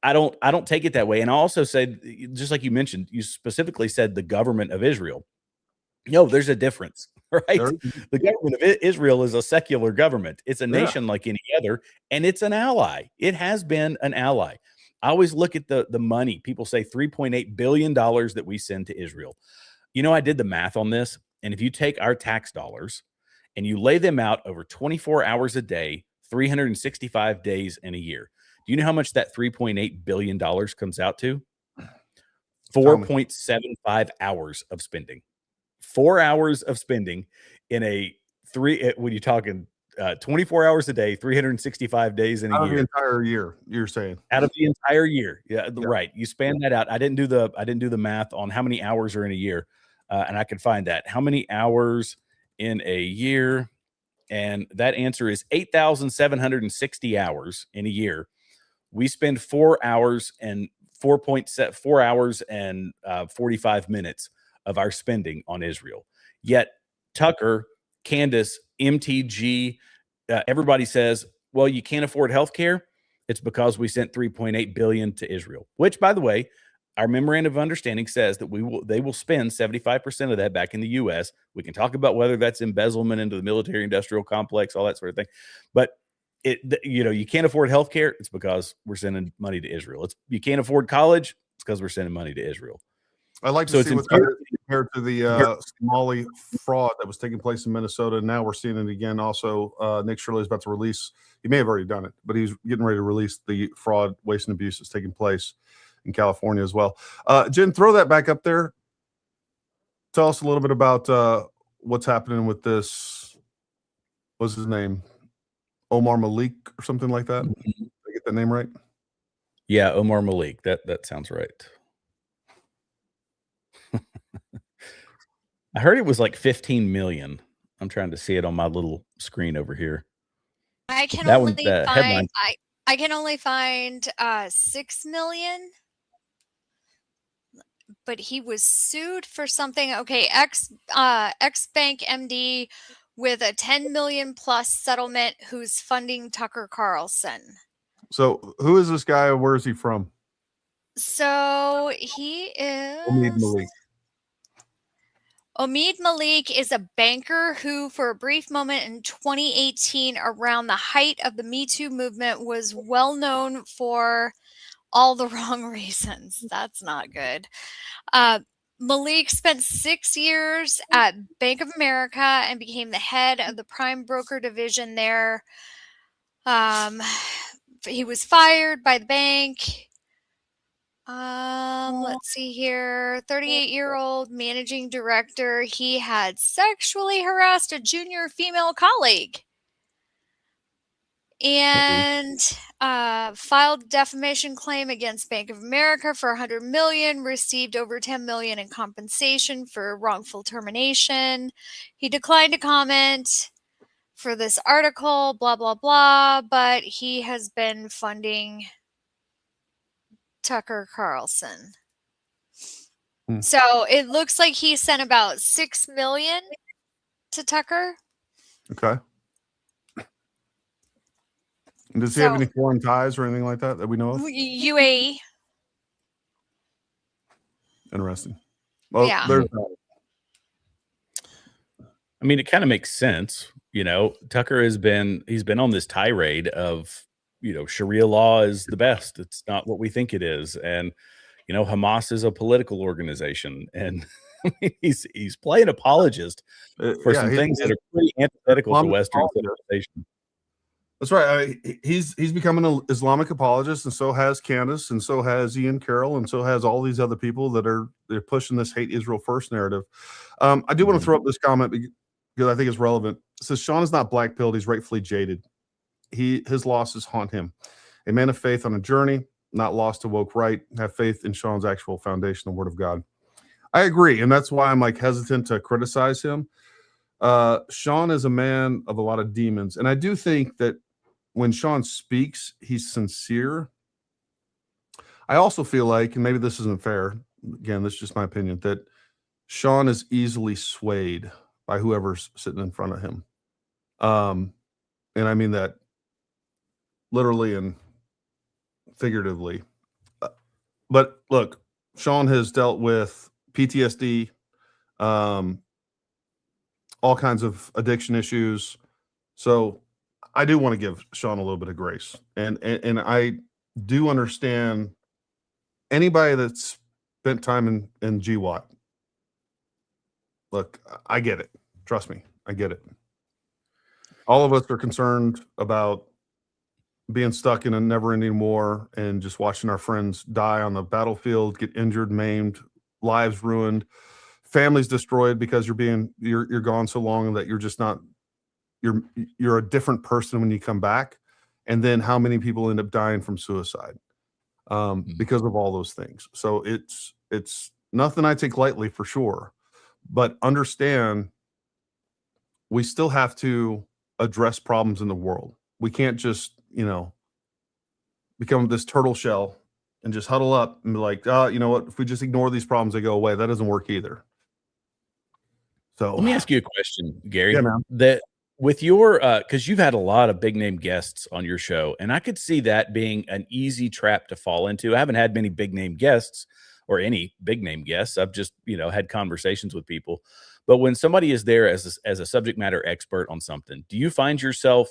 I don't take it that way. And I also said, just like you mentioned, you specifically said the government of Israel. No, there's a difference, right? The government of Israel is a secular government. It's a nation like any other, and it's an ally. It has been an ally. I always look at the money. People say $3.8 billion that we send to Israel. I did the math on this, and if you take our tax dollars and you lay them out over 24 hours a day, 365 days in a year, do you know how much that $3.8 billion comes out to? 4.75 hours of spending. 4 hours of spending in when you're talking 24 hours a day, 365 days in a year. Out of the entire year, you're saying. Out of the entire year. Yeah, right. You span that out. I didn't do the math on how many hours are in a year. And I can find that. How many hours in a year? And that answer is 8,760 hours in a year. We spend 4 hours and 4 hours and 45 minutes of our spending on Israel. Yet Tucker, Candace, MTG, everybody says, well, you can't afford healthcare. It's because we sent $3.8 billion to Israel, which, by the way, our memorandum of understanding says that they will spend 75% of that back in the U.S. We can talk about whether that's embezzlement into the military industrial complex, all that sort of thing. But you can't afford healthcare. It's because we're sending money to Israel. You can't afford college. It's because we're sending money to Israel. I'd like to see what's compared to the Somali fraud that was taking place in Minnesota. Now we're seeing it again. Also, Nick Shirley is about to release. He may have already done it, but he's getting ready to release the fraud, waste, and abuse that's taking place in California as well. Jen, throw that back up there. Tell us a little bit about what's happening with this. What's his name? Omar Malik or something like that. Did I get that name right? Yeah, Omar Malik. That sounds right. I heard it was like 15 million. I'm trying to see it on my little screen over here. I can That only one, the find headline. I can only find 6 million. But he was sued for something. Okay, ex bank MD with a 10 million plus settlement who's funding Tucker Carlson. So who is this guy? Where is he from? So he is Omid Malik is a banker who, for a brief moment in 2018, around the height of the Me Too movement, was well known for all the wrong reasons. That's not good. Malik spent 6 years at Bank of America and became the head of the prime broker division there. He was fired by the bank. Let's see here. 38-year-old managing director. He had sexually harassed a junior female colleague and filed defamation claim against Bank of America for $100 million, received over $10 million in compensation for wrongful termination. He declined to comment for this article, blah, blah, blah, but he has been funding Tucker Carlson. So it looks like he sent about 6 million to Tucker. Okay. And does he So have any foreign ties or anything like that that we know of? UAE. Interesting. Well, Yeah. there's I mean, it kind of makes sense. You know, Tucker he's been on this tirade of, you know, Sharia law is the best. It's not what we think it is. And, you know, Hamas is a political organization. And I mean, he's playing apologist for some things that are pretty antithetical to Western civilization. That's right. He's become an Islamic apologist, and so has Candace, and so has Ian Carroll, and so has all these other people they're pushing this hate Israel first narrative. I do want to throw up this comment because I think it's relevant. It says Sean is not black-pilled; he's rightfully jaded. His losses haunt him. A man of faith on a journey, not lost to woke right. Have faith in Sean's actual foundation, the Word of God. I agree, and that's why I'm like hesitant to criticize him. Sean is a man of a lot of demons, and I do think that when Sean speaks, he's sincere. I also feel like, and maybe this isn't fair, again, this is just my opinion, that Sean is easily swayed by whoever's sitting in front of him. And I mean that literally and figuratively. But look, Sean has dealt with PTSD, all kinds of addiction issues. So I do want to give Sean a little bit of grace. And I do understand anybody that's spent time in GWAT. Look, I get it. Trust me, I get it. All of us are concerned about being stuck in a never-ending war and just watching our friends die on the battlefield, get injured, maimed, lives ruined, families destroyed because you're gone so long that you're just not. You're a different person when you come back, and then how many people end up dying from suicide because of all those things. So it's nothing I take lightly for sure, but understand we still have to address problems in the world. We can't just, become this turtle shell and just huddle up and be like, you know what, if we just ignore these problems, they go away. That doesn't work either. So let me ask you a question, Gary. Yeah, man. That with your because you've had a lot of big name guests on your show, and I could see that being an easy trap to fall into. I haven't had many big name guests or any big name guests. I've just had conversations with people. But when somebody is there as a subject matter expert on something, do you find yourself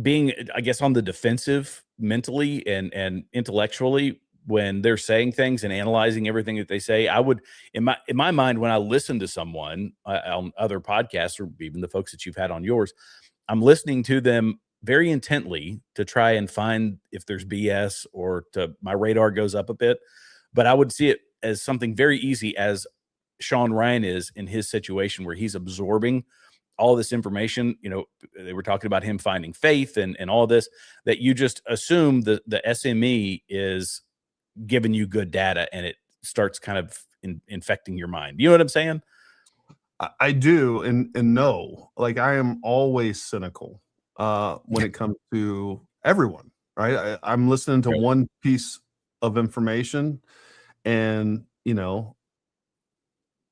being, I guess, on the defensive mentally and intellectually when they're saying things and analyzing everything that they say? I would, in my mind, when I listen to someone on other podcasts or even the folks that you've had on yours, I'm listening to them very intently to try and find if there's BS or my radar goes up a bit. But I would see it as something very easy, as Sean Ryan is in his situation where he's absorbing all this information. They were talking about him finding faith and all this, that you just assume the SME is giving you good data and it starts kind of infecting your mind. You know what I'm saying? I do. And no, like I am always cynical when it comes to everyone, right? I'm listening to one piece of information and, no,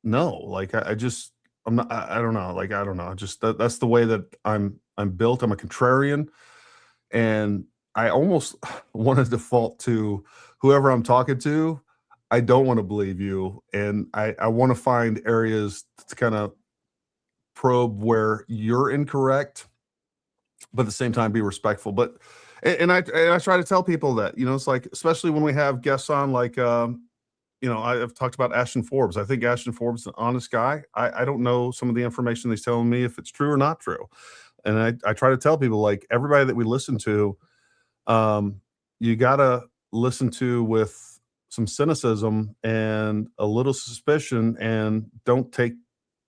like I don't know. Like, I don't know. Just that's the way that I'm built. I'm a contrarian, and I almost want to default to whoever I'm talking to. I don't want to believe you, and I want to find areas to kind of probe where you're incorrect, but at the same time be respectful. But and I try to tell people that, it's like, especially when we have guests on, like I've talked about Ashton Forbes. I think Ashton Forbes is an honest guy. I don't know some of the information he's telling me if it's true or not true. And I try to tell people, like, everybody that we listen to, you got to listen to with some cynicism and a little suspicion, and don't take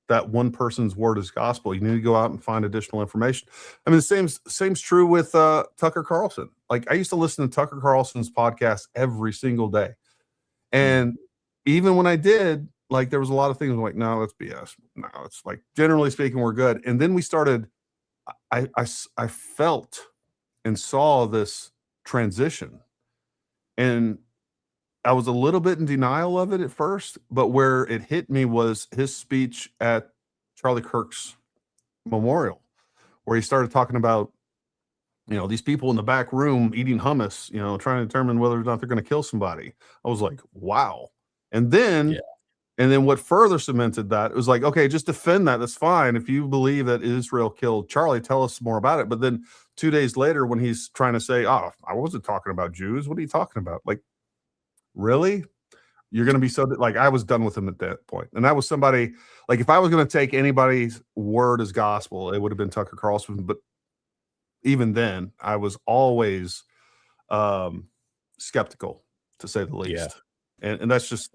that one person's word as gospel. You need to go out and find additional information. I mean, the same's true with Tucker Carlson. Like, I used to listen to Tucker Carlson's podcast every single day. And even when I did, like, there was a lot of things I'm like, no, that's BS. No, it's like, generally speaking, we're good. And then we started, I felt and saw this transition. And I was a little bit in denial of it at first, but where it hit me was his speech at Charlie Kirk's memorial, where he started talking about, these people in the back room eating hummus, trying to determine whether or not they're going to kill somebody. I was like, wow. And then what further cemented that, it was like, okay, just defend that. That's fine. If you believe that Israel killed Charlie, tell us more about it. But then 2 days later, when he's trying to say, oh, I wasn't talking about Jews. What are you talking about? Like, really? You're going to be so like, I was done with him at that point. And that was somebody, like, if I was going to take anybody's word as gospel, it would have been Tucker Carlson. But even then, I was always skeptical, to say the least. And that's just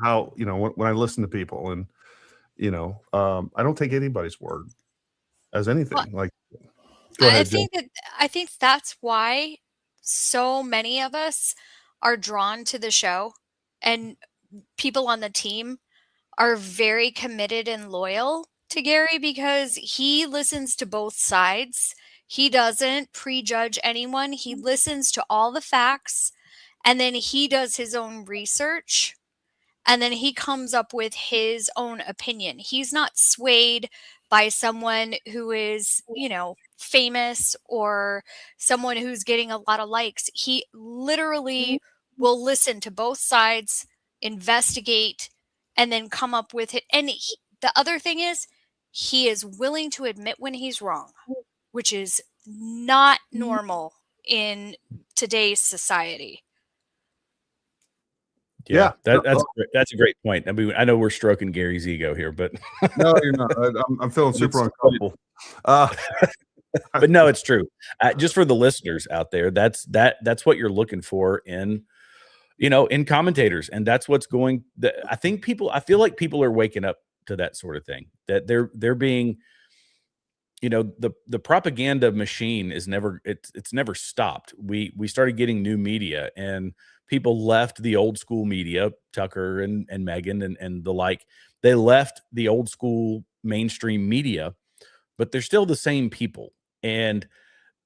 how, when I listen to people, and, I don't take anybody's word as anything. Like, go ahead, Jen. I think that's why so many of us are drawn to the show, and people on the team are very committed and loyal to Gary, because he listens to both sides. He doesn't prejudge anyone. He listens to all the facts, and then he does his own research, and then he comes up with his own opinion. He's not swayed by someone who is, famous, or someone who's getting a lot of likes. He literally will listen to both sides, investigate, and then come up with it. And the other thing is, he is willing to admit when he's wrong, which is not normal in today's society. That's a great point. I mean, I know we're stroking Gary's ego here, but no, you're not. I'm feeling super uncomfortable. But no, it's true. Just for the listeners out there, that's what you're looking for in commentators, and that's what's going. I feel like people are waking up to that sort of thing. That they're being, the propaganda machine is never stopped. We started getting new media, and people left the old school media, Tucker and Megyn and the like. They left the old school mainstream media, but they're still the same people. And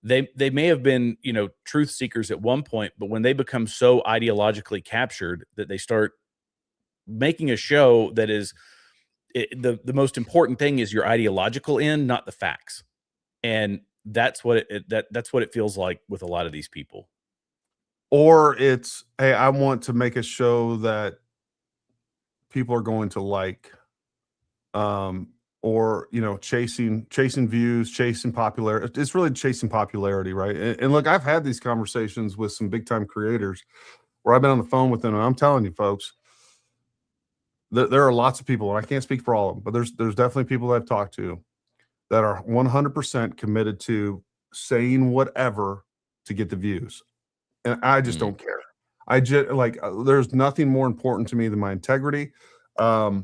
they may have been, truth seekers at one point, but when they become so ideologically captured that they start making a show that is the most important thing is your ideological end, not the facts. And that's what that's what it feels like with a lot of these people. Or it's, hey, I want to make a show that people are going to like, or, chasing views, chasing popularity. It's really chasing popularity, right? And look, I've had these conversations with some big time creators where I've been on the phone with them, and I'm telling you, folks, there are lots of people, and I can't speak for all of them, but there's definitely people that I've talked to that are 100% committed to saying whatever to get the views. And I just don't care. I just there's nothing more important to me than my integrity. I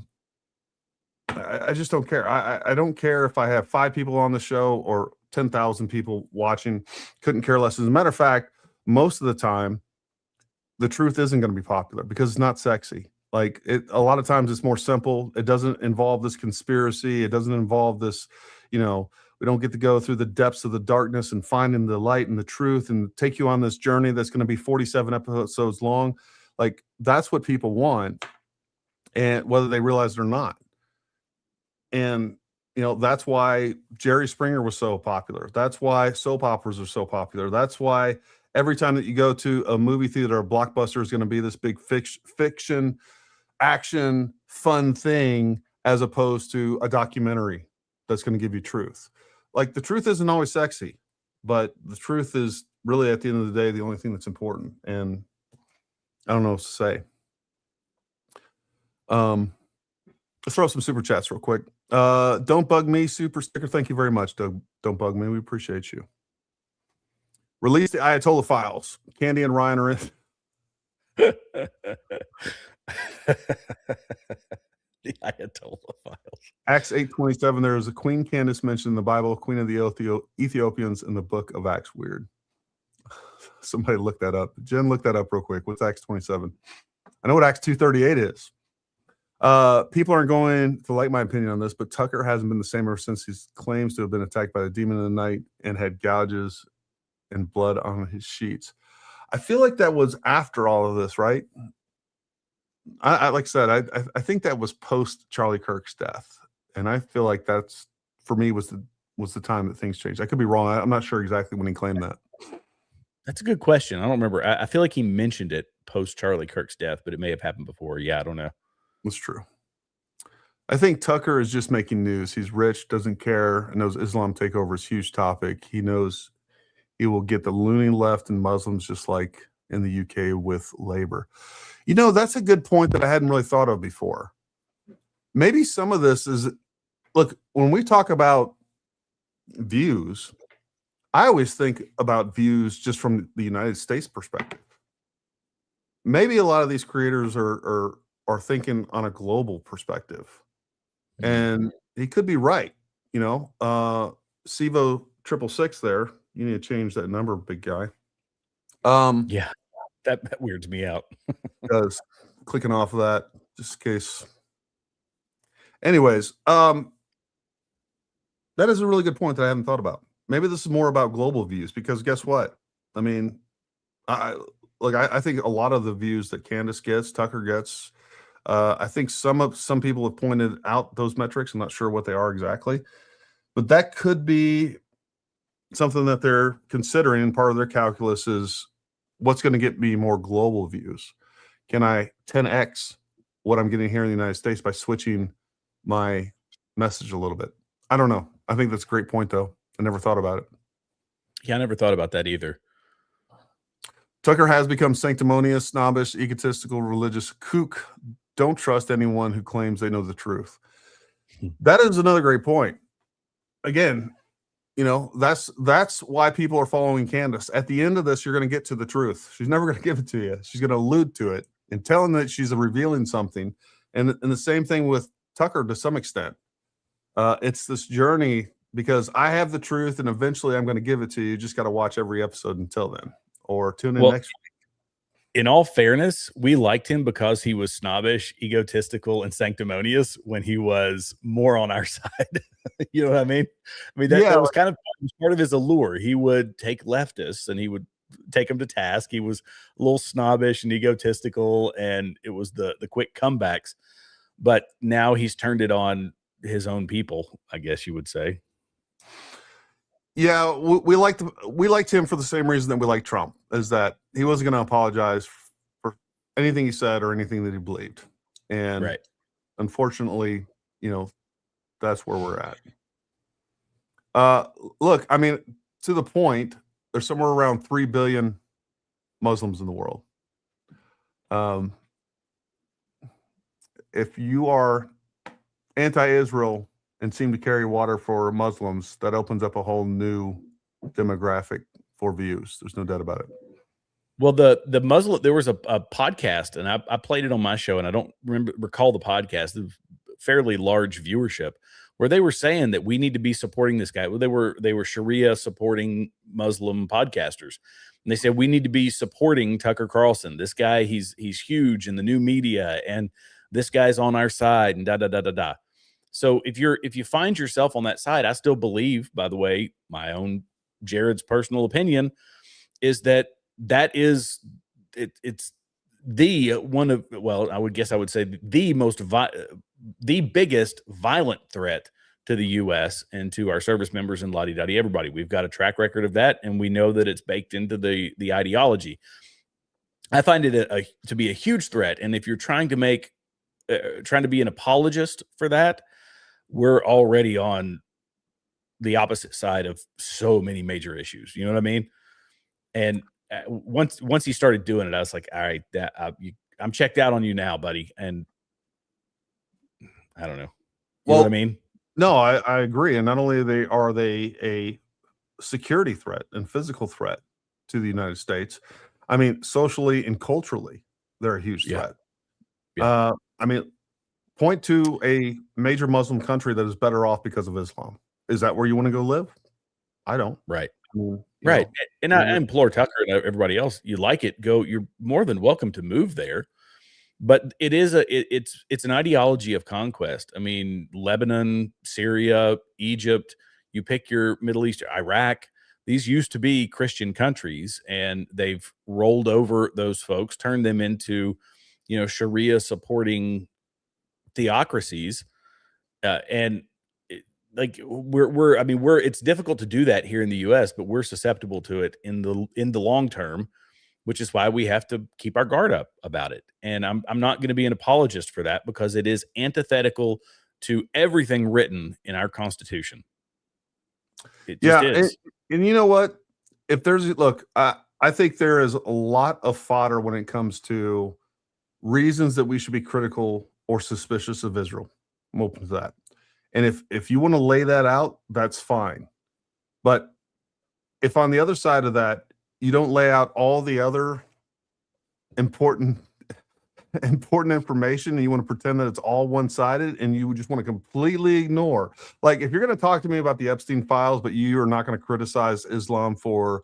just don't care. I don't care if I have 5 people on the show or 10,000 people watching. Couldn't care less. As a matter of fact, most of the time, the truth isn't going to be popular because it's not sexy. Like, a lot of times it's more simple. It doesn't involve this conspiracy. It doesn't involve this, we don't get to go through the depths of the darkness and finding the light and the truth and take you on this journey that's going to be 47 episodes long. Like, that's what people want, and whether they realize it or not. And, that's why Jerry Springer was so popular. That's why soap operas are so popular. That's why every time that you go to a movie theater, a blockbuster is going to be this big fiction, action, fun thing, as opposed to a documentary that's going to give you truth. Like, the truth isn't always sexy, but the truth is really, at the end of the day, the only thing that's important. And I don't know what to say. Let's throw some super chats real quick. Don't Bug Me, super sticker. Thank you very much, Doug. Don't Bug Me. We appreciate you. Release the Ayatollah files. Candy and Ryan are in. The Ayatollah files. Acts 8:27. There is a Queen Candace mentioned in the Bible, Queen of the Ethiopians in the book of Acts. Weird. Somebody look that up. Jen, look that up real quick. What's Acts 27? I know what Acts 2:38 is. People aren't going to like my opinion on this, but Tucker hasn't been the same ever since he claims to have been attacked by the demon of the night and had gouges and blood on his sheets. I feel like that was after all of this, right? I like I said, I think that was post Charlie Kirk's death, and I feel like that's for me was the time that things changed. I could be wrong. I'm not sure exactly when he claimed that. That's a good question. I don't remember. I feel like he mentioned it post Charlie Kirk's death, but it may have happened before. Yeah, I don't know. That's true. I think Tucker is just making news. He's rich, doesn't care, and knows Islam takeover is a huge topic. He knows he will get the loony left and Muslims just like in the UK with labor. You know, that's a good point that I hadn't really thought of before. Maybe some of this is, look, when we talk about views, I always think about views just from the United States perspective. Maybe a lot of these creators are thinking on a global perspective. And he could be right. You know, Sivo 666 there. You need to change that number, big guy. Yeah, that weirds me out. Does clicking off of that just in case. Anyways, that is a really good point that I haven't thought about. Maybe this is more about global views because guess what? I mean, I think a lot of the views that Candace gets, Tucker gets, I think some people have pointed out those metrics. I'm not sure what they are exactly, but that could be something that they're considering. And part of their calculus is what's going to get me more global views. Can I 10x what I'm getting here in the United States by switching my message a little bit? I don't know. I think that's a great point, though. I never thought about it. Yeah, I never thought about that either. Tucker has become sanctimonious, snobbish, egotistical, religious kook. Don't trust anyone who claims they know the truth. That is another great point. Again, you know, that's why people are following Candace. At the end of this, you're going to get to the truth. She's never going to give it to you. She's going to allude to it and telling that she's revealing something. And the same thing with Tucker to some extent. It's this journey because I have the truth and eventually I'm going to give it to you. You just got to watch every episode until then or tune in next week. In all fairness, we liked him because he was snobbish, egotistical, and sanctimonious when he was more on our side. You know what I mean? That was kind of part of his allure. He would take leftists and he would take them to task. He was a little snobbish and egotistical, and it was the quick comebacks. But now he's turned it on his own people, I guess you would say. Yeah, we liked him for the same reason that we like Trump, is that he wasn't going to apologize for anything he said or anything that he believed. And unfortunately, you know, that's where we're at. Look, I mean, to the point, there's somewhere around 3 billion Muslims in the world. If you are anti-Israel and seem to carry water for Muslims, that opens up a whole new demographic for views. There's no doubt about it. Well, the Muslim, there was a podcast, and I played it on my show, and I don't recall the podcast. The fairly large viewership, where they were saying that we need to be supporting this guy. Well, they were Sharia supporting Muslim podcasters, and they said we need to be supporting Tucker Carlson. This guy, he's huge in the new media, and this guy's on our side, and da da da da da. So if you find yourself on that side, I still believe, by the way, my own Jared's personal opinion is that is it's the one of, well, I would say the biggest violent threat to the U.S. and to our service members and la-di-da-di everybody. We've got a track record of that, and we know that it's baked into the ideology. I find it to be a huge threat, and if you're trying to be an apologist for that, we're already on the opposite side of so many major issues. You know what I mean? And once he started doing it, I was like, all right, I'm checked out on you now, buddy. And I don't know. You know what I mean? No, I agree. And not only are they a security threat and physical threat to the United States, I mean, socially and culturally, they're a huge threat. Yeah. I mean, point to a major Muslim country that is better off because of Islam. Is that where you want to go live? I don't. Right. I mean, right. And I implore Tucker and everybody else, you like it, go. You're more than welcome to move there. But it's an ideology of conquest. I mean, Lebanon, Syria, Egypt, you pick your Middle East, Iraq. These used to be Christian countries, and they've rolled over those folks, turned them into Sharia supporting theocracies. It's difficult to do that here in the US, but we're susceptible to it in the long term, which is why we have to keep our guard up about it. And I'm not going to be an apologist for that, because it is antithetical to everything written in our Constitution. It just is. And you know what? I think there is a lot of fodder when it comes to reasons that we should be critical or suspicious of Israel. I'm open to that. And if you want to lay that out, that's fine. But if on the other side of that, you don't lay out all the other important information, and you want to pretend that it's all one-sided, and you just want to completely ignore. Like, if you're going to talk to me about the Epstein files, but you are not going to criticize Islam for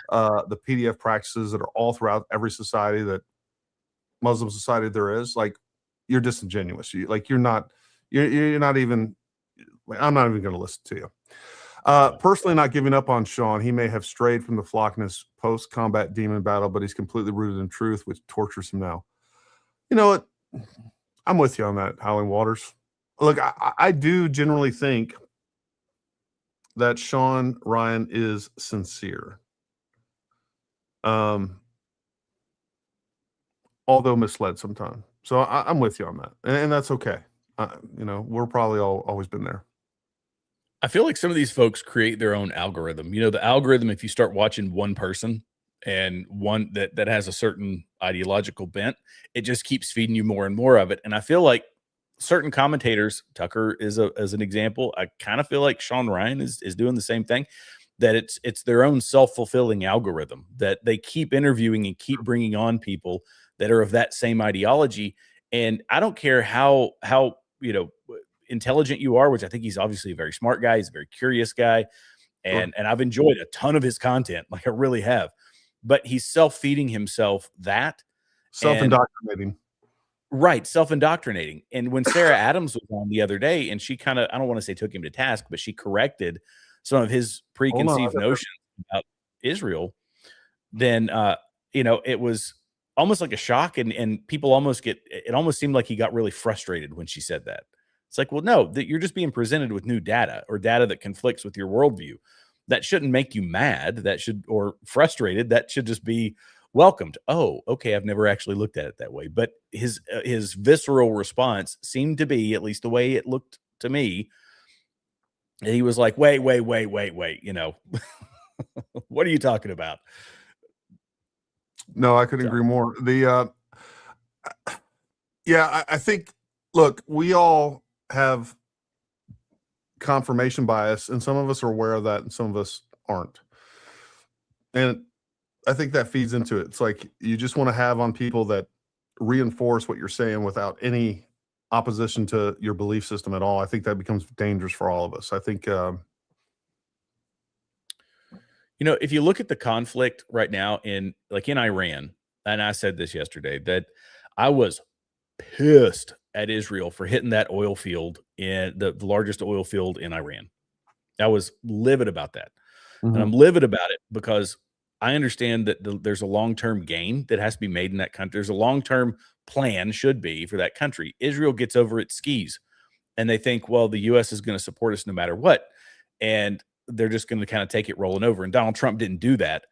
the PDF practices that are all throughout every society, that Muslim society there is, like, you're disingenuous. You're not even. I'm not even going to listen to you. Personally, not giving up on Sean. He may have strayed from the flock in his post-combat demon battle, but he's completely rooted in truth, which tortures him now. You know what? I'm with you on that, Howling Waters. Look, I do generally think that Sean Ryan is sincere. Although misled sometimes. So I'm with you on that. And that's okay. We're probably always been there. I feel like some of these folks create their own algorithm. The algorithm, if you start watching one person and one that has a certain ideological bent, it just keeps feeding you more and more of it. And I feel like certain commentators, Tucker is as an example, I kind of feel like Sean Ryan is doing the same thing, that it's their own self-fulfilling algorithm, that they keep interviewing and keep bringing on people that are of that same ideology. And I don't care how intelligent you are, which I think he's obviously a very smart guy. He's a very curious guy. And I've enjoyed a ton of his content. Like, I really have. But he's self-feeding himself that. Self-indoctrinating. Right. Self-indoctrinating. And when Sarah Adams was on the other day, and she kind of, I don't want to say took him to task, but she corrected some of his preconceived notions about Israel, then, it was almost like a shock. And people it almost seemed like he got really frustrated when she said that. It's like, well, no, that you're just being presented with new data, or data that conflicts with your worldview. That shouldn't make you mad. Or frustrated. That should just be welcomed. Oh, okay. I've never actually looked at it that way. But his visceral response seemed to be, at least the way it looked to me, he was like, wait. What are you talking about? No, I couldn't agree more. I think, look, we all have confirmation bias, and some of us are aware of that and some of us aren't. And I think that feeds into it. It's like, you just want to have on people that reinforce what you're saying without any opposition to your belief system at all. I think that becomes dangerous for all of us. I think, if you look at the conflict right now in Iran, and I said this yesterday, that I was pissed at Israel for hitting that oil field, in the largest oil field in Iran. I was livid about that. Mm-hmm. And I'm livid about it because I understand that there's a long-term gain that has to be made in that country. There's a long-term plan, should be, for that country. Israel gets over its skis, and they think, well, the U.S. is going to support us no matter what. And they're just going to kind of take it rolling over. And Donald Trump didn't do that.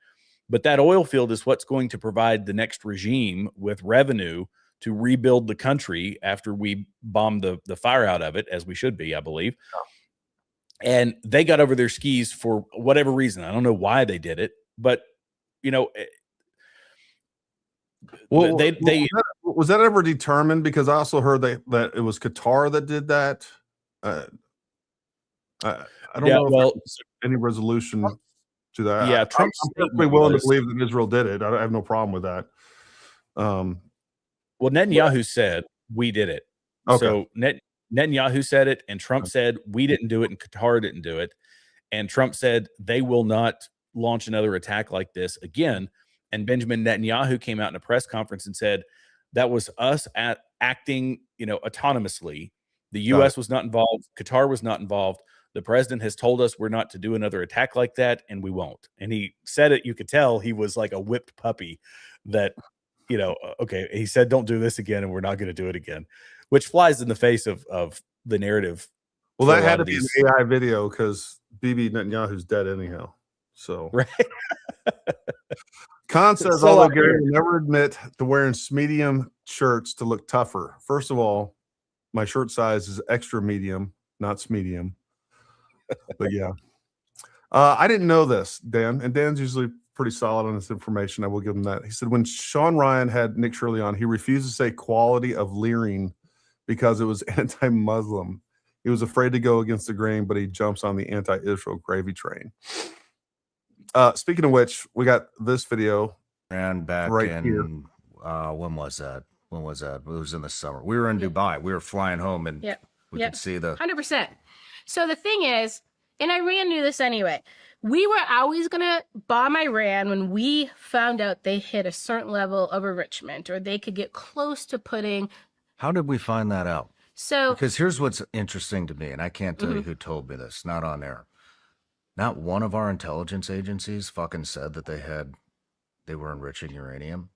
But that oil field is what's going to provide the next regime with revenue to rebuild the country after we bombed the fire out of it, as we should be, I believe. And they got over their skis for whatever reason. I don't know why they did it, but was that ever determined? Because I also heard that it was Qatar that did that. I don't know if there's any resolution to that. Yeah, I'm perfectly willing to believe that Israel did it. I have no problem with that. Well, Netanyahu said we did it. Okay. So Netanyahu said it, and Trump said we didn't do it, and Qatar didn't do it. And Trump said they will not launch another attack like this again. And Benjamin Netanyahu came out in a press conference and said that was us acting, autonomously. The U.S. was not involved. Qatar was not involved. The president has told us we're not to do another attack like that, and we won't. And he said it. You could tell he was like a whipped puppy that okay, he said don't do this again, and we're not going to do it again, which flies in the face of the narrative. Well, that had to be an AI video because Bibi Netanyahu's dead anyhow. So, right. Khan says, So although Gary will never admit to wearing medium shirts to look tougher. First of all, my shirt size is extra medium, not medium. But yeah, I didn't know this, Dan, and Dan's usually pretty solid on this information. I will give him that. He said when Sean Ryan had Nick Shirley on, he refused to say quality of leering because it was anti-Muslim. He was afraid to go against the grain, but he jumps on the anti-Israel gravy train. Speaking of which, we got this video and back right in here. When was that? It was in the summer. We were in Dubai. We were flying home, and we could see the 100%. So the thing is, and Iran knew this anyway. We were always going to bomb Iran when we found out they hit a certain level of enrichment, or they could get close to putting. How did we find that out? So, because here's what's interesting to me, and I can't tell you who told me this, not on air. Not one of our intelligence agencies fucking said that they were enriching uranium.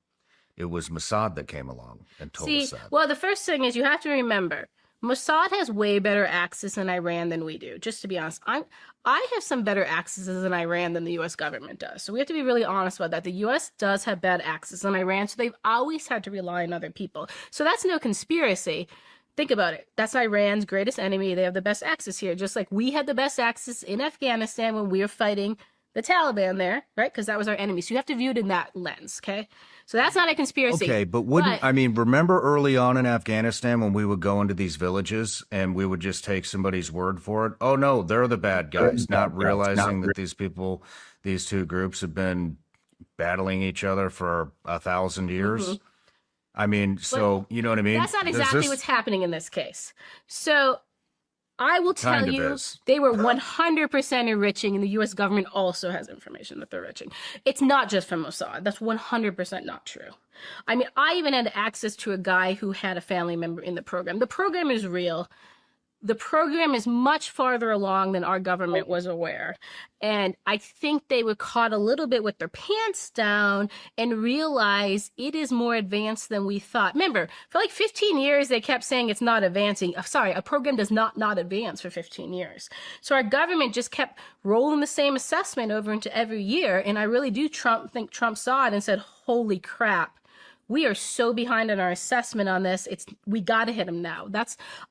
It was Mossad that came along and told us that. Well, the first thing is you have to remember, Mossad has way better access in Iran than we do. Just to be honest, I have some better accesses in Iran than the U.S. government does. So we have to be really honest about that. The U.S. does have bad access in Iran, so they've always had to rely on other people. So that's no conspiracy. Think about it. That's Iran's greatest enemy. They have the best access here, just like we had the best access in Afghanistan when we were fighting the Taliban there, right? Because that was our enemy. So you have to view it in that lens, okay? So that's not a conspiracy. Okay, but remember early on in Afghanistan when we would go into these villages and we would just take somebody's word for it? Oh, no, they're the bad guys, not realizing that these two groups have been battling each other for 1,000 years. Mm-hmm. I mean, so, you know what I mean? That's not exactly what's happening in this case. So I will tell you, they were 100% enriching, and the U.S. government also has information that they're enriching. It's not just from Mossad. That's 100% not true. I mean, I even had access to a guy who had a family member in the program. The program is real. The program is much farther along than our government was aware. And I think they were caught a little bit with their pants down and realized it is more advanced than we thought. Remember, for like 15 years, they kept saying it's not advancing. Sorry, a program does not advance for 15 years. So our government just kept rolling the same assessment over into every year. And I really do think Trump saw it and said, holy crap. We are so behind in our assessment on this. We got to hit them now.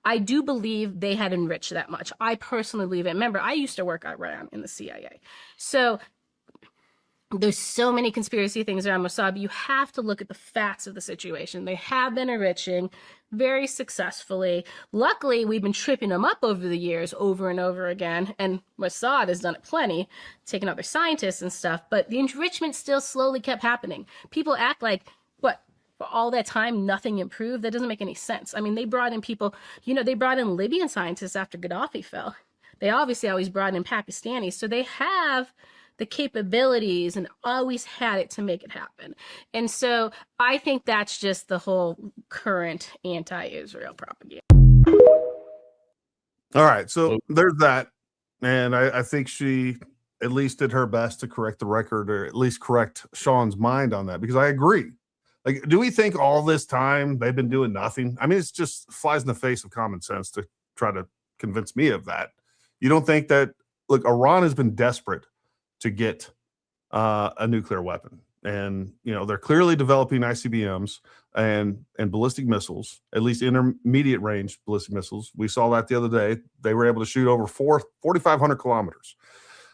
I do believe they had enriched that much. I personally believe it. Remember, I used to work at Iran in the CIA. So there's so many conspiracy things around Mossad, but you have to look at the facts of the situation. They have been enriching very successfully. Luckily, we've been tripping them up over the years, over and over again. And Mossad has done it plenty, taking out their scientists and stuff. But the enrichment still slowly kept happening. People act like, for all that time, nothing improved. That doesn't make any sense. I mean, they brought in people, they brought in Libyan scientists after Gaddafi fell. They obviously always brought in Pakistanis. So they have the capabilities and always had it to make it happen. And so I think that's just the whole current anti-Israel propaganda. All right. So there's that. And I think she at least did her best to correct the record, or at least correct Sean's mind on that, because I agree. Like, do we think all this time they've been doing nothing? I mean, it's just flies in the face of common sense to try to convince me of that. You don't think that, look, Iran has been desperate to get a nuclear weapon. And, they're clearly developing ICBMs and ballistic missiles, at least intermediate range ballistic missiles. We saw that the other day. They were able to shoot over 4,500 kilometers.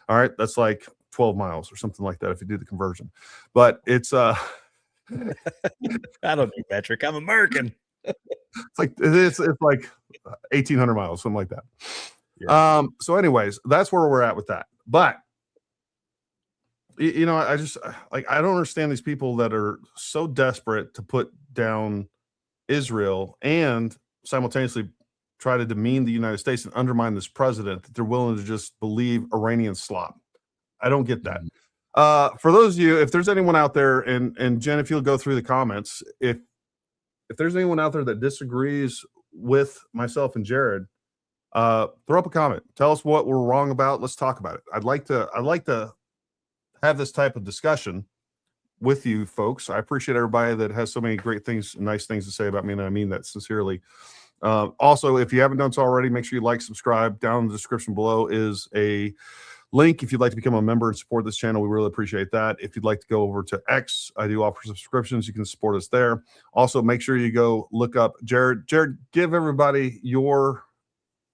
All right. That's like 12 miles or something like that if you do the conversion. But it's I don't do metric. I'm American. it's like 1,800 miles, something like that. Yeah. So anyways, that's where we're at with that. But I just I don't understand these people that are so desperate to put down Israel and simultaneously try to demean the United States and undermine this president, that they're willing to just believe Iranian slop. I don't get that. For those of you, if there's anyone out there, and Jen, if you'll go through the comments, if there's anyone out there that disagrees with myself and Jared, throw up a comment. Tell us what we're wrong about. Let's talk about it. I'd like to have this type of discussion with you folks. I appreciate everybody that has so many great things, nice things to say about me, and I mean that sincerely. Also, if you haven't done so already, make sure you like, subscribe. Down in the description below is a link if you'd like to become a member and support this channel. We really appreciate that. If you'd like to go over to X, I do offer subscriptions. You can support us there. Also, make sure you go look up Jared. Jared, give everybody your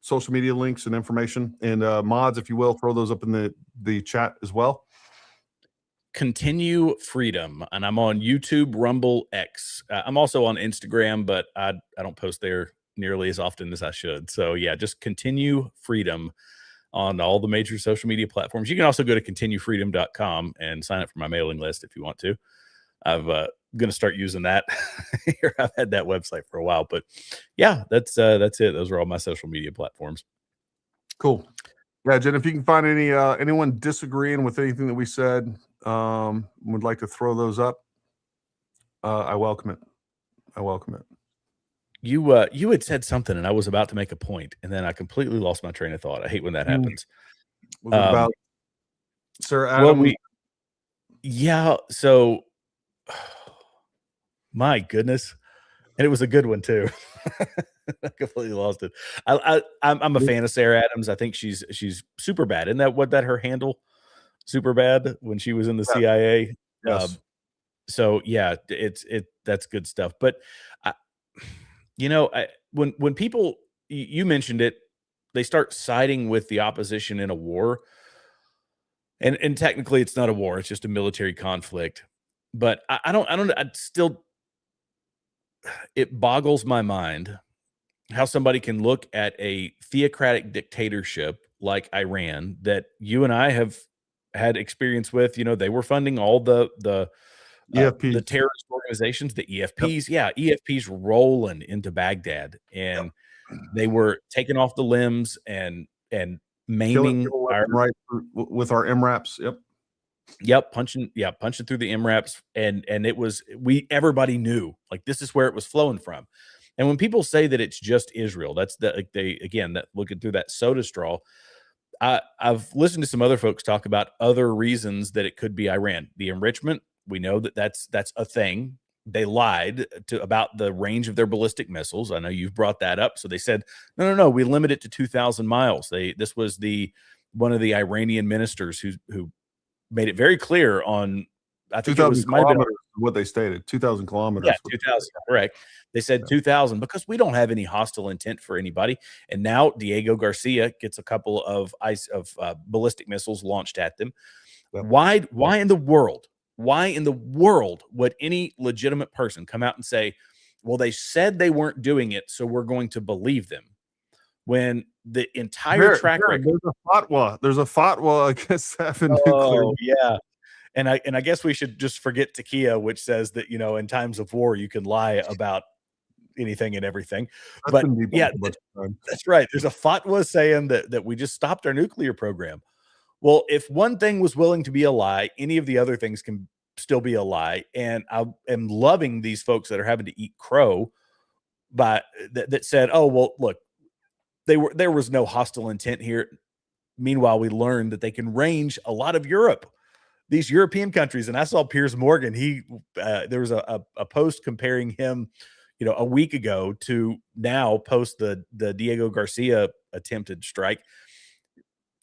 social media links and information, and mods, if you will, throw those up in the chat as well. Continue Freedom, and I'm on YouTube, Rumble, X. I'm also on Instagram, but I don't post there nearly as often as I should. So yeah, just Continue Freedom on all the major social media platforms. You can also go to continuefreedom.com and sign up for my mailing list if you want to. I'm going to start using that. I've had that website for a while, but yeah, that's it. Those are all my social media platforms. Cool. Yeah, Jen, if you can find any anyone disagreeing with anything that we said, would like to throw those up, I welcome it. I welcome it. You had said something, and I was about to make a point, and then I completely lost my train of thought. I hate when that happens. Was it about Sir Adam? Well, yeah. So, my goodness, and it was a good one too. I completely lost it. I'm a fan of Sarah Adams. I think she's super bad. Isn't that her handle? Super bad when she was in the CIA. Yes. So yeah, that's good stuff. But when people, you mentioned it, they start siding with the opposition in a war, and technically it's not a war; it's just a military conflict. But it boggles my mind how somebody can look at a theocratic dictatorship like Iran that you and I have had experience with. They were funding all the EFPs. the terrorist organizations, the EFPs. Yep. Yeah, EFPs rolling into Baghdad, and they were taking off the limbs and maiming with our MRAPs. Yep, punching through the MRAPs, and it was everybody knew this is where it was flowing from. And when people say that it's just Israel, that's that looking through that soda straw. I've listened to some other folks talk about other reasons that it could be Iran. The enrichment, we know that's a thing. They lied about the range of their ballistic missiles. I know you've brought that up. So they said, no, we limit it to 2,000 miles. This was one of the Iranian ministers who made it very clear on, I think 2,000 kilometers, what they stated, 2,000 kilometers. Yeah, 2,000, correct. They said 2,000 because we don't have any hostile intent for anybody. And now Diego Garcia gets a couple of ballistic missiles launched at them. Why in the world would any legitimate person come out and say, well, they said they weren't doing it, so we're going to believe them? When the entire track record, there's a fatwa against having nuclear. Yeah. And I guess we should just forget Takia, which says that, in times of war, you can lie about anything and everything. But yeah, that's right. There's a fatwa saying that we just stopped our nuclear program. Well, if one thing was willing to be a lie, any of the other things can still be a lie. And I am loving these folks that are having to eat crow that said, oh, well, look, there was no hostile intent here. Meanwhile, we learned that they can range a lot of Europe. These European countries, and I saw Piers Morgan. There was a post comparing him, a week ago to now post the Diego Garcia attempted strike.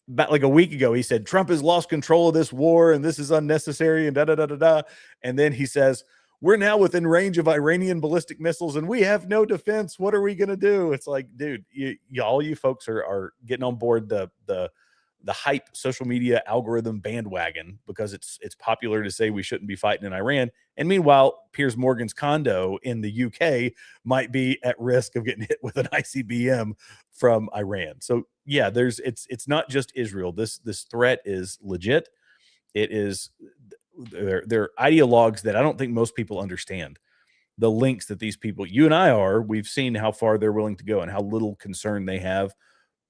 About a week ago, he said Trump has lost control of this war and this is unnecessary and da. And then he says, we're now within range of Iranian ballistic missiles and we have no defense. What are we going to do? It's like, dude, all you folks are getting on board the hype social media algorithm bandwagon because it's popular to say we shouldn't be fighting in Iran. And meanwhile, Piers Morgan's condo in the UK might be at risk of getting hit with an ICBM from Iran. So yeah, it's not just Israel. This threat is legit. It is, they're ideologues that I don't think most people understand. The links that these people, you and I we've seen how far they're willing to go and how little concern they have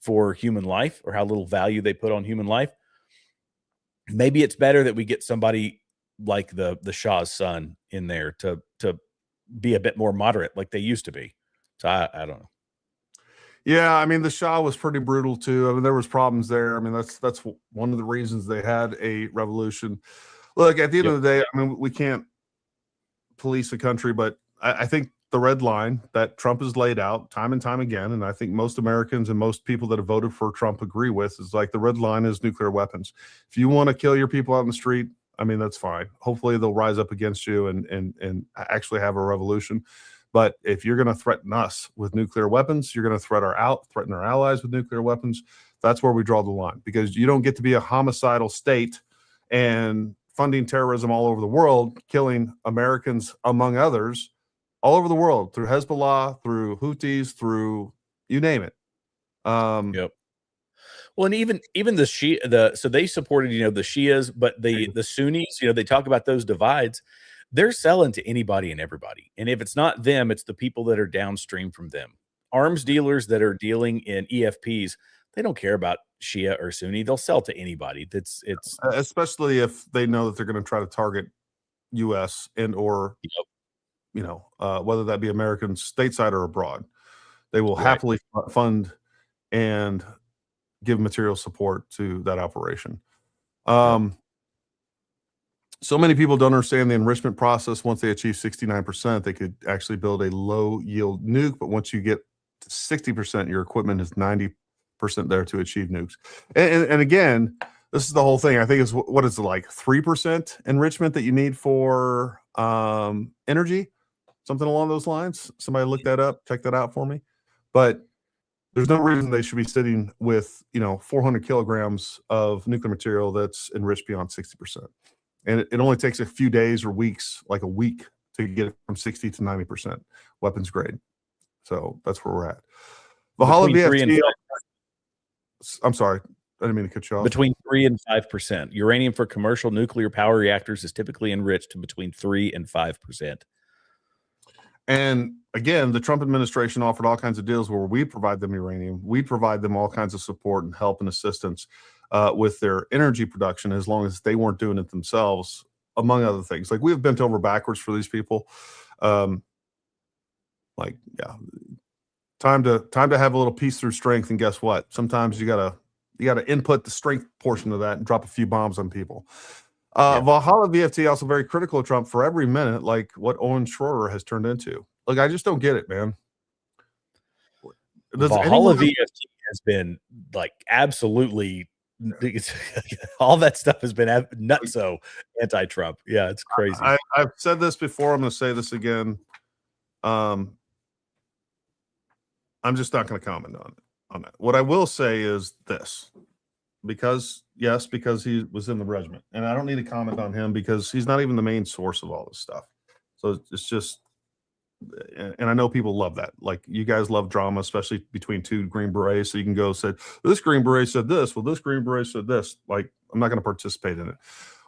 for human life or how little value they put on human life. Maybe it's better that we get somebody like the Shah's son in there to be a bit more moderate like they used to be. So I don't know. Yeah, I mean, the Shah was pretty brutal too. I mean, there was problems there. I mean, that's one of the reasons they had a revolution. Look, at the end of the day, I mean, we can't police the country, but I think the red line that Trump has laid out time and time again, and I think most Americans and most people that have voted for Trump agree with, is like the red line is nuclear weapons. If you want to kill your people out in the street, I mean, that's fine. Hopefully they'll rise up against you and actually have a revolution. But if you're going to threaten us with nuclear weapons, you're going to threaten our allies with nuclear weapons. That's where we draw the line, because you don't get to be a homicidal state and funding terrorism all over the world, killing Americans, among others, all over the world through Hezbollah, through Houthis, through you name it. Yep. Well, and even the Shia, so they supported, the Shias, but the Sunnis, they talk about those divides. They're selling to anybody and everybody. And if it's not them, it's the people that are downstream from them. Arms dealers that are dealing in EFPs, they don't care about Shia or Sunni. They'll sell to anybody. It's especially if they know that they're going to try to target U.S. and or whether that be American stateside or abroad, they will happily fund and give material support to that operation. So many people don't understand the enrichment process. Once they achieve 69%, they could actually build a low yield nuke. But once you get to 60%, your equipment is 90% there to achieve nukes. And again, this is the whole thing. I think it's what is it, like 3% enrichment that you need for energy, something along those lines. Somebody look that up, check that out for me. But there's no reason they should be sitting with 400 kilograms of nuclear material that's enriched beyond 60%. And it only takes a few days or weeks, like a week, to get it from 60 to 90% weapons grade. So that's where we're at. Valhalla VFT. I'm sorry, I didn't mean to cut you off. Between 3 and 5%. Uranium for commercial nuclear power reactors is typically enriched to between 3 and 5%. And again, the Trump administration offered all kinds of deals where we provide them uranium. We provide them all kinds of support and help and assistance with their energy production, as long as they weren't doing it themselves, among other things. Like, we've bent over backwards for these people. Time to have a little peace through strength. And guess what? Sometimes you gotta input the strength portion of that and drop a few bombs on people. Valhalla VFT also very critical of Trump for every minute, like what Owen Schroeder has turned into. Like, I just don't get it, man. Valhalla VFT has been like absolutely all that stuff has been nutso anti-Trump. Yeah, it's crazy. I've said this before. I'm going to say this again. I'm just not going to comment on that. What I will say is this, because he was in the regiment, and I don't need to comment on him because he's not even the main source of all this stuff. So it's just, and I know people love that. Like, you guys love drama, especially between two Green Berets. So you can go say, this Green Beret said this. Well, this Green Beret said this. Like, I'm not going to participate in it.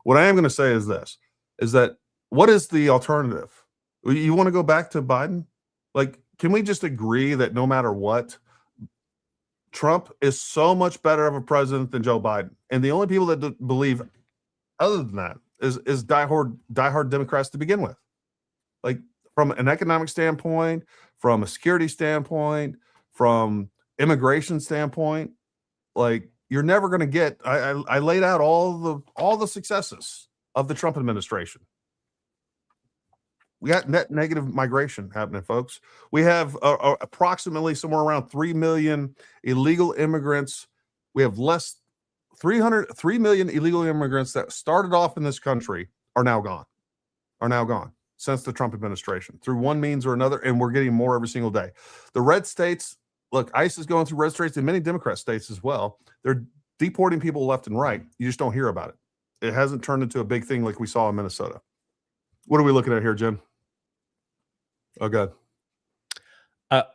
What I am going to say is this, is that what is the alternative? You want to go back to Biden? Like, can we just agree that no matter what, Trump is so much better of a president than Joe Biden? And the only people that believe other than that is diehard Democrats to begin with. Like, from an economic standpoint, from a security standpoint, from immigration standpoint, like, you're never going to get. I laid out all the successes of the Trump administration. We got net negative migration happening, folks. We have approximately somewhere around 3 million illegal immigrants. We have 3 million illegal immigrants that started off in this country are now gone since the Trump administration, through one means or another, and we're getting more every single day. The red states, look, ICE is going through red states and many Democrat states as well. They're deporting people left and right. You just don't hear about it. It hasn't turned into a big thing like we saw in Minnesota. What are we looking at here, Jim? Oh, God. I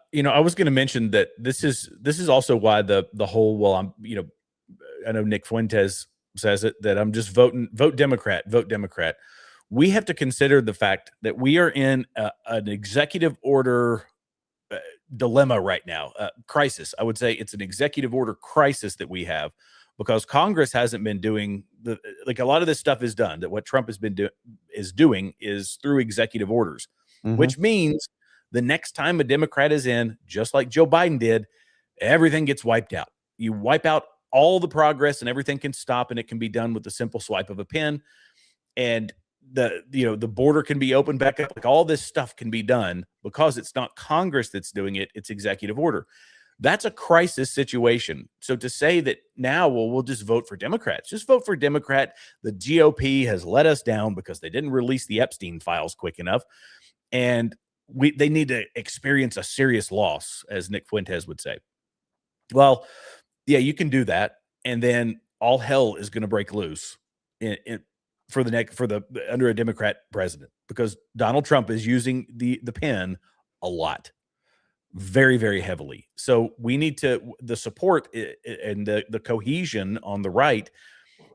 was going to mention that this is also why the whole, I know Nick Fuentes says it, that I'm just vote Democrat. We have to consider the fact that we are in an executive order dilemma right now, crisis. I would say it's an executive order crisis that we have, because Congress hasn't been doing a lot of this stuff is done. That what Trump has been doing is through executive orders, which means the next time a Democrat is in, just like Joe Biden did, everything gets wiped out. You wipe out all the progress and everything can stop, and it can be done with the simple swipe of a pen. and the border can be opened back up. Like all this stuff can be done because it's not Congress that's doing it, it's executive order. That's a crisis situation. So to say that now, well, we'll just vote for Democrats, just vote for Democrat. The GOP has let us down because they didn't release the Epstein files quick enough. And they need to experience a serious loss, as Nick Fuentes would say. Well, yeah, you can do that. And then all hell is going to break loose under a Democrat president, because Donald Trump is using the pen a lot. Very, very heavily. So we need the support and the cohesion on the right.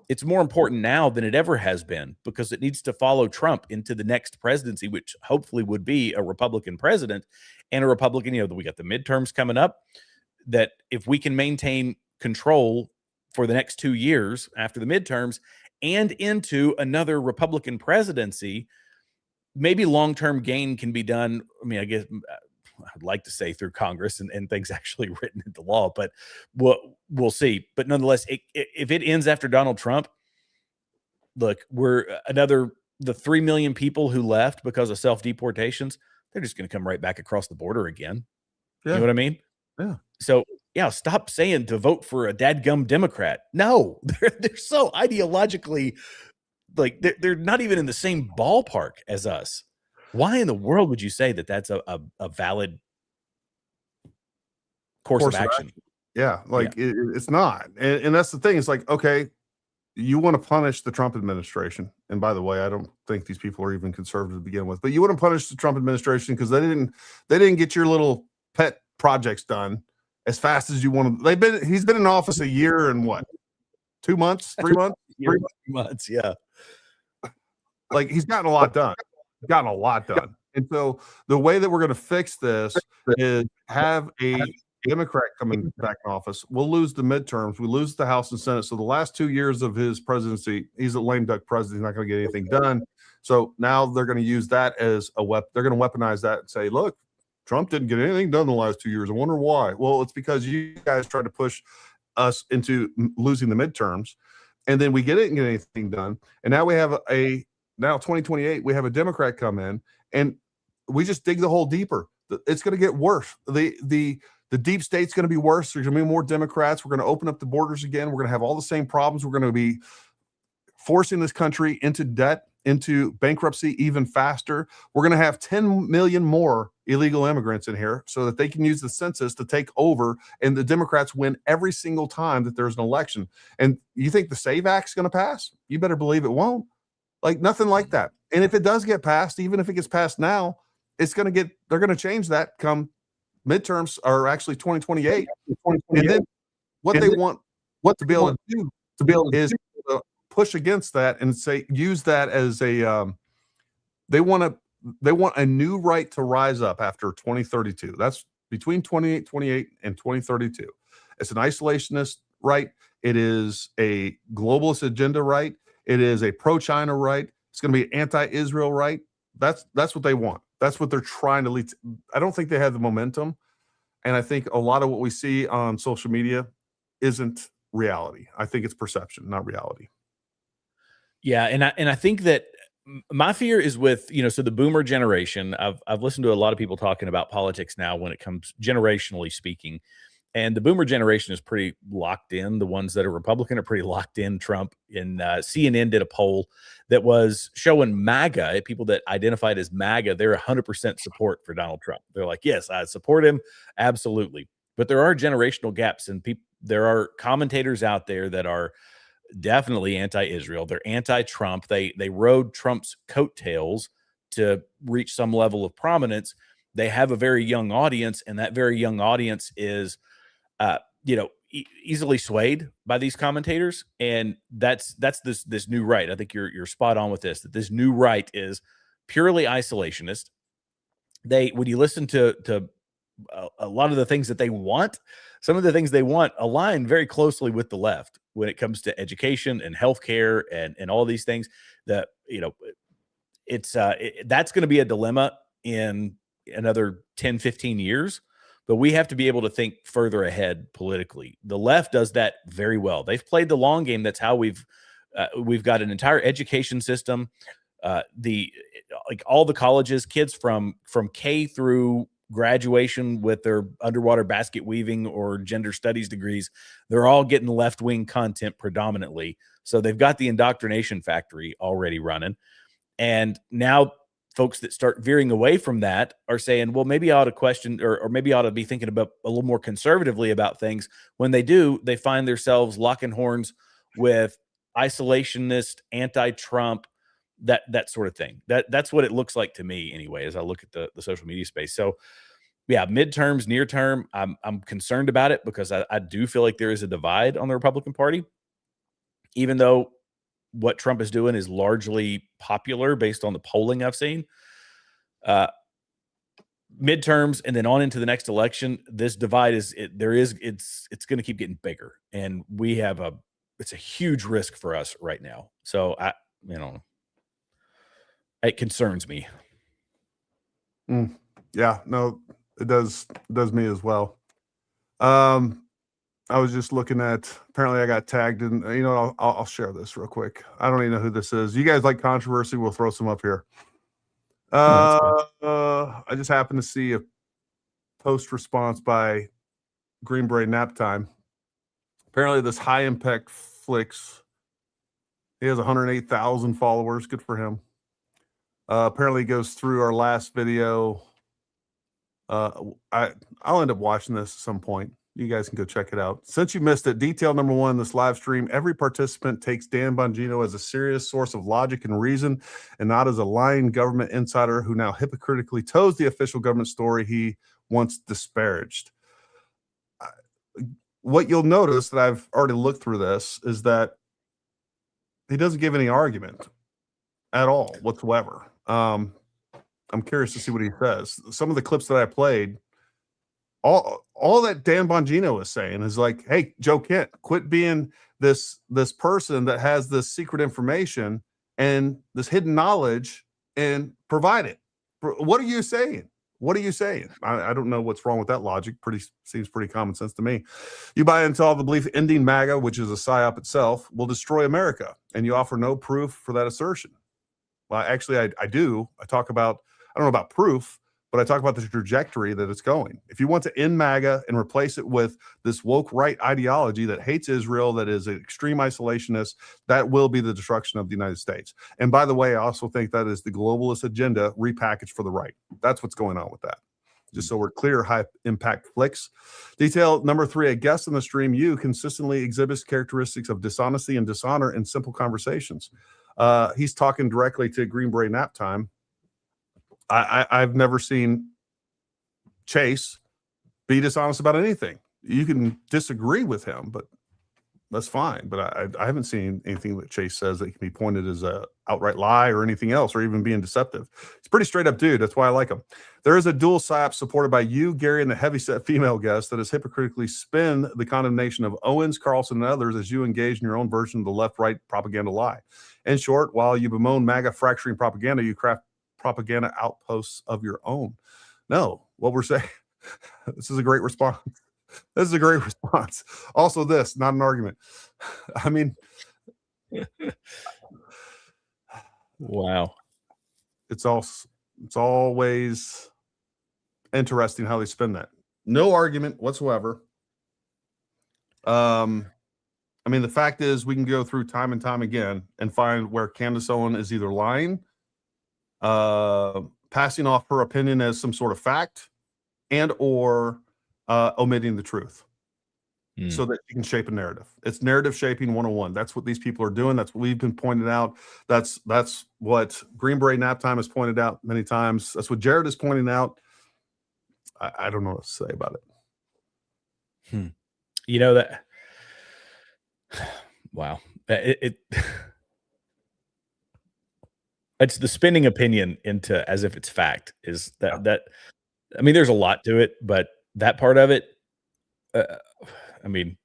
It's more important now than it ever has been, because it needs to follow Trump into the next presidency, which hopefully would be a Republican president and a Republican. We got the midterms coming up, that if we can maintain control for the next 2 years after the midterms and into another Republican presidency, maybe long-term gain can be done. I mean, I guess I'd like to say through Congress and things actually written into law, but we'll see. But nonetheless, if it ends after Donald Trump, look, the 3 million people who left because of self-deportations, they're just going to come right back across the border again. Yeah. You know what I mean? Yeah. So yeah, stop saying to vote for a dadgum Democrat. No, they're so ideologically, like they're not even in the same ballpark as us. Why in the world would you say that that's a valid course of action? Yeah, it's not. And that's the thing. It's like, okay, you want to punish the Trump administration. And by the way, I don't think these people are even conservative to begin with, but you want to punish the Trump administration because they didn't get your little pet projects done as fast as you want to. He's been in office a year and what? 2 months, 3 months? 3 months, yeah. Like he's gotten a lot done. And so the way that we're going to fix this is have a Democrat coming back in office. We'll lose the midterms. We lose the House and Senate. So the last 2 years of his presidency, he's a lame duck president. He's not going to get anything done. So now they're going to use that as a weapon. They're going to weaponize that and say, look, Trump didn't get anything done in the last 2 years. I wonder why. Well, it's because you guys tried to push us into losing the midterms. And then we didn't get anything done. And now we have now 2028, we have a Democrat come in and we just dig the hole deeper. It's going to get worse. The deep state's going to be worse. There's going to be more Democrats. We're going to open up the borders again. We're going to have all the same problems. We're going to be forcing this country into debt, into bankruptcy even faster. We're going to have 10 million more illegal immigrants in here so that they can use the census to take over, and the Democrats win every single time that there's an election. And you think the SAVE Act's going to pass? You better believe it won't. Like nothing like that. And if it does get passed, even if it gets passed now, they're going to change that come midterms, or actually 2028. And then what they want to be able to do is push against that and say, use that as they want a new right to rise up after 2032. That's between 2028 and 2032. It's an isolationist right. It is a globalist agenda right. It is a pro-China right. It's going to be an anti-Israel right. That's what they want. That's what they're trying to lead to. I don't think they have the momentum. And I think a lot of what we see on social media isn't reality. I think it's perception, not reality. Yeah. And I think that my fear is with, so the boomer generation. I've listened to a lot of people talking about politics now when it comes generationally speaking. And the boomer generation is pretty locked in. The ones that are Republican are pretty locked in Trump. And CNN did a poll that was showing MAGA, people that identified as MAGA, they're 100% support for Donald Trump. They're like, yes, I support him. Absolutely. But there are generational gaps, and there are commentators out there that are definitely anti-Israel. They're anti-Trump. They rode Trump's coattails to reach some level of prominence. They have a very young audience, and that very young audience is easily swayed by these commentators. And that's this new right. I think you're spot on with this, that this new right is purely isolationist. When you listen to a lot of the things that they want, some of the things they want align very closely with the left when it comes to education and healthcare and all these things. That that's going to be a dilemma in another 10, 15 years. But we have to be able to think further ahead politically. The left does that very well. They've played the long game. That's how we've We've got an entire education system. Like all the colleges, kids from K through graduation with their underwater basket weaving or gender studies degrees, they're all getting left-wing content predominantly. So they've got the indoctrination factory already running. And now folks that start veering away from that are saying, well, maybe I ought to question or maybe I ought to be thinking about a little more conservatively about things. When they do, they find themselves locking horns with isolationist, anti-Trump, that sort of thing. That's what it looks like to me anyway, as I look at the social media space. So yeah, midterms, near term, I'm concerned about it because I do feel like there is a divide on the Republican Party, even though what Trump is doing is largely popular based on the polling I've seen. Midterms and then on into the next election, this divide it's going to keep getting bigger, and it's a huge risk for us right now. So it concerns me. Yeah, no, it does me as well. I was just looking at, apparently I got tagged in, I'll share this real quick. I don't even know who this is. You guys like controversy? We'll throw some up here. I just happened to see a post response by Green Beret Nap Time. Apparently this high impact flicks, he has 108,000 followers. Good for him. Apparently he goes through our last video. I'll end up watching this at some point. You guys can go check it out. Since you missed it, detail number one in this live stream, every participant takes Dan Bongino as a serious source of logic and reason and not as a lying government insider who now hypocritically toes the official government story he once disparaged. What you'll notice that I've already looked through this is that he doesn't give any argument at all whatsoever. I'm curious to see what he says. Some of the clips that I played, all that Dan Bongino is saying is like, hey, Joe Kent, quit being this person that has this secret information and this hidden knowledge and provide it. What are you saying? What are you saying? I don't know what's wrong with that logic. Seems pretty common sense to me. You buy into all the belief ending MAGA, which is a psyop itself, will destroy America, and you offer no proof for that assertion. Well, actually, I do. I don't know about proof, but I talk about the trajectory that it's going. If you want to end MAGA and replace it with this woke right ideology that hates Israel, that is an extreme isolationist, that will be the destruction of the United States. And by the way, I also think that is the globalist agenda repackaged for the right. That's what's going on with that. Just so we're clear, high impact flicks. Detail number three, a guest on the stream, you consistently exhibits characteristics of dishonesty and dishonor in simple conversations. He's talking directly to Green Beret Nap Time. I've never seen Chase be dishonest about anything. You can disagree with him, but that's fine. But I haven't seen anything that Chase says that can be pointed as a outright lie or anything else, or even being deceptive. He's a pretty straight up dude. That's why I like him. There is a dual psyop supported by you, Gary, and the heavyset female guest that has hypocritically spin the condemnation of Owens, Carlson, and others as you engage in your own version of the left-right propaganda lie. In short, while you bemoan MAGA fracturing propaganda, you craft propaganda outposts of your own. No, what we're saying, this is a great response. This is a great response. Also, this, not an argument. I mean, wow. It's always interesting how they spin that. No argument whatsoever. I mean, the fact is we can go through time and time again and find where Candace Owens is either lying, passing off her opinion as some sort of fact, and or omitting the truth so that you can shape a narrative. It's narrative shaping 101. That's what these people are doing. That's what we've been pointed out. That's what Green Beret Nap Time has pointed out many times. That's what Jared is pointing out. I don't know what to say about it. You know that. Wow. It's the spinning opinion into as if it's fact is that I mean, there's a lot to it, but that part of it, I mean,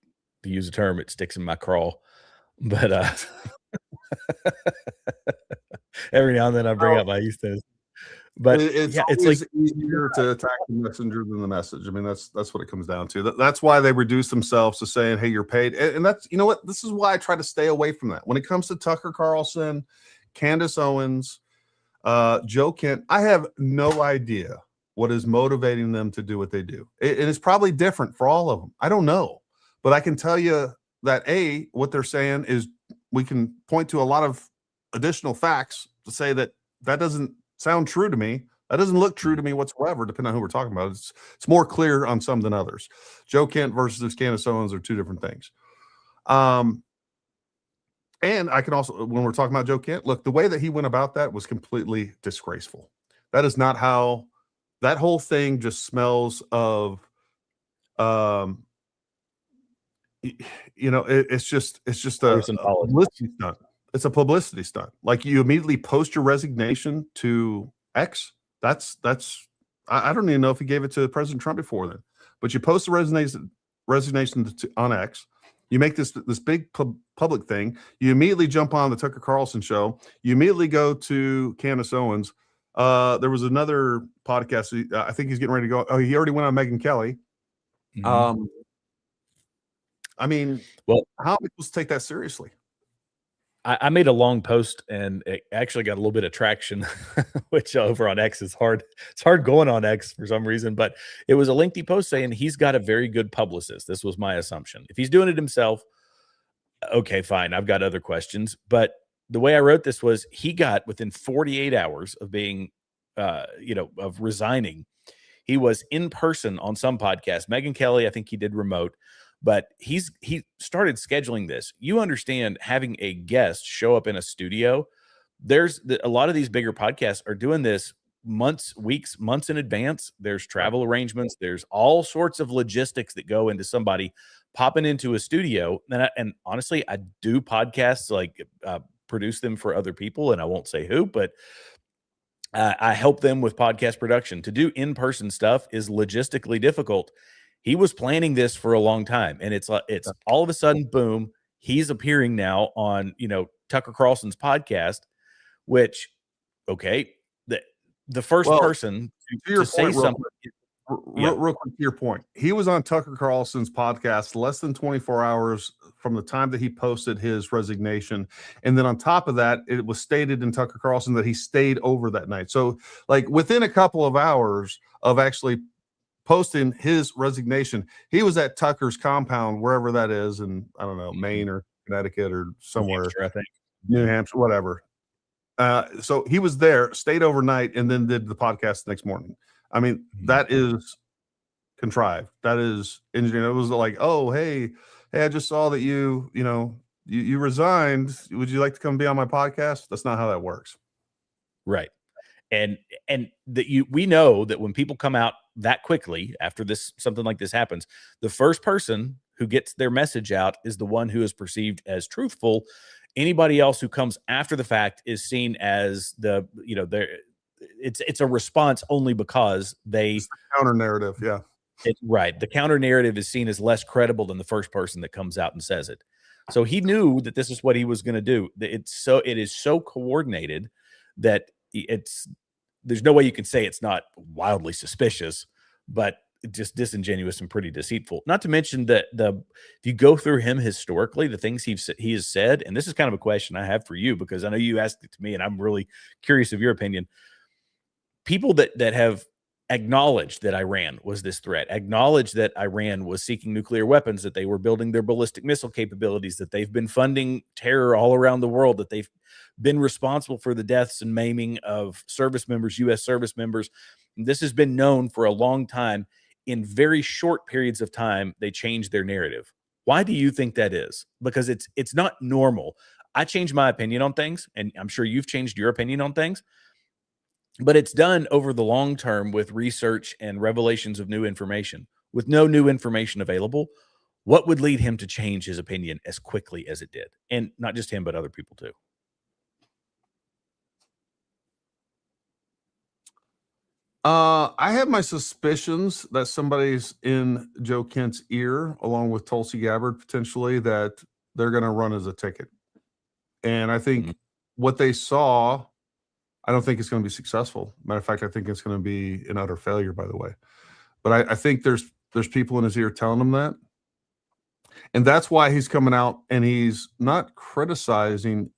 to use a term, it sticks in my craw. But every now and then I bring up my East End. But it's yeah, it's always like easier to attack the messenger than the message. I mean, that's what it comes down to. That's why they reduce themselves to saying, "Hey, you're paid," and that's, you know what, this is why I try to stay away from that when it comes to Tucker Carlson, Candace Owens, Joe Kent. I have no idea what is motivating them to do what they do. And it's probably different for all of them. I don't know, but I can tell you that what they're saying is, we can point to a lot of additional facts to say that doesn't sound true to me. That doesn't look true to me whatsoever, depending on who we're talking about. It's more clear on some than others. Joe Kent versus Candace Owens are two different things. And I can also, when we're talking about Joe Kent, look, the way that he went about that was completely disgraceful. That is not how, that whole thing just smells of, it's just a publicity stunt. It's a publicity stunt. Like, you immediately post your resignation to X. That's I don't even know if he gave it to President Trump before then, but you post the resignation on X. You make this big public thing. You immediately jump on the Tucker Carlson show. You immediately go to Candace Owens. There was another podcast. I think he's getting ready to go. Oh, he already went on Megyn Kelly. Mhm. I mean, well, how are we supposed to take that seriously? I made a long post and it actually got a little bit of traction, which over on X is hard. It's hard going on X for some reason, but it was a lengthy post saying he's got a very good publicist. This was my assumption. If he's doing it himself, okay, fine. I've got other questions. But the way I wrote this was, he got within 48 hours of being, of resigning, he was in person on some podcast. Megyn Kelly, I think he did remote. But he started scheduling this. You understand, having a guest show up in a studio, a lot of these bigger podcasts are doing this months in advance. There's travel arrangements. There's all sorts of logistics that go into somebody popping into a studio. And honestly, I do podcasts, like produce them for other people, and I won't say who, but I help them with podcast production. To do in-person stuff is logistically difficult. He was planning this for a long time, and it's all of a sudden, boom, he's appearing now on, Tucker Carlson's podcast, which, okay, the first person to say something. Real quick, to your point, he was on Tucker Carlson's podcast less than 24 hours from the time that he posted his resignation. And then on top of that, it was stated in Tucker Carlson that he stayed over that night. So, like, within a couple of hours of actually posting his resignation, he was at Tucker's compound, wherever that is, in, I don't know, Maine or Connecticut or somewhere, New Hampshire, I think. New Hampshire, whatever. So he was there, stayed overnight, and then did the podcast the next morning. I mean, that is contrived. That is engineered. It was like, oh, hey, I just saw that you resigned. Would you like to come be on my podcast? That's not how that works. Right. And we know that when people come out that quickly after something like this happens, the first person who gets their message out is the one who is perceived as truthful. Anybody else who comes after the fact is seen as it's a response only because it's the counter narrative. Yeah. Right. The counter narrative is seen as less credible than the first person that comes out and says it. So he knew that this is what he was going to do. It is so coordinated that there's no way you can say it's not wildly suspicious, but just disingenuous and pretty deceitful. Not to mention that if you go through him historically, the things he has said, and this is kind of a question I have for you, because I know you asked it to me and I'm really curious of your opinion. People that have acknowledged that Iran was this threat, acknowledged that Iran was seeking nuclear weapons, that they were building their ballistic missile capabilities, that they've been funding terror all around the world, that they've been responsible for the deaths and maiming of service members, U.S. service members. This has been known for a long time. In very short periods of time, they changed their narrative. Why do you think that is? Because it's not normal. I change my opinion on things, and I'm sure you've changed your opinion on things, but it's done over the long term with research and revelations of new information. With no new information available, what would lead him to change his opinion as quickly as it did? And not just him, but other people too. I have my suspicions that somebody's in Joe Kent's ear, along with Tulsi Gabbard, potentially, that they're going to run as a ticket. And I think what they saw I don't think it's going to be successful. Matter of fact, I think it's going to be an utter failure, by the way. But I think there's people in his ear telling him that. And that's why he's coming out and he's not criticizing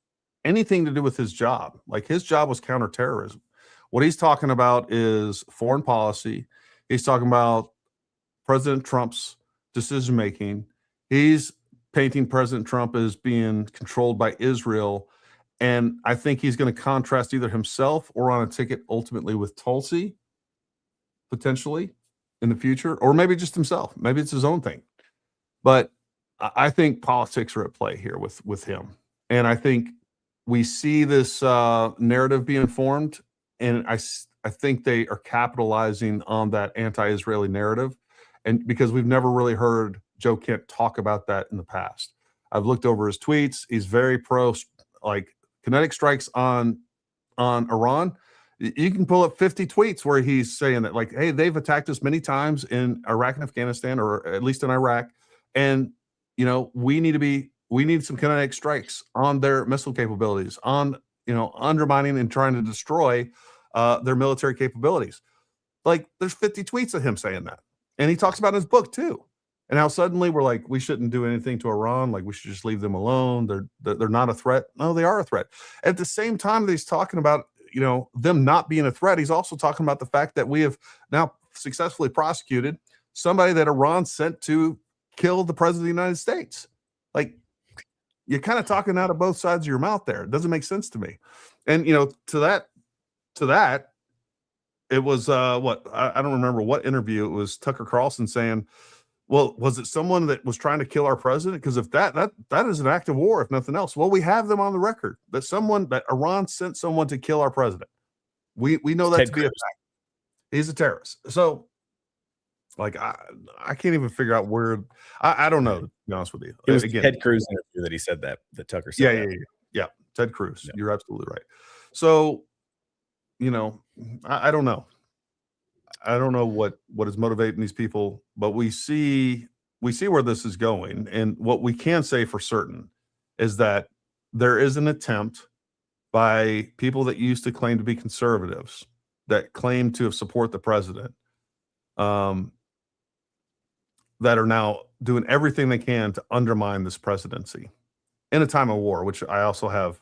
anything to do with his job. Like, his job was counterterrorism. What he's talking about is foreign policy. He's talking about President Trump's decision making. He's painting President Trump as being controlled by Israel. And I think he's going to contrast either himself or on a ticket ultimately with Tulsi, potentially in the future, or maybe just himself. Maybe it's his own thing. But I think politics are at play here with him. And I think we see this narrative being formed, and I think they are capitalizing on that anti-Israeli narrative. And because we've never really heard Joe Kent talk about that in the past. I've looked over his tweets. He's very pro, like, kinetic strikes on Iran. You can pull up 50 tweets where he's saying that, like, hey, they've attacked us many times in Iraq and Afghanistan, or at least in Iraq. And, you know, we need some kinetic strikes on their missile capabilities, on, you know, undermining and trying to destroy their military capabilities. Like, there's 50 tweets of him saying that. And he talks about in his book too. And how suddenly we're like, we shouldn't do anything to Iran. Like, we should just leave them alone. They're not a threat. No, they are a threat. At the same time that he's talking about, you know, them not being a threat, he's also talking about the fact that we have now successfully prosecuted somebody that Iran sent to kill the president of the United States. Like, you're kind of talking out of both sides of your mouth there. It doesn't make sense to me. And, you know, to that, it was I don't remember what interview. It was Tucker Carlson saying, well, was it someone that was trying to kill our president? Because if that is an act of war, if nothing else. Well, we have them on the record that Iran sent someone to kill our president. We know that to be a fact. He's a terrorist. So, like, I can't even figure out where. I don't know, to be honest with you. It was Again, Ted Cruz interview that he said that Tucker said. Yeah. Ted Cruz. Yeah. You're absolutely right. So, you know, I don't know. I don't know what is motivating these people, but we see where this is going. And what we can say for certain is that there is an attempt by people that used to claim to be conservatives, that claim to support the president, that are now doing everything they can to undermine this presidency in a time of war, which I also have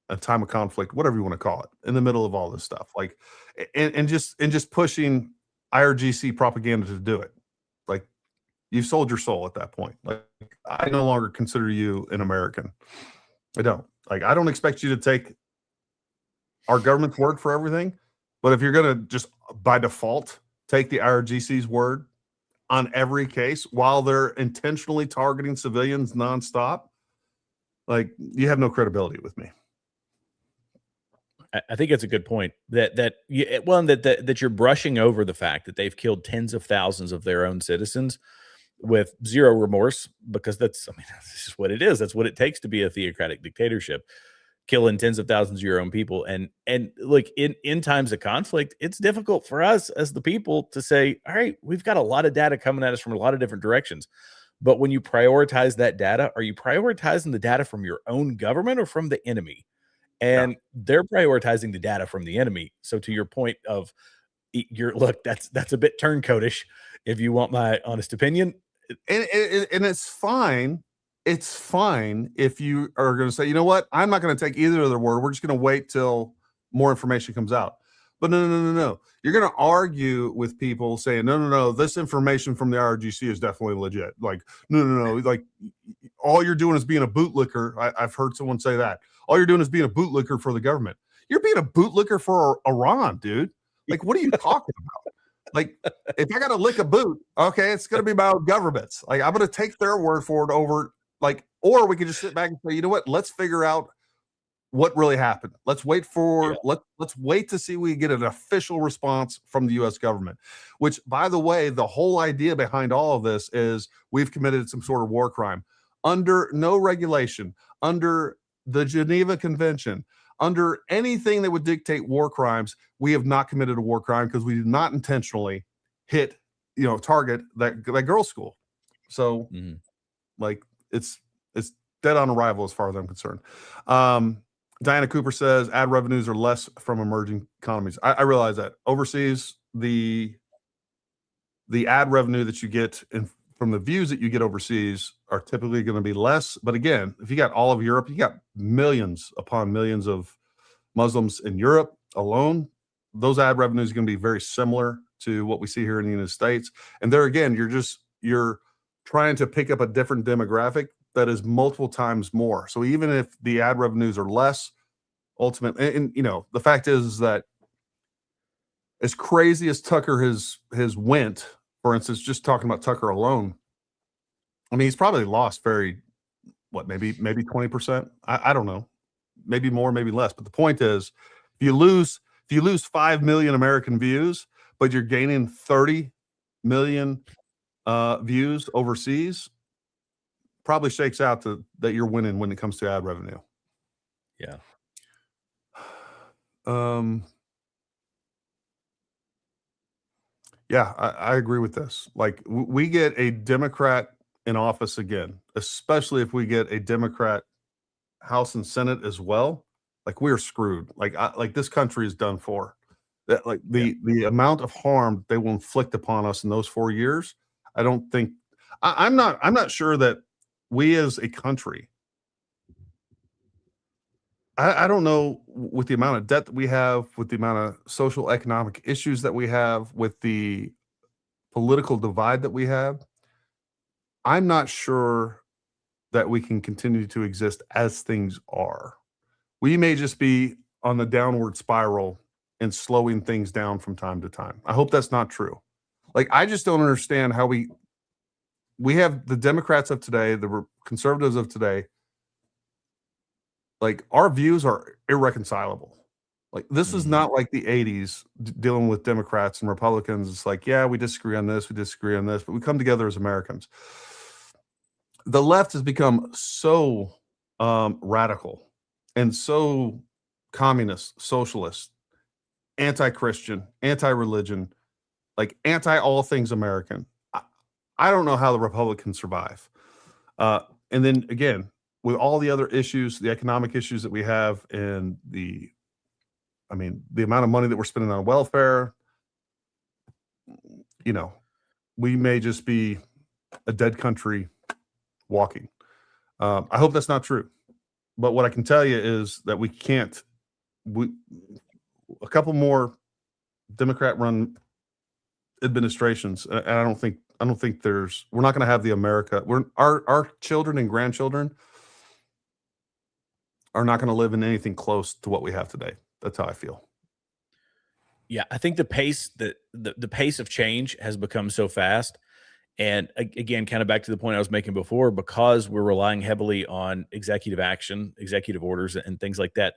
a time of conflict, whatever you want to call it, in the middle of all this stuff. Like, and just pushing IRGC propaganda to do it. Like, you've sold your soul at that point. Like, I no longer consider you an American. I don't. Like, I don't expect you to take our government's word for everything, but if you're going to just by default take the IRGC's word on every case while they're intentionally targeting civilians nonstop, like, you have no credibility with me. I think it's a good point that you're brushing over the fact that they've killed tens of thousands of their own citizens with zero remorse, because this is what it is. That's what it takes to be a theocratic dictatorship, killing tens of thousands of your own people. And like, in times of conflict, it's difficult for us as the people to say, all right, we've got a lot of data coming at us from a lot of different directions. But when you prioritize that data, are you prioritizing the data from your own government or from the enemy? And they're prioritizing the data from the enemy. So to your point of that's a bit turncoatish, if you want my honest opinion. And it's fine. It's fine if you are going to say, you know what, I'm not going to take either of their word. We're just going to wait till more information comes out. But no. You're going to argue with people saying, no, this information from the IRGC is definitely legit. Like, no. Like, all you're doing is being a bootlicker. I've heard someone say that. All you're doing is being a bootlicker for the government. You're being a bootlicker for Iran, dude. Like, what are you talking about? Like, if I got to lick a boot, okay, it's going to be my own government's. Like, I'm going to take their word for it over, like, or we could just sit back and say, you know what? Let's figure out what really happened. Let's wait for, let's wait to see we get an official response from the U.S. government, which, by the way, the whole idea behind all of this is we've committed some sort of war crime under no regulation, under the Geneva Convention, under anything that would dictate war crimes. We have not committed a war crime because we did not intentionally target that girls' school. So like, it's dead on arrival as far as I'm concerned. Diana Cooper says ad revenues are less from emerging economies. I realize that overseas, the ad revenue that you get from the views that you get overseas are typically going to be less. But again, if you got all of Europe, you got millions upon millions of Muslims in Europe alone. Those ad revenues are going to be very similar to what we see here in the United States. And there again, you're trying to pick up a different demographic that is multiple times more. So even if the ad revenues are less, ultimately, and the fact is that as crazy as Tucker has went, for instance, just talking about Tucker alone, I mean, he's probably lost maybe 20%. I don't know, maybe more, maybe less. But the point is, if you lose 5 million American views, but you're gaining 30 million views overseas, probably shakes out that you're winning when it comes to ad revenue. Yeah. Yeah, I agree with this. Like, we get a Democrat in office again, especially if we get a Democrat House and Senate as well. Like, we're screwed. Like this country is done for. That the amount of harm they will inflict upon us in those 4 years. I don't think I'm not sure that we as a country. I don't know, with the amount of debt that we have, with the amount of social economic issues that we have, with the political divide that we have, I'm not sure that we can continue to exist as things are. We may just be on the downward spiral and slowing things down from time to time. I hope that's not true. Like, I just don't understand how we have the Democrats of today, the conservatives of today. Like, our views are irreconcilable. Like, this is not like the 80s dealing with Democrats and Republicans. It's like, yeah, we disagree on this, but we come together as Americans. The left has become so radical and so communist, socialist, anti-Christian, anti-religion, like anti all things American. I don't know how the Republicans survive. And then again, with all the other issues, the economic issues that we have, and the amount of money that we're spending on welfare, we may just be a dead country walking. I hope that's not true. But what I can tell you is that a couple more Democrat-run administrations, and I don't think we're not going to have the America. Our children and grandchildren are not going to live in anything close to what we have today. That's how I feel. Yeah, I think the pace of change has become so fast. And again, kind of back to the point I was making before, because we're relying heavily on executive action, executive orders, and things like that.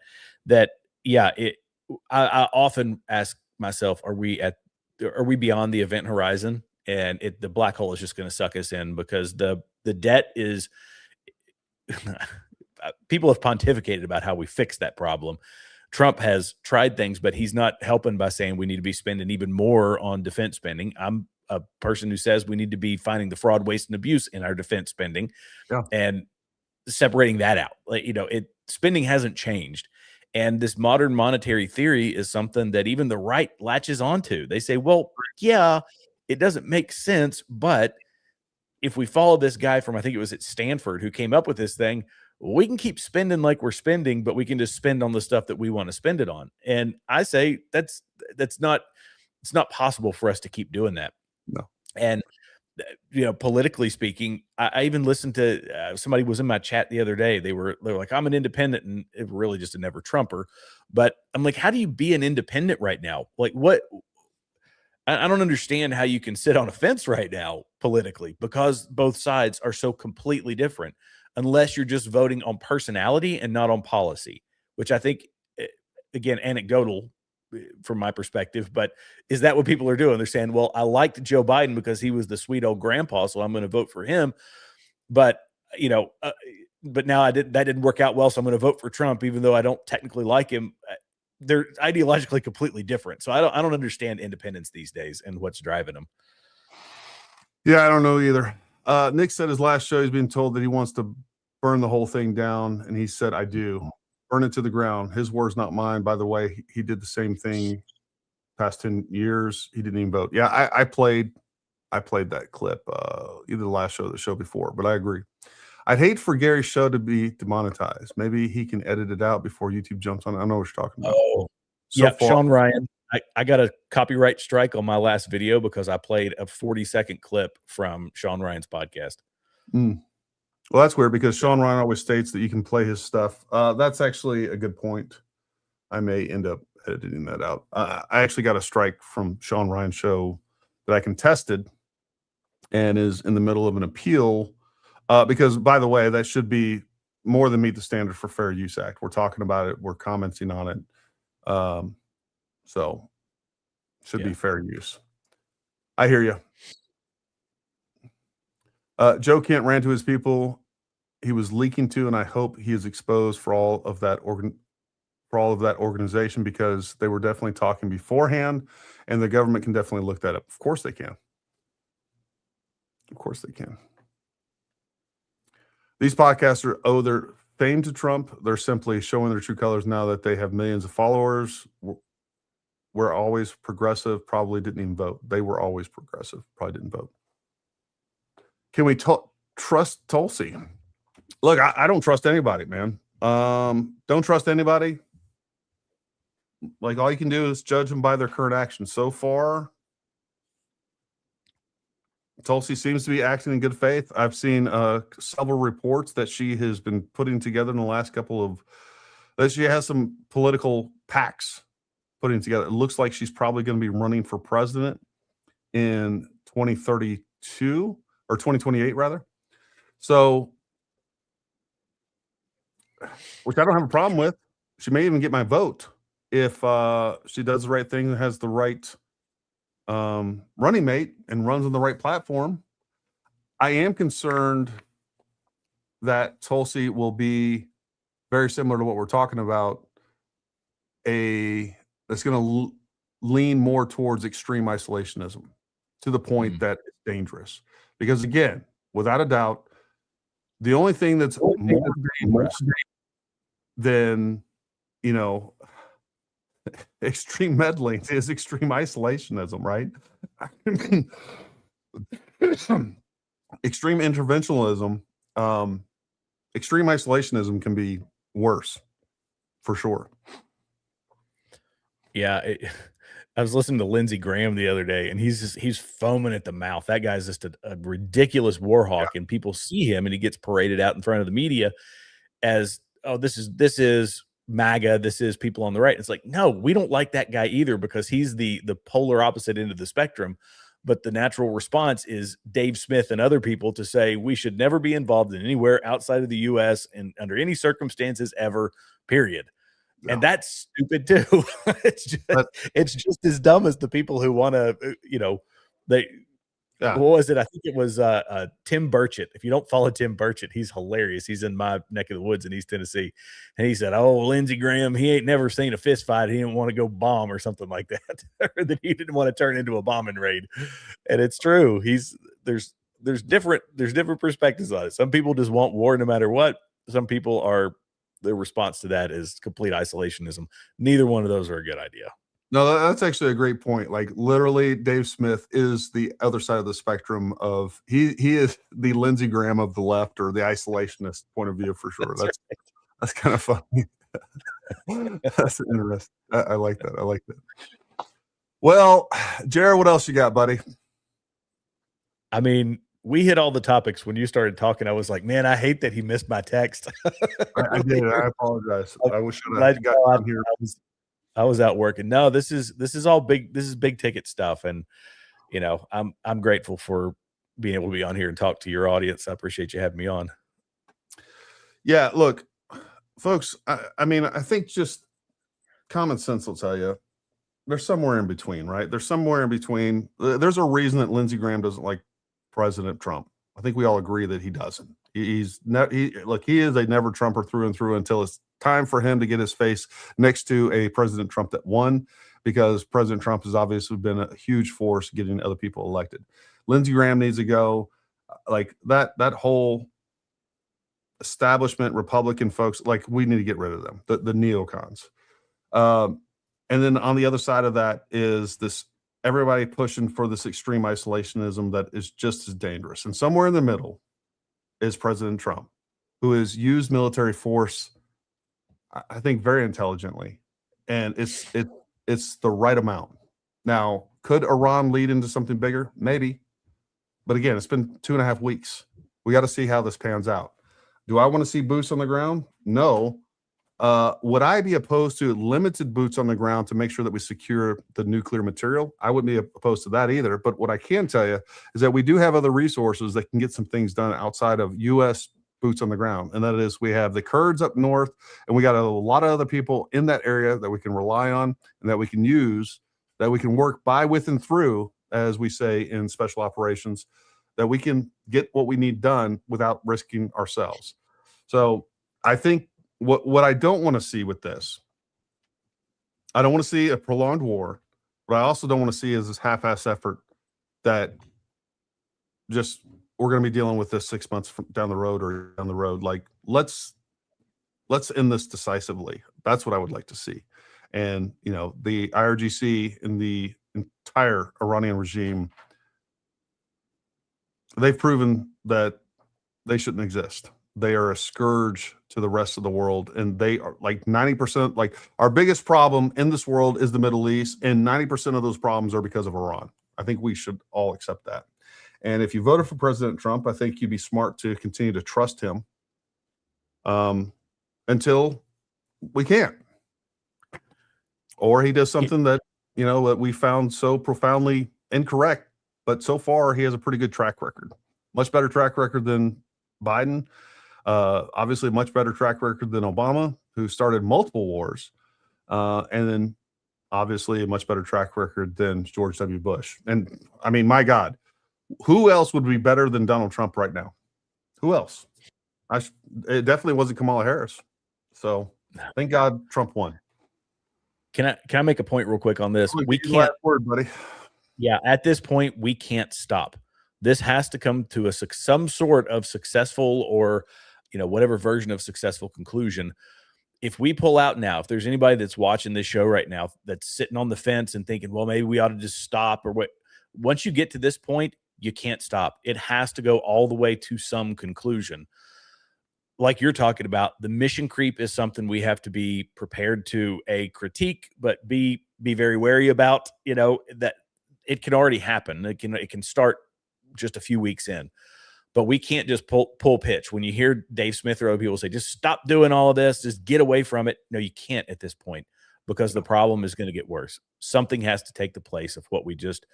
I often ask myself, are we beyond the event horizon? And the black hole is just going to suck us in, because the debt is. People have pontificated about how we fix that problem. Trump has tried things, but he's not helping by saying we need to be spending even more on defense spending. I'm a person who says we need to be finding the fraud, waste, and abuse in our defense spending, and separating that out. Spending hasn't changed. And this modern monetary theory is something that even the right latches onto. They say, well, yeah, it doesn't make sense, but if we follow this guy from, I think it was at Stanford, who came up with this thing, we can keep spending like we're spending, but we can just spend on the stuff that we want to spend it on. And I say it's not possible for us to keep doing that. No. And politically speaking, I even listened to somebody was in my chat the other day. They were like, I'm an independent, and it really just a never Trumper. But I'm like, how do you be an independent right now? Like, what? I don't understand how you can sit on a fence right now politically, because both sides are so completely different, unless you're just voting on personality and not on policy, which I think, again, anecdotal from my perspective, but is that what people are doing? They're saying, well, I liked Joe Biden because he was the sweet old grandpa, so I'm going to vote for him. But, but now that didn't work out well, so I'm going to vote for Trump, even though I don't technically like him. They're ideologically completely different. So I don't understand independence these days and what's driving them. Yeah, I don't know either. Nick said his last show, he's being told that he wants to burn the whole thing down, and he said, I do. burn it to the ground. His words, not mine. By the way, he did the same thing past 10 years. He didn't even vote. Yeah, I played that clip either the last show or the show before, but I agree. I'd hate for Gary's show to be demonetized. Maybe he can edit it out before YouTube jumps on it. I know what you're talking about. Oh, yeah, Sean Ryan. I got a copyright strike on my last video because I played a 40-second clip from Sean Ryan's podcast. Well, that's weird because Sean Ryan always states that you can play his stuff. That's actually a good point. I may end up editing that out. I actually got a strike from Sean Ryan's show that I contested and is in the middle of an appeal because, by the way, that should be more than meet the standard for Fair Use Act. We're talking about it. We're commenting on it. So should be fair use. I hear you. Joe Kent ran to his people he was leaking to, and I hope he is exposed for all of that organization because they were definitely talking beforehand, and the government can definitely look that up. Of course they can. Of course they can. These podcasters owe their fame to Trump. They're simply showing their true colors now that they have millions of followers. We're always progressive, probably didn't even vote. They were always progressive, probably didn't vote. Can we trust Tulsi? Look, I don't trust anybody, man. Don't trust anybody. Like, all you can do is judge them by their current actions. So far, Tulsi seems to be acting in good faith. I've seen several reports that she has been putting together in the last couple of, that she has some political PACs putting together. It looks like she's probably going to be running for president in 2032 or 2028 rather. So, which I don't have a problem with. She may even get my vote if she does the right thing and has the right running mate and runs on the right platform. I am concerned that Tulsi will be very similar to what we're talking about. That's going to lean more towards extreme isolationism to the point that it's dangerous. Because again, without a doubt, the only thing that's more dangerous than, extreme meddling is extreme isolationism, right? I mean, extreme interventionism, extreme isolationism can be worse, for sure. Yeah, I was listening to Lindsey Graham the other day, and he's foaming at the mouth. That guy's just a ridiculous war hawk, and people see him, and he gets paraded out in front of the media as, oh, this is MAGA, this is people on the right. It's like, no, we don't like that guy either because he's the polar opposite end of the spectrum. But the natural response is Dave Smith and other people to say we should never be involved in anywhere outside of the U.S. and under any circumstances ever, period. Yeah. And that's stupid too. It's just as dumb as the people who want to, what was it? I think it was Tim Burchett. If you don't follow Tim Burchett, he's hilarious. He's in my neck of the woods in East Tennessee. And he said, oh, Lindsey Graham, he ain't never seen a fist fight. He didn't want to go bomb or something like that. Or that he didn't want to turn into a bombing raid. And it's true. There's different perspectives on it. Some people just want war no matter what. Some people their response to that is complete isolationism. Neither one of those are a good idea. No, that's actually a great point. Like, literally, Dave Smith is the other side of the spectrum of he is the Lindsey Graham of the left, or the isolationist point of view for sure. That's kind of funny. That's interesting. I like that. I like that. Well, Jared, what else you got, buddy? I mean, we hit all the topics when you started talking. I was like, man, I hate that he missed my text. I did. I apologize. I wish I got down here. I was out working. No, this is all big. This is big ticket stuff. And, I'm grateful for being able to be on here and talk to your audience. I appreciate you having me on. Yeah, look, folks, I mean, I think just common sense will tell you there's somewhere in between, right? There's somewhere in between. There's a reason that Lindsey Graham doesn't like President Trump. I think we all agree that he doesn't. He is a never Trumper through and through until it's time for him to get his face next to a President Trump that won, because President Trump has obviously been a huge force getting other people elected. Lindsey Graham needs to go. Like that whole establishment Republican folks, like we need to get rid of them, the neocons. And then on the other side of that is this everybody pushing for this extreme isolationism that is just as dangerous. And somewhere in the middle is President Trump, who has used military force, I think, very intelligently, and it's the right amount. Now, could Iran lead into something bigger? Maybe, but again, it's been 2.5 weeks. We got to see how this pans out. Do I want to see boots on the ground? No. Would I be opposed to limited boots on the ground to make sure that we secure the nuclear material? I wouldn't be opposed to that either. But what I can tell you is that we do have other resources that can get some things done outside of U.S. boots on the ground. And that is, we have the Kurds up north, and we got a lot of other people in that area that we can rely on and that we can use, that we can work by, with, and through, as we say in special operations, that we can get what we need done without risking ourselves. So I think what I don't want to see with this, I don't want to see a prolonged war, but I also don't want to see is this half-ass effort that just we're going to be dealing with this 6 months down the road or down the road. Like, let's end this decisively. That's what I would like to see. And, you know, the IRGC and the entire Iranian regime, they've proven that they shouldn't exist. They are a scourge to the rest of the world. And they are like 90%, like our biggest problem in this world is the Middle East. And 90% of those problems are because of Iran. I think we should all accept that. And if you voted for President Trump, I think you'd be smart to continue to trust him until we can't. Or he does something that, you know, that we found so profoundly incorrect. But so far, he has a pretty good track record. Much better track record than Biden. Obviously, a much better track record than Obama, who started multiple wars. And then, obviously, a much better track record than George W. Bush. And, I mean, my God, who else would be better than Donald Trump right now? Who else? It definitely wasn't Kamala Harris. So, thank God Trump won. Can I make a point real quick on this? We can't. Last word, buddy. Yeah, at this point, we can't stop. This has to come to some sort of successful, or, you know, whatever version of successful conclusion. If we pull out now, if there's anybody that's watching this show right now that's sitting on the fence and thinking, well, maybe we ought to just stop, or what, once you get to this point, you can't stop. It has to go all the way to some conclusion. Like you're talking about, the mission creep is something we have to be prepared to critique, but be very wary about, you know, that it can already happen. It can start just a few weeks in, but we can't just pull pitch. When you hear Dave Smith or other people say, just stop doing all of this, just get away from it. No, you can't at this point, because the problem is going to get worse. Something has to take the place of what we just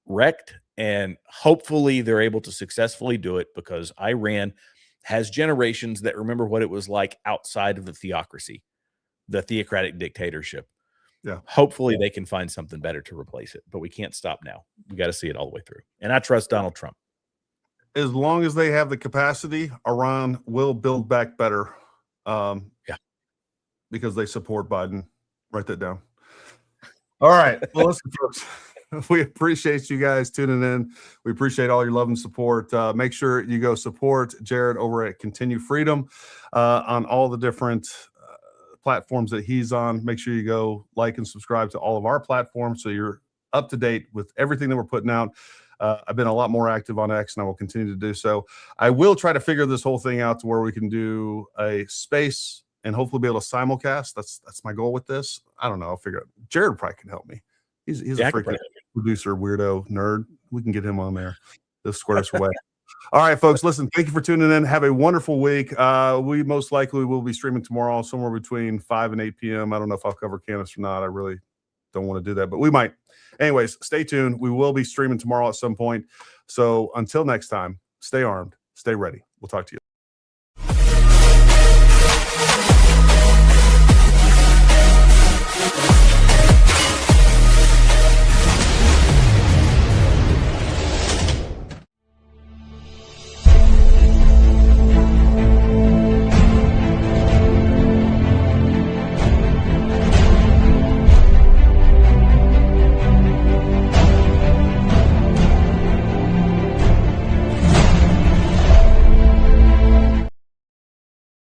wrecked. And hopefully they're able to successfully do it, because Iran has generations that remember what it was like outside of the theocracy, the theocratic dictatorship. Yeah. Hopefully they can find something better to replace it, but we can't stop now. We got to see it all the way through. And I trust Donald Trump. As long as they have the capacity, Iran will build back better. Because they support Biden. Write that down. All right. Well, listen, folks, we appreciate you guys tuning in. We appreciate all your love and support. Make sure you go support Jared over at Continue Freedom on all the different platforms that he's on. Make sure you go like and subscribe to all of our platforms so you're up to date with everything that we're putting out. I've been a lot more active on X, and I will continue to do so. I will try to figure this whole thing out to where we can do a space and hopefully be able to simulcast. That's my goal with this. I don't know. I'll figure it out. Jared probably can help me. He's a freaking producer, weirdo, nerd. We can get him on there. This squares away. All right, folks, listen, thank you for tuning in. Have a wonderful week. We most likely will be streaming tomorrow, somewhere between 5 and 8 p.m. I don't know if I'll cover Candace or not. I really don't want to do that, but we might. Anyways, stay tuned. We will be streaming tomorrow at some point. So until next time, stay armed, stay ready. We'll talk to you.